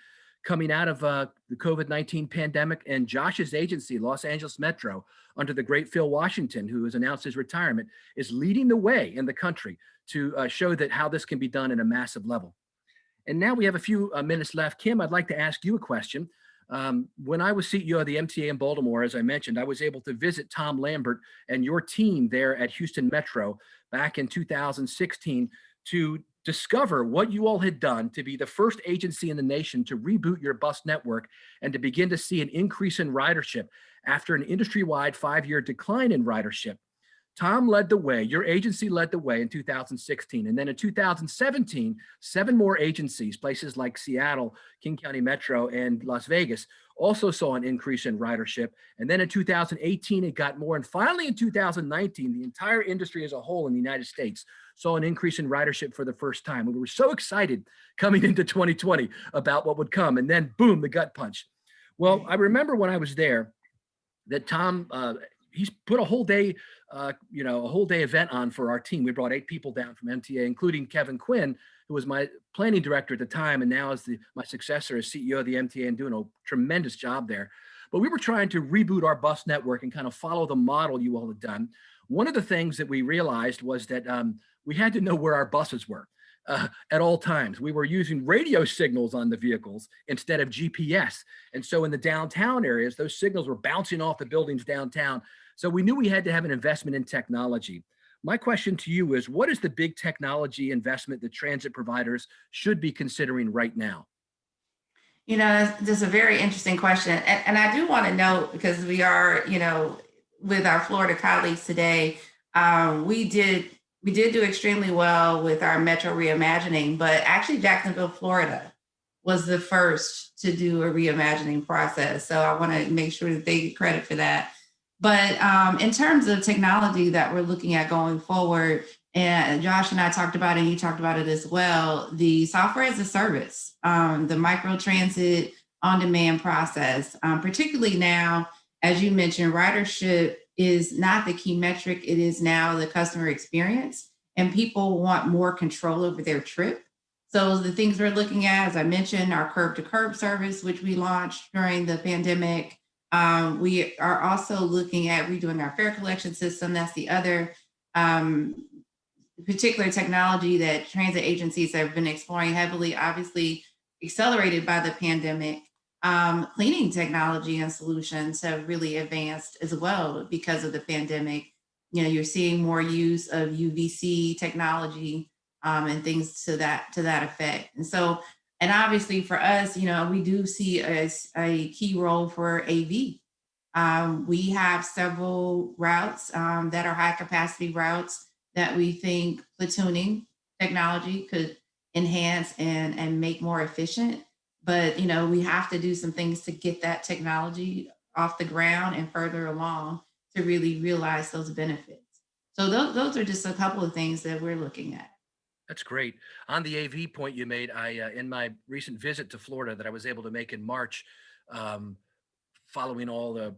Speaker 2: coming out of the COVID-19 pandemic, and Josh's agency, Los Angeles Metro, under the great Phil Washington, who has announced his retirement, is leading the way in the country to show that how this can be done at a massive level. And now we have a few minutes left. Kim, I'd like to ask you a question. When I was CEO of the MTA in Baltimore, as I mentioned, I was able to visit Tom Lambert and your team there at Houston Metro back in 2016 to discover what you all had done to be the first agency in the nation to reboot your bus network and to begin to see an increase in ridership after an industry-wide 5-year decline in ridership. Tom led the way, your agency led the way in 2016. And then in 2017, 7 more agencies, places like Seattle, King County Metro, and Las Vegas, also saw an increase in ridership. And then in 2018, it got more. And finally, in 2019, the entire industry as a whole in the United States saw an increase in ridership for the first time. We were so excited coming into 2020 about what would come. And then boom, the gut punch. Well, I remember when I was there that Tom, he's put a whole day, a whole day event on for our team. We brought 8 people down from MTA, including Kevin Quinn, who was my planning director at the time, and now is my successor as CEO of the MTA and doing a tremendous job there. But we were trying to reboot our bus network and kind of follow the model you all had done. One of the things that we realized was that we had to know where our buses were at all times. We were using radio signals on the vehicles instead of GPS. And so in the downtown areas, those signals were bouncing off the buildings downtown. So we knew we had to have an investment in technology. My question to you is, what is the big technology investment that transit providers should be considering right now?
Speaker 12: You know, this is a very interesting question. And I do want to note, because we are, with our Florida colleagues today, we did do extremely well with our Metro reimagining, but actually Jacksonville, Florida was the first to do a reimagining process. So I want to make sure that they get credit for that. But in terms of technology that we're looking at going forward, and Josh and I talked about it, and you talked about it as well, the software as a service, the microtransit on-demand process, particularly now, as you mentioned, ridership is not the key metric. It is now the customer experience, and people want more control over their trip. So the things we're looking at, as I mentioned, our curb-to-curb service, which we launched during the pandemic. We are also looking at redoing our fare collection system. That's the other particular technology that transit agencies have been exploring heavily, obviously accelerated by the pandemic. Cleaning technology and solutions have really advanced as well because of the pandemic. You're seeing more use of UVC technology and things to that effect. And so, and obviously for us, we do see a key role for AV. We have several routes that are high capacity routes that we think platooning technology could enhance and make more efficient. But, we have to do some things to get that technology off the ground and further along to really realize those benefits. So those are just a couple of things that we're looking at.
Speaker 2: That's great. On the AV point you made, in my recent visit to Florida that I was able to make in March, following all the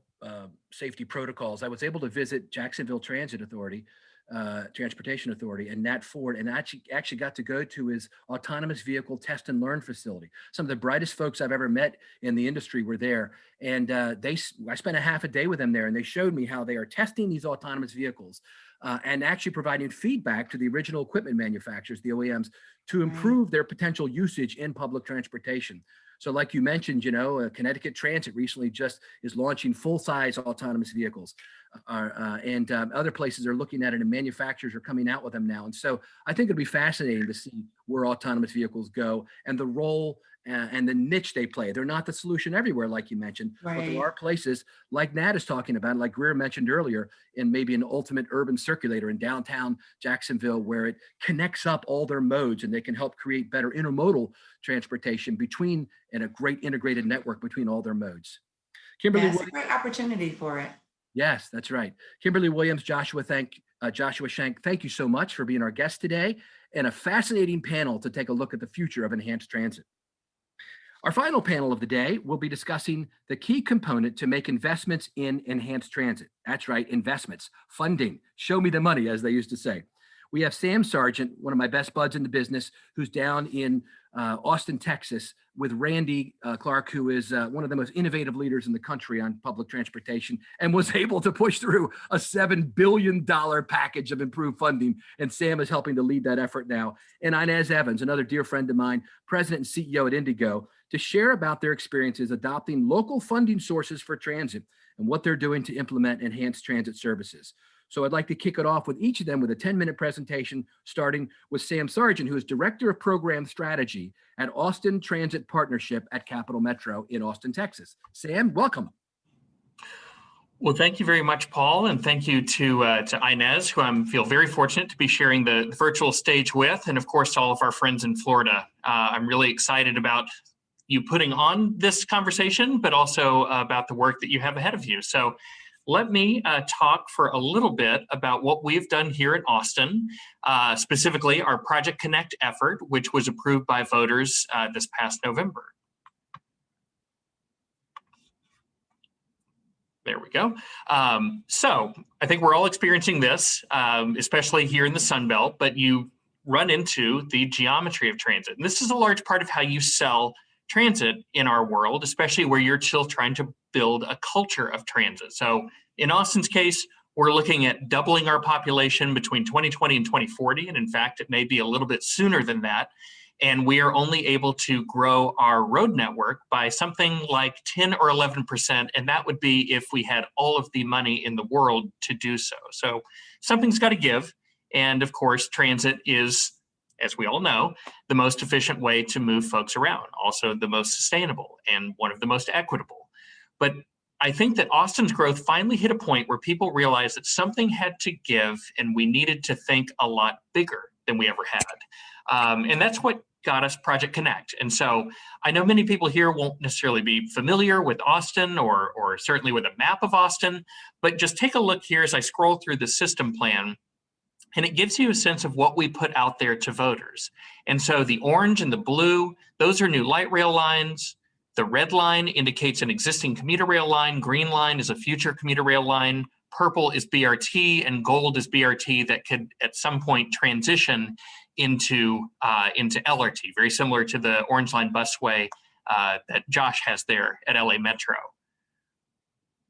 Speaker 2: safety protocols, I was able to visit Jacksonville Transportation Authority and Nat Ford, and actually got to go to his autonomous vehicle test and learn facility. Some of the brightest folks I've ever met in the industry were there. And I spent a half a day with them there, and they showed me how they are testing these autonomous vehicles and actually providing feedback to the original equipment manufacturers, the OEMs, to improve their potential usage in public transportation. So like you mentioned, Connecticut Transit recently just is launching full-size autonomous vehicles, and other places are looking at it in manufacturers are coming out with them now. And so I think it'd be fascinating to see where autonomous vehicles go and the role and the niche they play. They're not the solution everywhere, like you mentioned, but
Speaker 12: Right.
Speaker 2: there are places like Nat is talking about, like Greer mentioned earlier, in maybe an ultimate urban circulator in downtown Jacksonville, where it connects up all their modes and they can help create better intermodal transportation between and a great integrated network between all their modes. Kimberly
Speaker 12: That's a
Speaker 2: Williams,
Speaker 12: great opportunity for it.
Speaker 2: yes, that's right. Kimberly Williams, Joshua Shank, thank you so much for being our guest today, and a fascinating panel to take a look at the future of enhanced transit. Our final panel of the day will be discussing the key component to make investments in enhanced transit. That's right, investments, funding, show me the money, as they used to say. We have Sam Sargent, one of my best buds in the business, who's down in Austin, Texas, with Randy Clark, who is one of the most innovative leaders in the country on public transportation, and was able to push through a $7 billion package of improved funding. And Sam is helping to lead that effort now. And Inez Evans, another dear friend of mine, president and CEO at Indigo, to share about their experiences adopting local funding sources for transit and what they're doing to implement enhanced transit services. So I'd like to kick it off with each of them with a 10-minute presentation, starting with Sam Sargent, who is Director of Program Strategy at Austin Transit Partnership at Capital Metro in Austin, Texas. Sam, welcome.
Speaker 13: Well, thank you very much, Paul, and thank you to Inez, who I feel very fortunate to be sharing the virtual stage with, and of course, to all of our friends in Florida. I'm really excited about you putting on this conversation, but also about the work that you have ahead of you. So let me talk for a little bit about what we've done here in Austin, specifically our Project Connect effort, which was approved by voters this past November. There we go. So I think we're all experiencing this, especially here in the Sun Belt, but you run into the geometry of transit. And this is a large part of how you sell transit in our world, especially where you're still trying to build a culture of transit. So in Austin's case, we're looking at doubling our population between 2020 and 2040. And in fact, it may be a little bit sooner than that. And we are only able to grow our road network by something like 10 or 11%. And that would be if we had all of the money in the world to do so. So something's got to give. And of course, transit is, as we all know, the most efficient way to move folks around, also the most sustainable and one of the most equitable. But I think that Austin's growth finally hit a point where people realized that something had to give and we needed to think a lot bigger than we ever had. And that's what got us Project Connect. And so I know many people here won't necessarily be familiar with Austin or certainly with a map of Austin, but just take a look here as I scroll through the system plan. And it gives you a sense of what we put out there to voters. And so the orange and the blue, those are new light rail lines. The red line indicates an existing commuter rail line. Green line is a future commuter rail line. Purple is BRT and gold is BRT that could at some point transition into LRT, very similar to the Orange Line busway that Josh has there at LA Metro.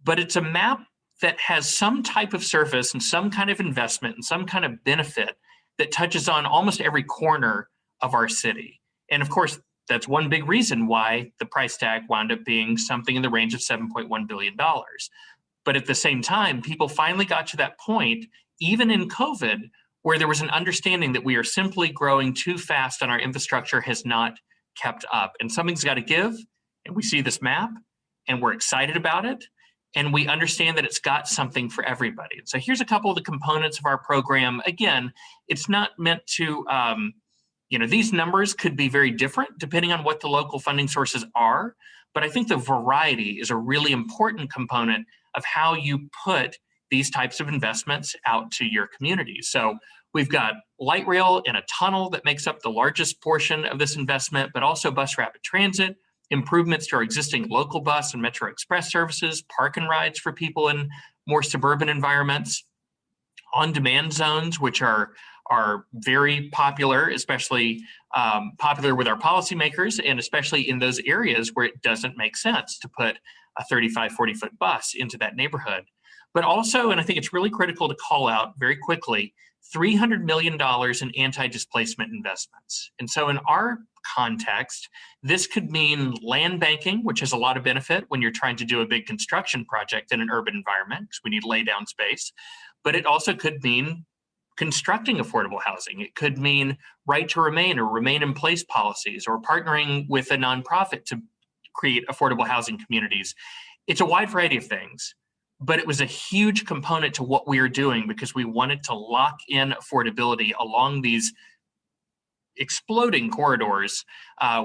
Speaker 13: But it's a map that has some type of surface and some kind of investment and some kind of benefit that touches on almost every corner of our city. And of course, that's one big reason why the price tag wound up being something in the range of $7.1 billion. But at the same time, people finally got to that point, even in COVID, where there was an understanding that we are simply growing too fast and our infrastructure has not kept up. And something's got to give, and we see this map, and we're excited about it. And we understand that it's got something for everybody. So here's a couple of the components of our program. Again, it's not meant to, these numbers could be very different depending on what the local funding sources are. But I think the variety is a really important component of how you put these types of investments out to your community. So we've got light rail and a tunnel that makes up the largest portion of this investment, but also bus rapid transit, improvements to our existing local bus and Metro Express services, park and rides for people in more suburban environments, on-demand zones, which are very popular, especially popular with our policymakers, and especially in those areas where it doesn't make sense to put a 35, 40-foot bus into that neighborhood. But also, and I think it's really critical to call out very quickly, $300 million in anti-displacement investments. And so in our context, this could mean land banking, which has a lot of benefit when you're trying to do a big construction project in an urban environment, because we need lay down space. But it also could mean constructing affordable housing. It could mean right to remain or remain in place policies, or partnering with a nonprofit to create affordable housing communities. It's a wide variety of things, but it was a huge component to what we are doing because we wanted to lock in affordability along these exploding corridors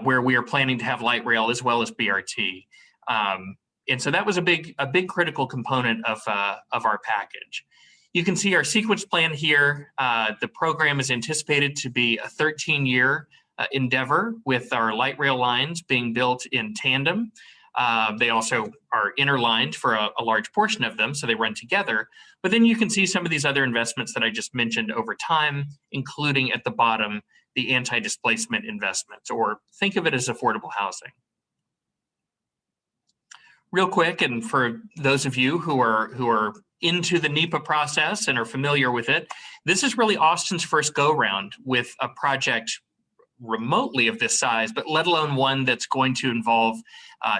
Speaker 13: where we are planning to have light rail as well as BRT. And so that was a big critical component of our package. You can see our sequence plan here. The program is anticipated to be a 13-year endeavor with our light rail lines being built in tandem. They also are interlined for a large portion of them, so they run together. But then you can see some of these other investments that I just mentioned over time, including at the bottom, the anti-displacement investments, or think of it as affordable housing. Real quick, and for those of you who are into the NEPA process and are familiar with it, this is really Austin's first go-round with a project remotely of this size, but let alone one that's going to involve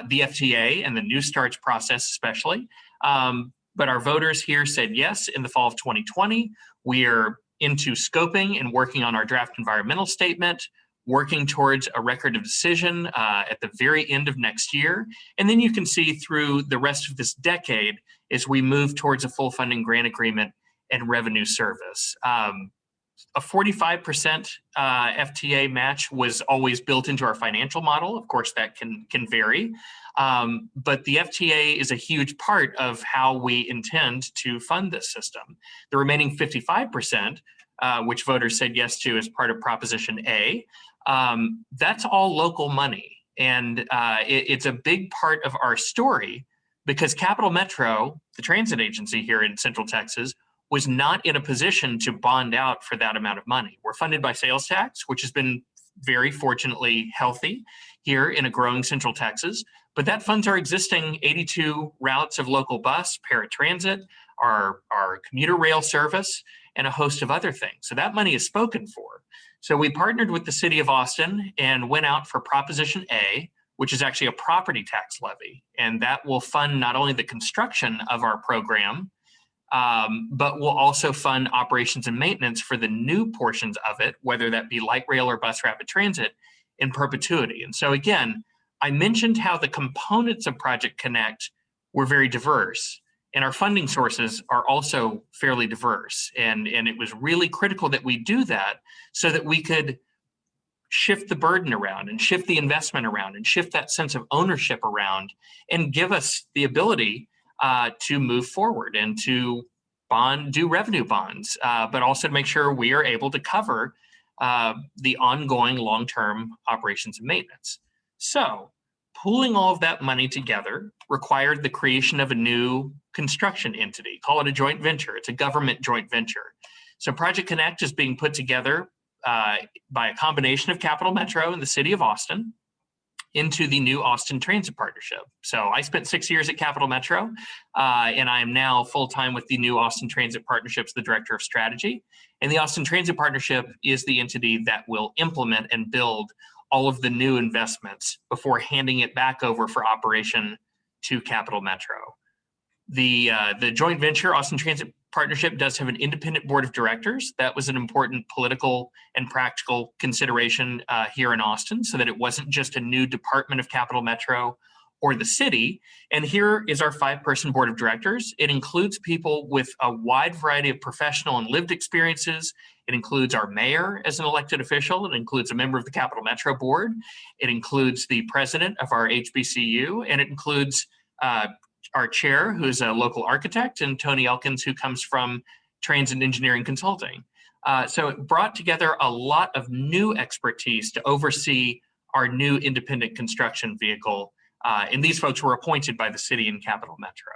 Speaker 13: the FTA and the New Starts process especially. But our voters here said yes in the fall of 2020. We are into scoping and working on our draft environmental statement, working towards a record of decision at the very end of next year. And then you can see through the rest of this decade as we move towards a full funding grant agreement and revenue service. A 45% FTA match was always built into our financial model. Of course, that can vary, but the FTA is a huge part of how we intend to fund this system. The remaining 55%, which voters said yes to as part of Proposition A, that's all local money. And it's a big part of our story because Capital Metro, the transit agency here in Central Texas, was not in a position to bond out for that amount of money. We're funded by sales tax, which has been very fortunately healthy here in a growing Central Texas, but that funds our existing 82 routes of local bus, paratransit, our commuter rail service, and a host of other things. So that money is spoken for. So we partnered with the city of Austin and went out for Proposition A, which is actually a property tax levy. And that will fund not only the construction of our program, but we'll also fund operations and maintenance for the new portions of it, whether that be light rail or bus rapid transit, in perpetuity. And so again, I mentioned how the components of Project Connect were very diverse, and our funding sources are also fairly diverse. And it was really critical that we do that so that we could shift the burden around and shift the investment around and shift that sense of ownership around and give us the ability to move forward and to do revenue bonds, but also to make sure we are able to cover the ongoing long-term operations and maintenance. So pooling all of that money together required the creation of a new construction entity. Call it a joint venture. It's a government joint venture. So Project Connect is being put together by a combination of Capital Metro and the city of Austin into the new Austin Transit Partnership. So I spent 6 years at Capital Metro, and I am now full-time with the new Austin Transit Partnership as the Director of Strategy. And the Austin Transit Partnership is the entity that will implement and build all of the new investments before handing it back over for operation to Capital Metro. The joint venture, Austin Transit Partnership, does have an independent board of directors. That was an important political and practical consideration here in Austin, so that it wasn't just a new department of Capital Metro or the city. And here is our 5-person board of directors. It includes people with a wide variety of professional and lived experiences. It includes our mayor as an elected official. It includes a member of the Capital Metro board. It includes the president of our HBCU, and it includes our chair, who is a local architect, and Tony Elkins, who comes from Transit Engineering Consulting. So it brought together a lot of new expertise to oversee our new independent construction vehicle. And these folks were appointed by the city and Capital Metro.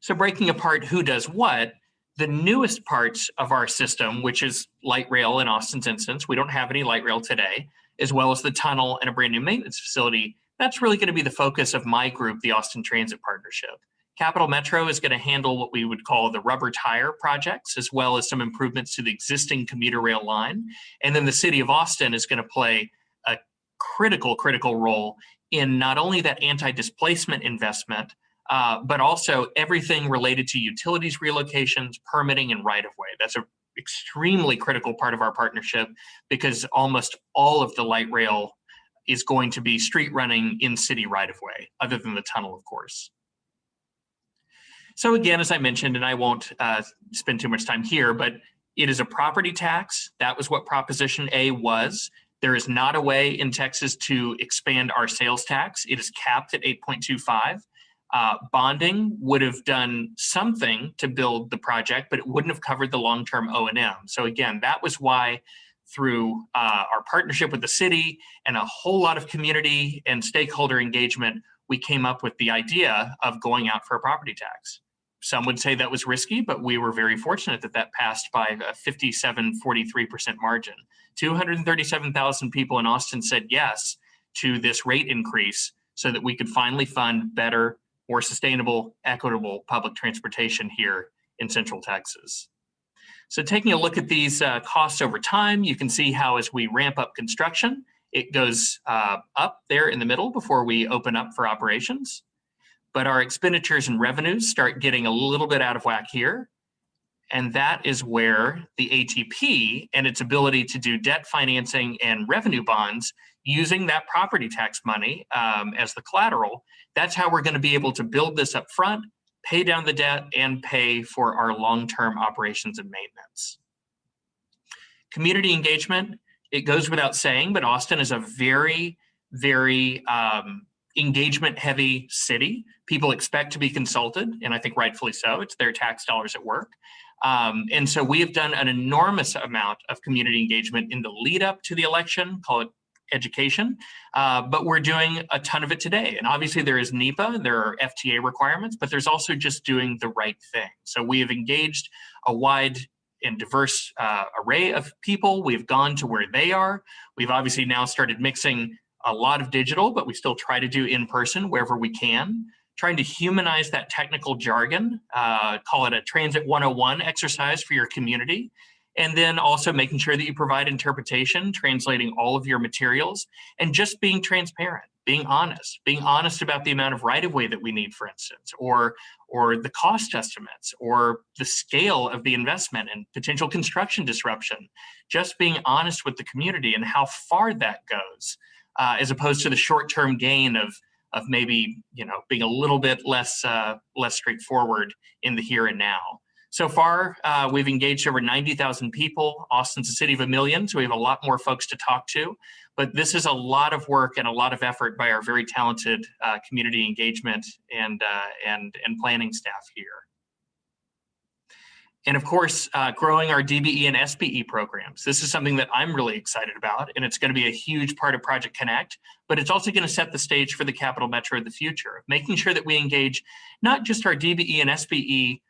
Speaker 13: So breaking apart who does what, the newest parts of our system, which is light rail in Austin's instance, we don't have any light rail today, as well as the tunnel and a brand new maintenance facility, that's really going to be the focus of my group, the Austin Transit Partnership. Capital Metro is going to handle what we would call the rubber tire projects, as well as some improvements to the existing commuter rail line. And then the city of Austin is going to play a critical role in not only that anti-displacement investment, but also everything related to utilities relocations, permitting, and right-of-way. That's an extremely critical part of our partnership because almost all of the light rail is going to be street running in city right-of-way, other than the tunnel, of course. So again, as I mentioned, and I won't spend too much time here, but it is a property tax. That was what Proposition A was. There is not a way in Texas to expand our sales tax. It is capped at 8.25. Bonding would have done something to build the project, but it wouldn't have covered the long-term O&M. So again, that was why through our partnership with the city and a whole lot of community and stakeholder engagement, we came up with the idea of going out for a property tax. Some would say that was risky, but we were very fortunate that that passed by a 43% margin. 237,000 people in Austin said yes to this rate increase so that we could finally fund better, more sustainable, equitable public transportation here in Central Texas. So taking a look at these costs over time, you can see how as we ramp up construction, it goes up there in the middle before we open up for operations. But our expenditures and revenues start getting a little bit out of whack here. And that is where the ATP and its ability to do debt financing and revenue bonds using that property tax money as the collateral, that's how we're going to be able to build this up front, pay down the debt, and pay for our long-term operations and maintenance. Community engagement, it goes without saying, but Austin is a very, very engagement-heavy city. People expect to be consulted, and I think rightfully so. It's their tax dollars at work. And so we have done an enormous amount of community engagement in the lead up to the election, call it education, but we're doing a ton of it today. And obviously there is NEPA, there are FTA requirements, but there's also just doing the right thing. So we have engaged a wide and diverse array of people. We've gone to where they are. We've obviously now started mixing a lot of digital, but we still try to do in person wherever we can, trying to humanize that technical jargon, call it a Transit 101 exercise for your community. And then also making sure that you provide interpretation, translating all of your materials, and just being transparent, being honest about the amount of right-of-way that we need, for instance, or the cost estimates, or the scale of the investment and potential construction disruption. Just being honest with the community and how far that goes, as opposed to the short-term gain of maybe being a little bit less straightforward in the here and now. So far, we've engaged over 90,000 people. Austin's a city of 1 million, so we have a lot more folks to talk to. But this is a lot of work and a lot of effort by our very talented community engagement and planning staff here. And of course, growing our DBE and SBE programs. This is something that I'm really excited about, and it's going to be a huge part of Project Connect, but it's also going to set the stage for the Capital Metro of the future, making sure that we engage not just our DBE and SBE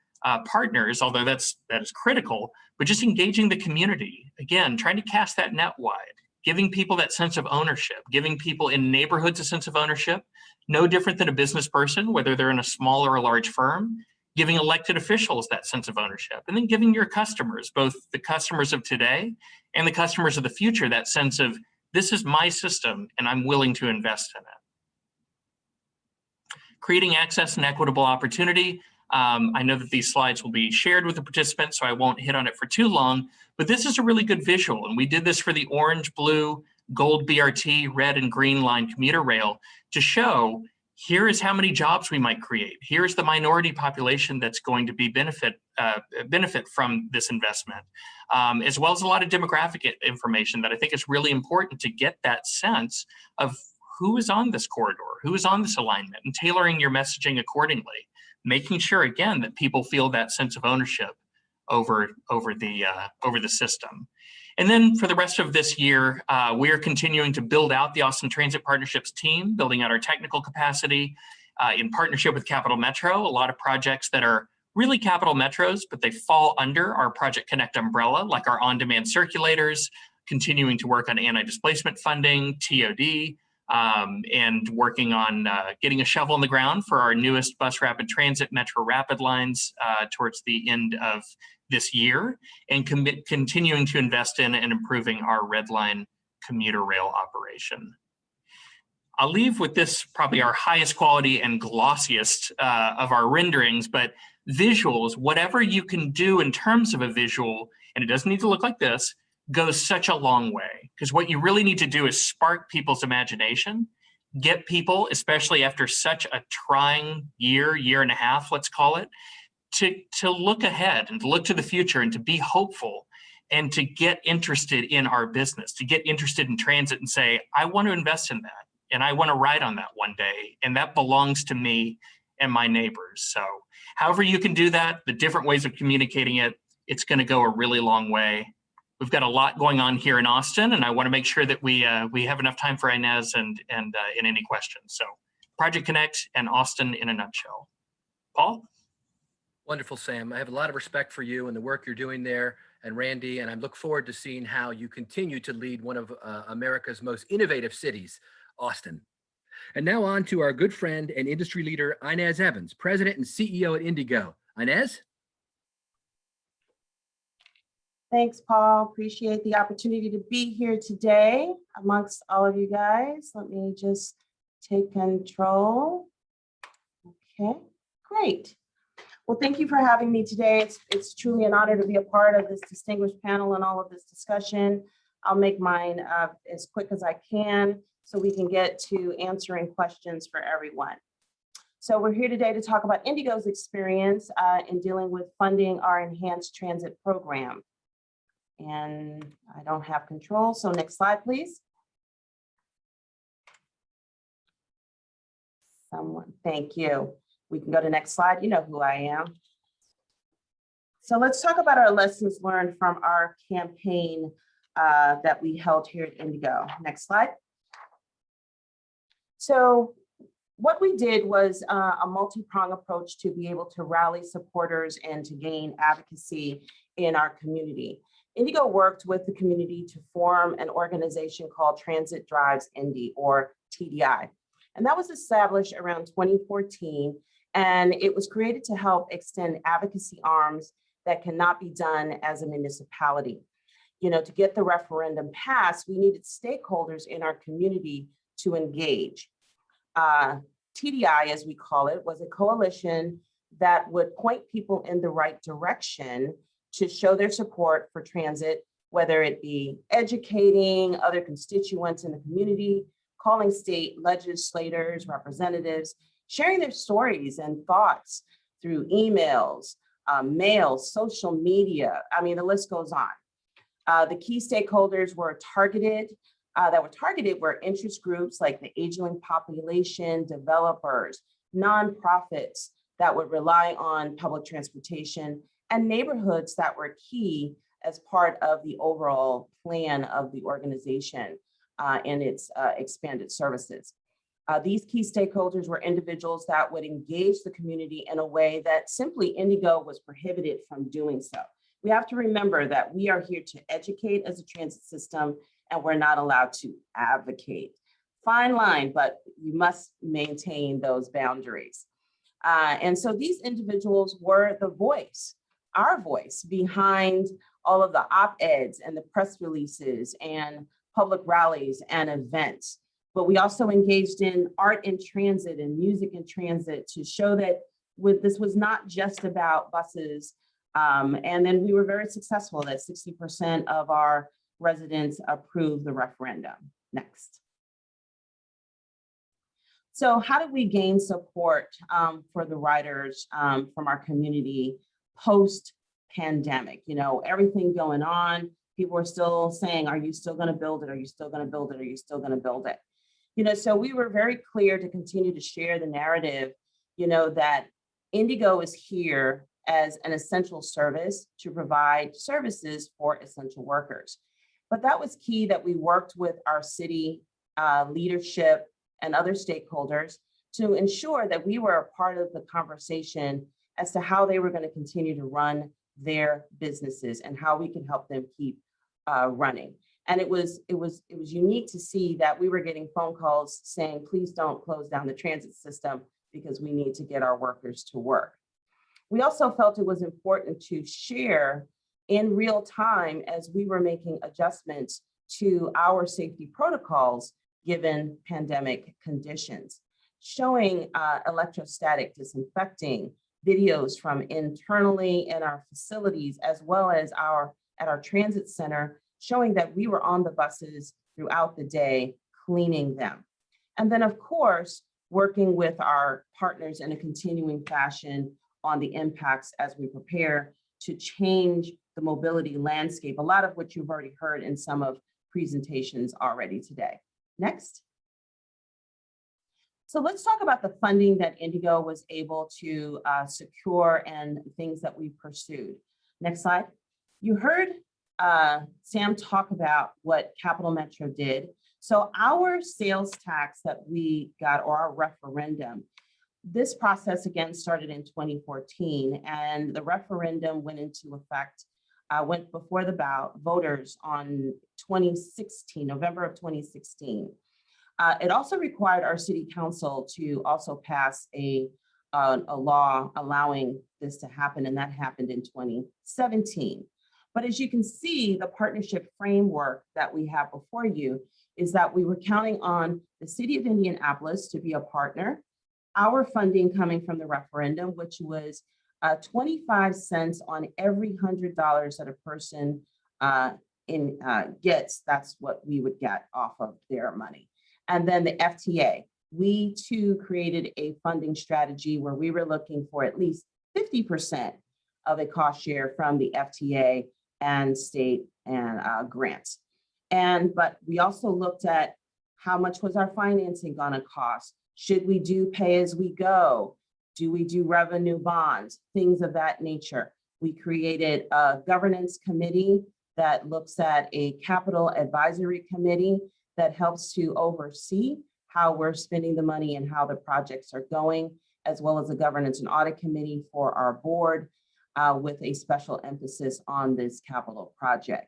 Speaker 13: partners, although that is critical, but just engaging the community. Again, trying to cast that net wide, giving people that sense of ownership, giving people in neighborhoods a sense of ownership, no different than a business person, whether they're in a small or a large firm, giving elected officials that sense of ownership, and then giving your customers, both the customers of today and the customers of the future, that sense of, this is my system and I'm willing to invest in it. Creating access and equitable opportunity. I know that these slides will be shared with the participants, so I won't hit on it for too long, but this is a really good visual. And we did this for the orange, blue, gold BRT, red and green line commuter rail to show, here is how many jobs we might create. Here's the minority population that's going to be benefit from this investment, as well as a lot of demographic information that I think is really important to get that sense of who is on this corridor, who is on this alignment, and tailoring your messaging accordingly. Making sure, again, that people feel that sense of ownership over the system. And then for the rest of this year, we are continuing to build out the Austin Transit Partnerships team, building out our technical capacity in partnership with Capital Metro. A lot of projects that are really Capital Metros, but they fall under our Project Connect umbrella, like our on-demand circulators, continuing to work on anti-displacement funding, TOD, and working on getting a shovel in the ground for our newest bus rapid transit Metro Rapid lines towards the end of this year, and continuing to invest in and improving our Red Line commuter rail operation. I'll leave with this, probably our highest quality and glossiest of our renderings, but visuals, whatever you can do in terms of a visual, and it doesn't need to look like this, goes such a long way. Because what you really need to do is spark people's imagination, get people, especially after such a trying year and a half, let's call it, to look ahead and to look to the future and to be hopeful and to get interested in our business, to get interested in transit and say, I want to invest in that and I want to ride on that one day. And that belongs to me and my neighbors. So however you can do that, the different ways of communicating it, it's going to go a really long way. We've got a lot going on here in Austin, and I want to make sure that we have enough time for Inez and in any questions. So Project Connect and Austin in a nutshell. Paul?
Speaker 2: Wonderful, Sam. I have a lot of respect for you and the work you're doing there, and Randy, and I look forward to seeing how you continue to lead one of America's most innovative cities, Austin. And now on to our good friend and industry leader, Inez Evans, President and CEO at Indigo. Inez?
Speaker 14: Thanks, Paul. Appreciate the opportunity to be here today amongst all of you guys. Let me just take control. Okay, great. Well, thank you for having me today. It's truly an honor to be a part of this distinguished panel and all of this discussion. I'll make mine as quick as I can so we can get to answering questions for everyone. So we're here today to talk about Indigo's experience in dealing with funding our enhanced transit program. And I don't have control, so next slide, please. Someone, thank you. We can go to next slide. You know who I am. So let's talk about our lessons learned from our campaign that we held here at Indigo. Next slide. So what we did was a multi-pronged approach to be able to rally supporters and to gain advocacy in our community. Indigo worked with the community to form an organization called Transit Drives Indy, or TDI. And that was established around 2014. And it was created to help extend advocacy arms that cannot be done as a municipality. You know, to get the referendum passed, we needed stakeholders in our community to engage. TDI, as we call it, was a coalition that would point people in the right direction to show their support for transit, whether it be educating other constituents in the community, calling state legislators, representatives, sharing their stories and thoughts through emails, mail, social media. I mean, the list goes on. The key stakeholders were targeted were interest groups like the aging population, developers, nonprofits that would rely on public transportation, and neighborhoods that were key as part of the overall plan of the organization and its expanded services. These key stakeholders were individuals that would engage the community in a way that simply Indigo was prohibited from doing so. We have to remember that we are here to educate as a transit system, and we're not allowed to advocate. Fine line, but you must maintain those boundaries. And so these individuals were the voice, our voice, behind all of the op-eds and the press releases and public rallies and events. But we also engaged in art in transit and music in transit to show that this was not just about buses. And then we were very successful that 60% of our residents approved the referendum. Next. So how did we gain support for the riders from our community post-pandemic? You know, everything going on, people are still saying, are you still gonna build it? Are you still gonna build it? Are you still gonna build it? You know, so we were very clear to continue to share the narrative, you know, that Indigo is here as an essential service to provide services for essential workers. But that was key that we worked with our city leadership and other stakeholders to ensure that we were a part of the conversation as to how they were going to continue to run their businesses and how we could help them keep running. And it was unique to see that we were getting phone calls saying, please don't close down the transit system because we need to get our workers to work. We also felt it was important to share in real time as we were making adjustments to our safety protocols given pandemic conditions, showing electrostatic disinfecting videos from internally in our facilities, as well as at our transit center, showing that we were on the buses throughout the day, cleaning them. And then, of course, working with our partners in a continuing fashion on the impacts as we prepare to change the mobility landscape, a lot of which you've already heard in some of presentations already today. Next. So let's talk about the funding that Indigo was able to secure and things that we pursued. Next slide. You heard Sam talk about what Capital Metro did. So our sales tax that we got, or our referendum, this process again started in 2014, and the referendum went into effect, went before the voters on 2016, November of 2016. It also required our city council to also pass a law allowing this to happen, and that happened in 2017. But as you can see, the partnership framework that we have before you is that we were counting on the city of Indianapolis to be a partner, our funding coming from the referendum, which was 25 cents on every $100 that a person gets. That's what we would get off of their money. And then the FTA, we too created a funding strategy where we were looking for at least 50% of a cost share from the FTA and state and grants. But we also looked at how much was our financing gonna cost? Should we do pay as we go? Do we do revenue bonds? Things of that nature. We created a governance committee that looks at a capital advisory committee that helps to oversee how we're spending the money and how the projects are going, as well as a governance and audit committee for our board with a special emphasis on this capital project.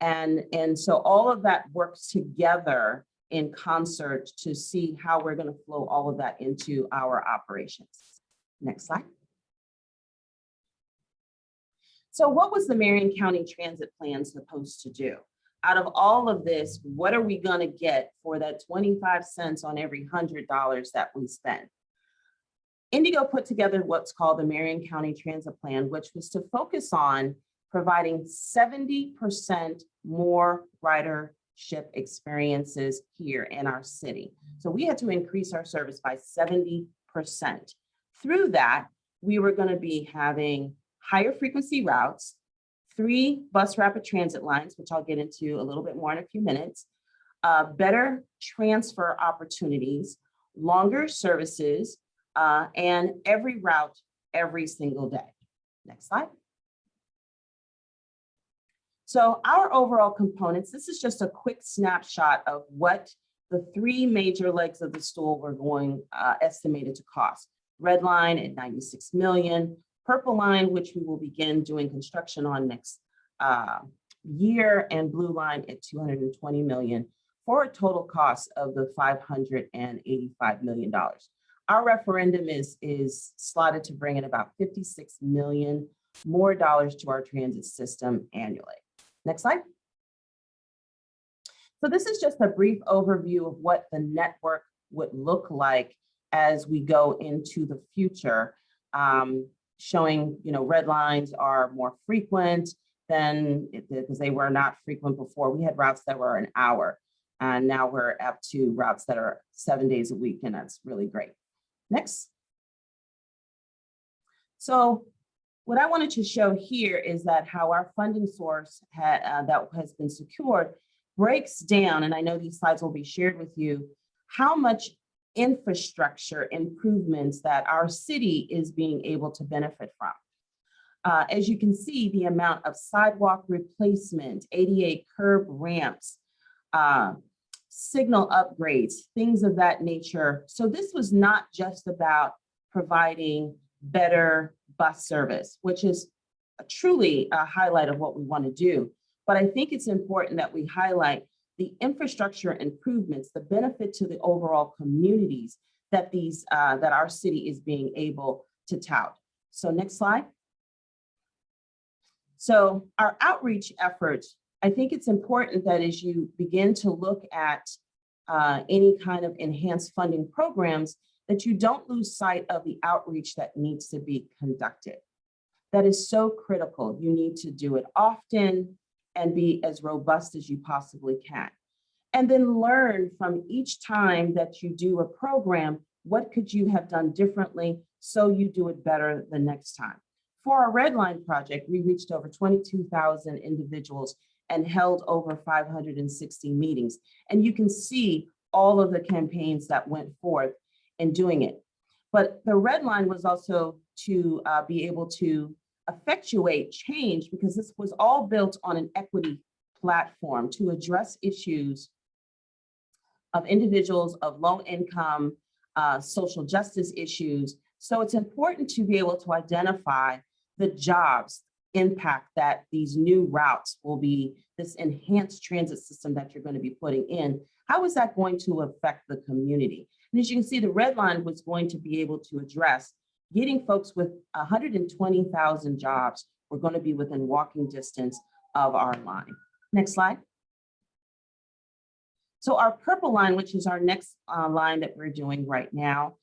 Speaker 14: And so all of that works together in concert to see how we're going to flow all of that into our operations. Next slide. So what was the Marion County Transit Plan supposed to do? Out of all of this, what are we going to get for that 25 cents on every $100 that we spend? Indigo put together what's called the Marion County Transit Plan, which was to focus on providing 70% more ridership experiences here in our city. So we had to increase our service by 70%. Through that, we were going to be having higher frequency routes, 3 bus rapid transit lines, which I'll get into a little bit more in a few minutes, better transfer opportunities, longer services, and every route every single day. Next slide. So our overall components, this is just a quick snapshot of what the 3 major legs of the stool were going estimated to cost. Red line at 96 million, purple line, which we will begin doing construction on next year, and blue line at 220 million, for a total cost of the $585 million. Our referendum is slotted to bring in about 56 million more dollars to our transit system annually. Next slide. So this is just a brief overview of what the network would look like as we go into the future, showing, red lines are more frequent than, because they were not frequent before. We had routes that were an hour, and now we're up to routes that are 7 days a week, and that's really great. Next. So what I wanted to show here is that how our funding source that has been secured breaks down, and I know these slides will be shared with you, how much infrastructure improvements that our city is being able to benefit from. As you can see, the amount of sidewalk replacement, ADA curb ramps, signal upgrades, things of that nature. So this was not just about providing better bus service, which is truly a highlight of what we want to do. But I think it's important that we highlight the infrastructure improvements, the benefit to the overall communities that that our city is being able to tout. So next slide. So our outreach efforts, I think it's important that as you begin to look at any kind of enhanced funding programs, that you don't lose sight of the outreach that needs to be conducted. That is so critical. You need to do it often and be as robust as you possibly can. And then learn from each time that you do a program, what could you have done differently so you do it better the next time. For our Red Line project, we reached over 22,000 individuals and held over 560 meetings. And you can see all of the campaigns that went forth in doing it. But the Red Line was also to be able to effectuate change, because this was all built on an equity platform to address issues of individuals of low income, social justice issues. So it's important to be able to identify the jobs impact that these new routes will be, this enhanced transit system that you're going to be putting in. How is that going to affect the community? And as you can see, the Red Line was going to be able to address getting folks with 120,000 jobs were going to be within walking distance of our line. Next slide. So our Purple Line, which is our next line that we're doing right now,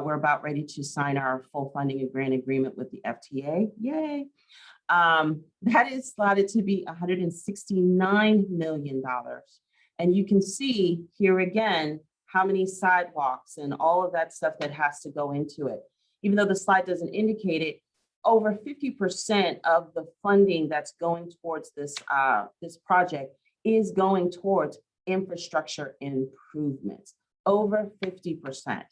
Speaker 14: we're about ready to sign our full funding and grant agreement with the FTA. Yay. That is slotted to be $169 million. And you can see here again, how many sidewalks and all of that stuff that has to go into it. Even though the slide doesn't indicate it, over 50% of the funding that's going towards this, this project is going towards infrastructure improvements, over 50%.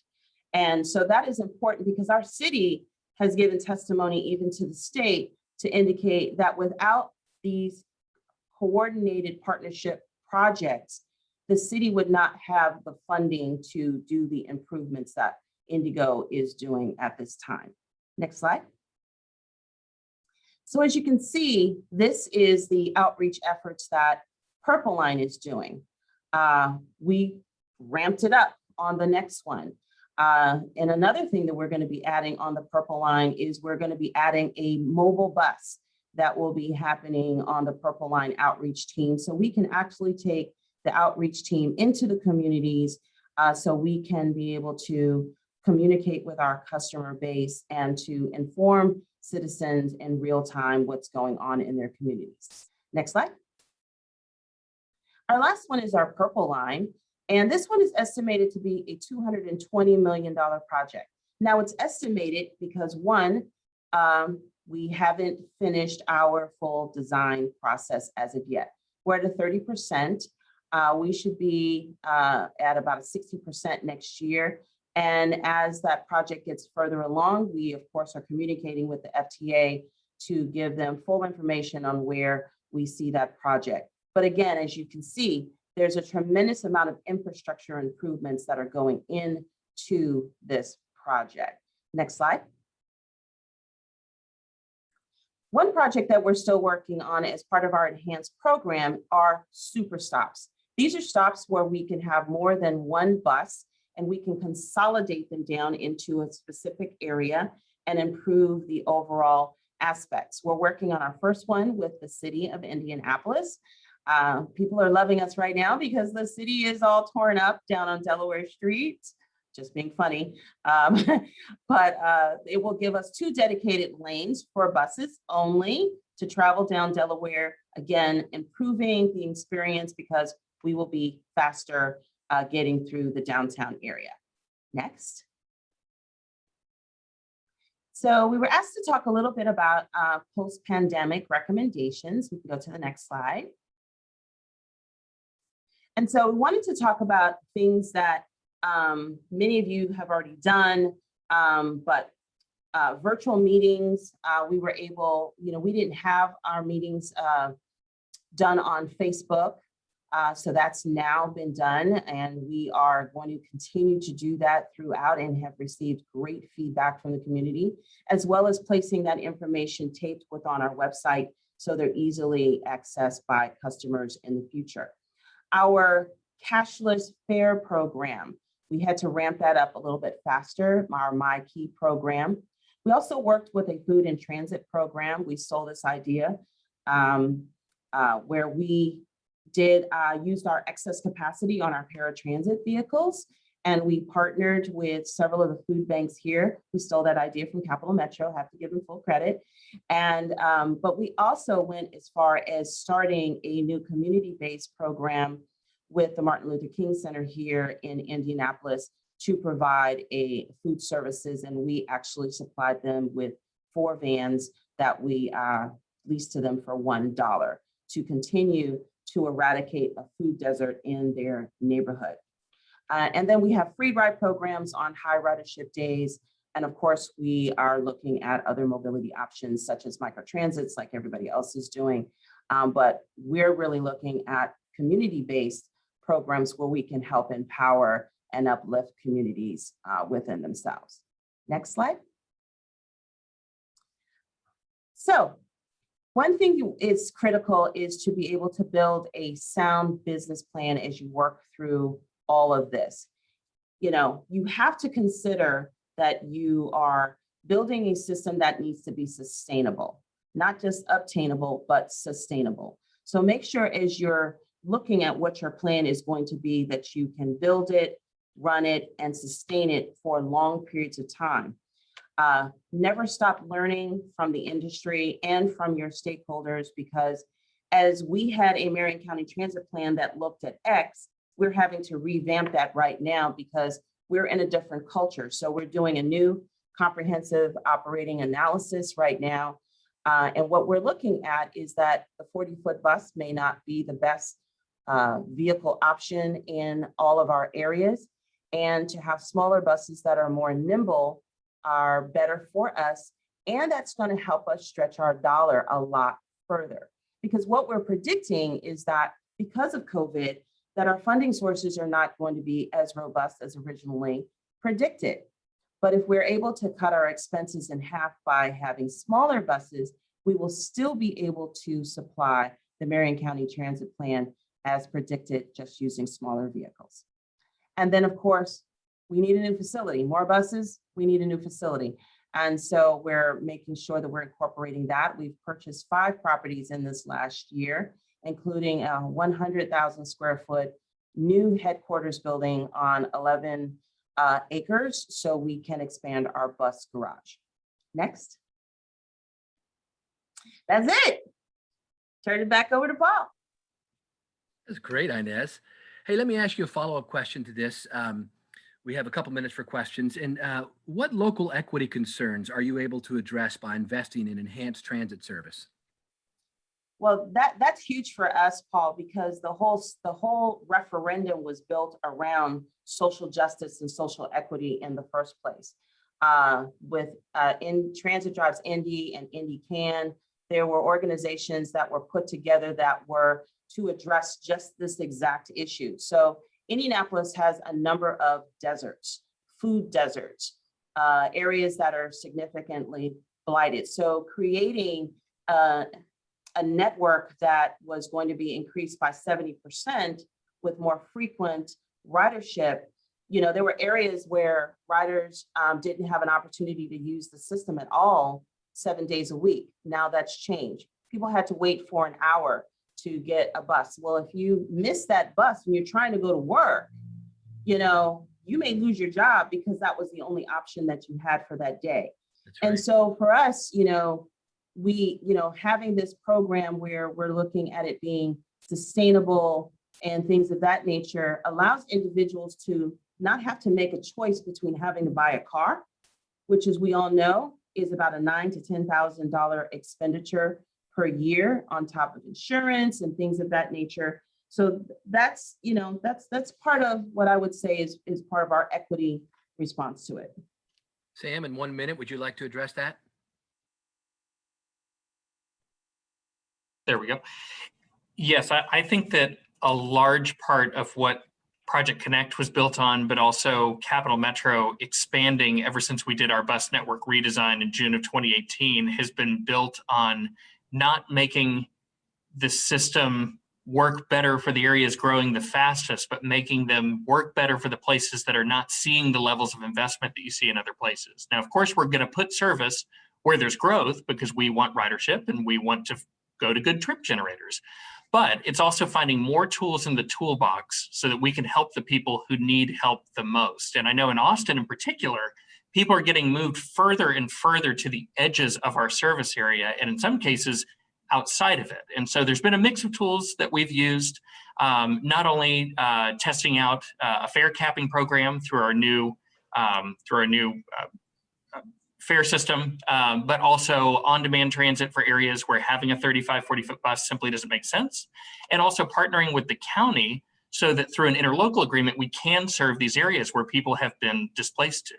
Speaker 14: And so that is important because our city has given testimony even to the state to indicate that without these coordinated partnership projects, the city would not have the funding to do the improvements that Indigo is doing at this time. Next slide. So as you can see, this is the outreach efforts that Purple Line is doing. We ramped it up on the next one. And another thing that we're going to be adding on the Purple Line is we're going to be adding a mobile bus that will be happening on the Purple Line outreach team. So we can actually take the outreach team into the communities so we can be able to communicate with our customer base and to inform citizens in real time what's going on in their communities. Next slide. Our last one is our Purple Line. And this one is estimated to be a $220 million project. Now it's estimated because one, we haven't finished our full design process as of yet. We're at a 30%. We should be at about a 60% next year. And as that project gets further along, we of course are communicating with the FTA to give them full information on where we see that project. But again, as you can see, there's a tremendous amount of infrastructure improvements that are going into this project. Next slide. One project that we're still working on as part of our enhanced program are super stops. These are stops where we can have more than one bus and we can consolidate them down into a specific area and improve the overall aspects. We're working on our first one with the city of Indianapolis. People are loving us right now because the city is all torn up down on Delaware Street, just being funny. But it will give us 2 dedicated lanes for buses only to travel down Delaware, again, improving the experience because we will be faster getting through the downtown area. Next. So we were asked to talk a little bit about post-pandemic recommendations. We can go to the next slide. And so we wanted to talk about things that many of you have already done, but virtual meetings, we were able, we didn't have our meetings done on Facebook. So that's now been done, and we are going to continue to do that throughout and have received great feedback from the community, as well as placing that information taped on our website so they're easily accessed by customers in the future. Our cashless fare program, we had to ramp that up a little bit faster, our MyKey program. We also worked with a food in transit program. We sold this idea where we did used our excess capacity on our paratransit vehicles, and we partnered with several of the food banks here. We stole that idea from Capital Metro, have to give them full credit. And but we also went as far as starting a new community-based program with the Martin Luther King Center here in Indianapolis to provide a food services, and we actually supplied them with 4 vans that we leased to them for $1 to continue to eradicate a food desert in their neighborhood. And then we have free ride programs on high ridership days. And of course, we are looking at other mobility options such as microtransits like everybody else is doing. But we're really looking at community-based programs where we can help empower and uplift communities within themselves. Next slide. So one thing is critical is to be able to build a sound business plan as you work through all of this. You know, you have to consider that you are building a system that needs to be sustainable, not just obtainable, but sustainable. So make sure as you're looking at what your plan is going to be that you can build it, run it, and sustain it for long periods of time. Never stop learning from the industry and from your stakeholders, because as we had a Marion County Transit Plan that looked at X, we're having to revamp that right now because we're in a different culture. So we're doing a new comprehensive operating analysis right now. And what we're looking at is that the 40-foot bus may not be the best vehicle option in all of our areas. And to have smaller buses that are more nimble are better for us. And that's going to help us stretch our dollar a lot further. Because what we're predicting is that because of COVID, that our funding sources are not going to be as robust as originally predicted. But if we're able to cut our expenses in half by having smaller buses, we will still be able to supply the Marion County Transit Plan as predicted, just using smaller vehicles. And then of course, we need a new facility, more buses, we need a new facility. And so we're making sure that we're incorporating that. We've purchased 5 properties in this last year, including a 100,000 square foot new headquarters building on 11 acres, so we can expand our bus garage. Next. That's it. Turn it back over to Paul.
Speaker 2: That's great, Inez. Hey, let me ask you a follow-up question to this. We have a couple minutes for questions. And what local equity concerns are you able to address by investing in enhanced transit service?
Speaker 14: Well, that's huge for us, Paul, because the whole referendum was built around social justice and social equity in the first place. With in Transit Drives Indy and Indy Can, there were organizations that were put together that were to address just this exact issue. So Indianapolis has a number of deserts, food deserts, areas that are significantly blighted. So creating a network that was going to be increased by 70% with more frequent ridership. You know, there were areas where riders didn't have an opportunity to use the system at all 7 days a week. Now that's changed. People had to wait for an hour to get a bus. Well, if you miss that bus when you're trying to go to work, you know, you may lose your job because that was the only option that you had for that day. That's right. And so for us, you know, having this program where we're looking at it being sustainable and things of that nature allows individuals to not have to make a choice between having to buy a car, which, as we all know, is about a $9,000 to $10,000 expenditure per year on top of insurance and things of that nature. So that's, you know, that's part of what I would say is part of our equity response to it.
Speaker 2: Sam, in 1 minute, would you like to address that?
Speaker 13: There we go. Yes, I think that a large part of what Project Connect was built on, but also Capital Metro expanding ever since we did our bus network redesign in June of 2018 has been built on not making the system work better for the areas growing the fastest, but making them work better for the places that are not seeing the levels of investment that you see in other places. Now, of course, we're going to put service where there's growth because we want ridership and we want to go to good trip generators. But it's also finding more tools in the toolbox so that we can help the people who need help the most. And I know in Austin in particular, people are getting moved further and further to the edges of our service area, and in some cases outside of it. And so there's been a mix of tools that we've used, not only testing out a fare capping program through our new fare system, but also on-demand transit for areas where having a 35, 40-foot bus simply doesn't make sense. And also partnering with the county so that through an interlocal agreement, we can serve these areas where people have been displaced to.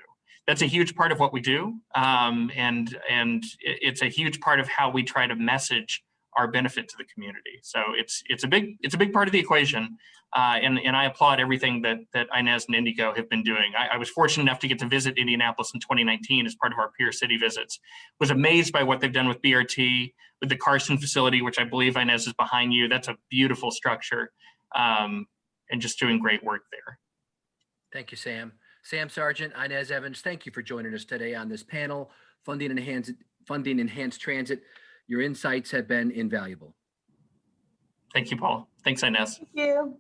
Speaker 13: That's a huge part of what we do. And it's a huge part of how we try to message our benefit to the community. So it's a big part of the equation. And I applaud everything that Inez and Indigo have been doing. I was fortunate enough to get to visit Indianapolis in 2019 as part of our peer city visits. Was amazed by what they've done with BRT, with the Carson facility, which I believe Inez is behind you. That's a beautiful structure, and just doing great work there.
Speaker 2: Thank you, Sam. Sam Sargent, Inez Evans, thank you for joining us today on this panel, Funding Enhanced Transit. Your insights have been invaluable.
Speaker 13: Thank you, Paul. Thanks, Inez.
Speaker 14: Thank you.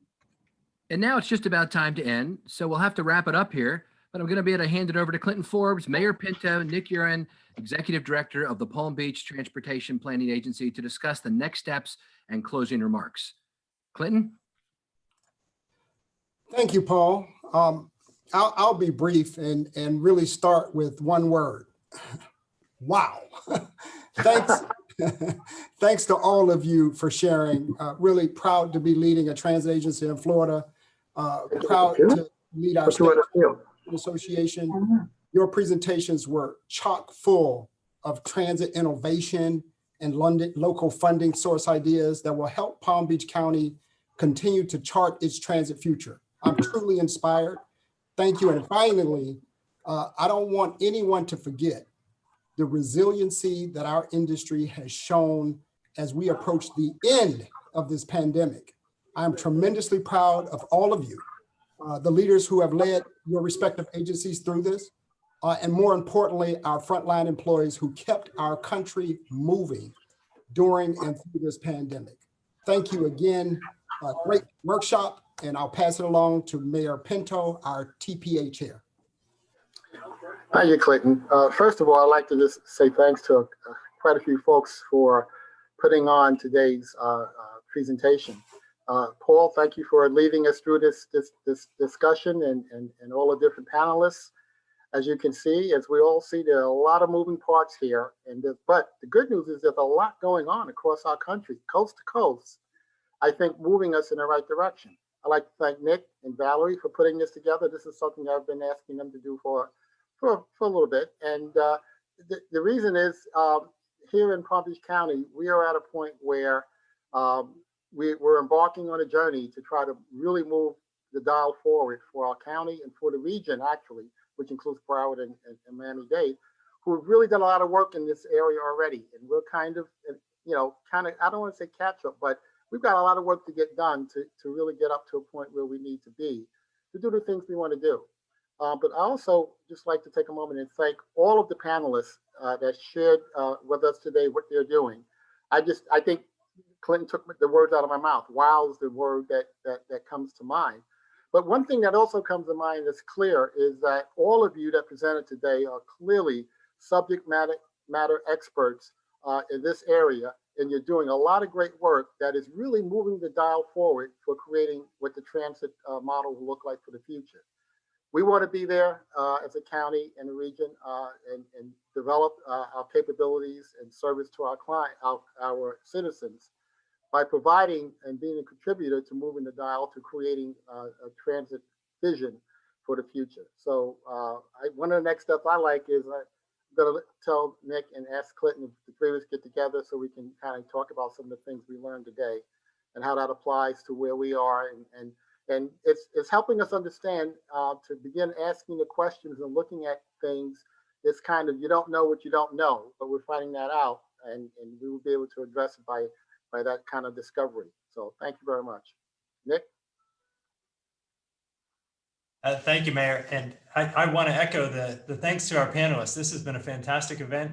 Speaker 2: And now it's just about time to end, so we'll have to wrap it up here, but I'm going to be able to hand it over to Clinton Forbes, Mayor Pinto, Nick Uren, Executive Director of the Palm Beach Transportation Planning Agency, to discuss the next steps and closing remarks. Clinton?
Speaker 3: Thank you, Paul. I'll be brief and really start with one word. Wow. Thanks to all of you for sharing. Really proud to be leading a transit agency in Florida. Proud to lead our state association. Your presentations were chock full of transit innovation and local funding source ideas that will help Palm Beach County continue to chart its transit future. I'm truly inspired. Thank you. And finally, I don't want anyone to forget the resiliency that our industry has shown as we approach the end of this pandemic. I'm tremendously proud of all of you, the leaders who have led your respective agencies through this, and more importantly, our frontline employees who kept our country moving during and through this pandemic. Thank you again. Great workshop, and I'll pass it along to Mayor Pinto, our TPA chair.
Speaker 15: Thank you, Clinton. First of all, I'd like to just say thanks to quite a few folks for putting on today's presentation. Paul, thank you for leading us through this discussion and all the different panelists. As you can see, as we all see, there are a lot of moving parts here. But the good news is there's a lot going on across our country, coast to coast, I think moving us in the right direction. I'd like to thank Nick and Valerie for putting this together. This is something I've been asking them to do for a little bit. And the reason is here in Palm Beach County, we are at a point where we're embarking on a journey to try to really move the dial forward for our county and for the region, actually, which includes Broward and Miami-Dade, who have really done a lot of work in this area already. And we're kind of, I don't want to say catch up, but we've got a lot of work to get done to really get up to a point where we need to be to do the things we want to do. But I also just like to take a moment and thank all of the panelists that shared with us today what they're doing. I think Clinton took the words out of my mouth. Wow is the word that comes to mind. But one thing that also comes to mind that's clear is that all of you that presented today are clearly subject matter experts in this area, and you're doing a lot of great work that is really moving the dial forward for creating what the transit model will look like for the future. We want to be there as a county and a region and develop our capabilities and service to our our citizens by providing and being a contributor to moving the dial to creating a transit vision for the future. So one of the next steps I like is I'm going to tell Nick and ask Clinton if the three of us get together so we can kind of talk about some of the things we learned today and how that applies to where we are. And it's helping us understand to begin asking the questions and looking at things. It's kind of, you don't know what you don't know, but we're finding that out, and we will be able to address it by that kind of discovery. So thank you very much. Nick?
Speaker 16: Thank you, Mayor. And I want to echo the thanks to our panelists. This has been a fantastic event.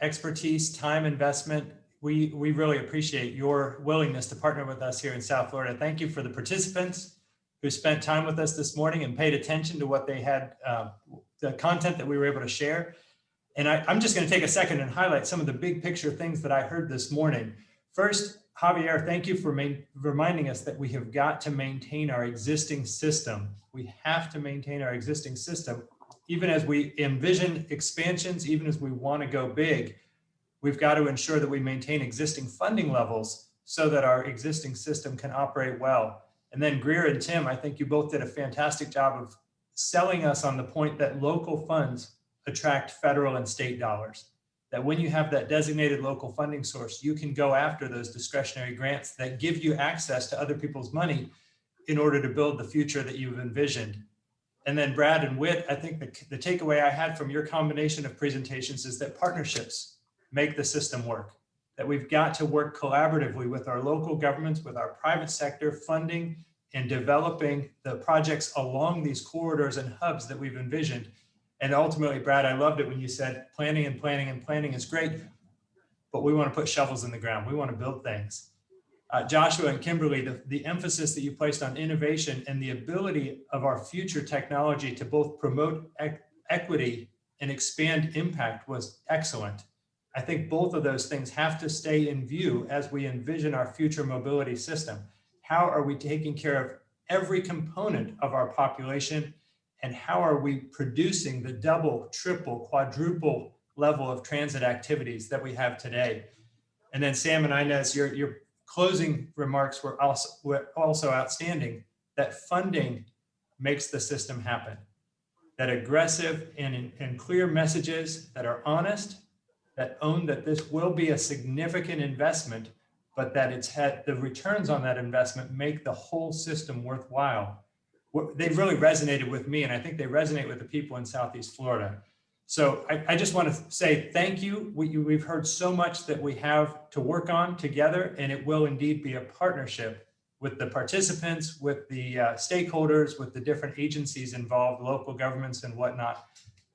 Speaker 16: Expertise, time investment, we really appreciate your willingness to partner with us here in South Florida. Thank you for the participants who spent time with us this morning and paid attention to what they had, the content that we were able to share. And I'm just going to take a second and highlight some of the big picture things that I heard this morning. First, Javier, thank you for reminding us that we have got to maintain our existing system. We have to maintain our existing system. Even as we envision expansions, even as we want to go big, we've got to ensure that we maintain existing funding levels so that our existing system can operate well. And then Greer and Tim, I think you both did a fantastic job of selling us on the point that local funds attract federal and state dollars. That when you have that designated local funding source, you can go after those discretionary grants that give you access to other people's money in order to build the future that you've envisioned. And then Brad and Whit, I think the takeaway I had from your combination of presentations is that partnerships make the system work. That we've got to work collaboratively with our local governments, with our private sector, funding and developing the projects along these corridors and hubs that we've envisioned. And ultimately, Brad, I loved it when you said planning and planning and planning is great, but we want to put shovels in the ground. We want to build things. Joshua and Kimberly, the emphasis that you placed on innovation and the ability of our future technology to both promote equity and expand impact was excellent. I think both of those things have to stay in view as we envision our future mobility system. How are we taking care of every component of our population? And how are we producing the double, triple, quadruple level of transit activities that we have today? And then Sam and Inez, your closing remarks were also outstanding, that funding makes the system happen. That aggressive and clear messages that are honest, that own that this will be a significant investment, but that it's had the returns on that investment make the whole system worthwhile. They've really resonated with me, and I think they resonate with the people in Southeast Florida. So I just want to say thank you. We've heard so much that we have to work on together, and it will indeed be a partnership with the participants, with the stakeholders, with the different agencies involved, local governments and whatnot,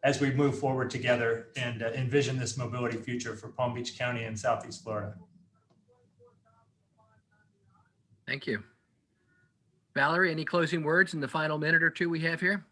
Speaker 16: as we move forward together and envision this mobility future for Palm Beach County and Southeast Florida.
Speaker 2: Thank you. Valerie, any closing words in the final minute or two we have here?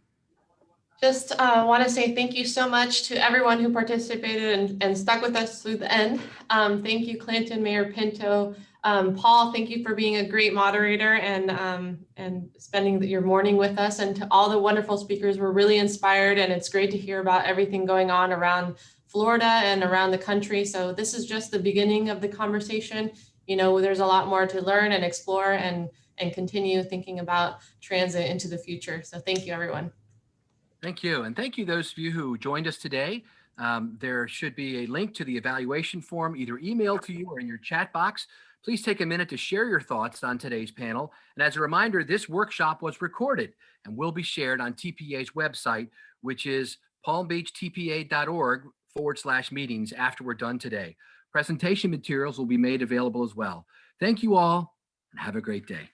Speaker 1: Just want to say thank you so much to everyone who participated and stuck with us through the end. Thank you, Clinton, Mayor Pinto. Paul, thank you for being a great moderator and spending your morning with us. And to all the wonderful speakers, we're really inspired, and it's great to hear about everything going on around Florida and around the country. So this is just the beginning of the conversation. You know, there's a lot more to learn and explore and continue thinking about transit into the future. So thank you, everyone.
Speaker 2: Thank you. And thank you those of you who joined us today. There should be a link to the evaluation form either emailed to you or in your chat box. Please take a minute to share your thoughts on today's panel. And as a reminder, this workshop was recorded and will be shared on TPA's website, which is palmbeachtpa.org/meetings after we're done today. Presentation materials will be made available as well. Thank you all and have a great day.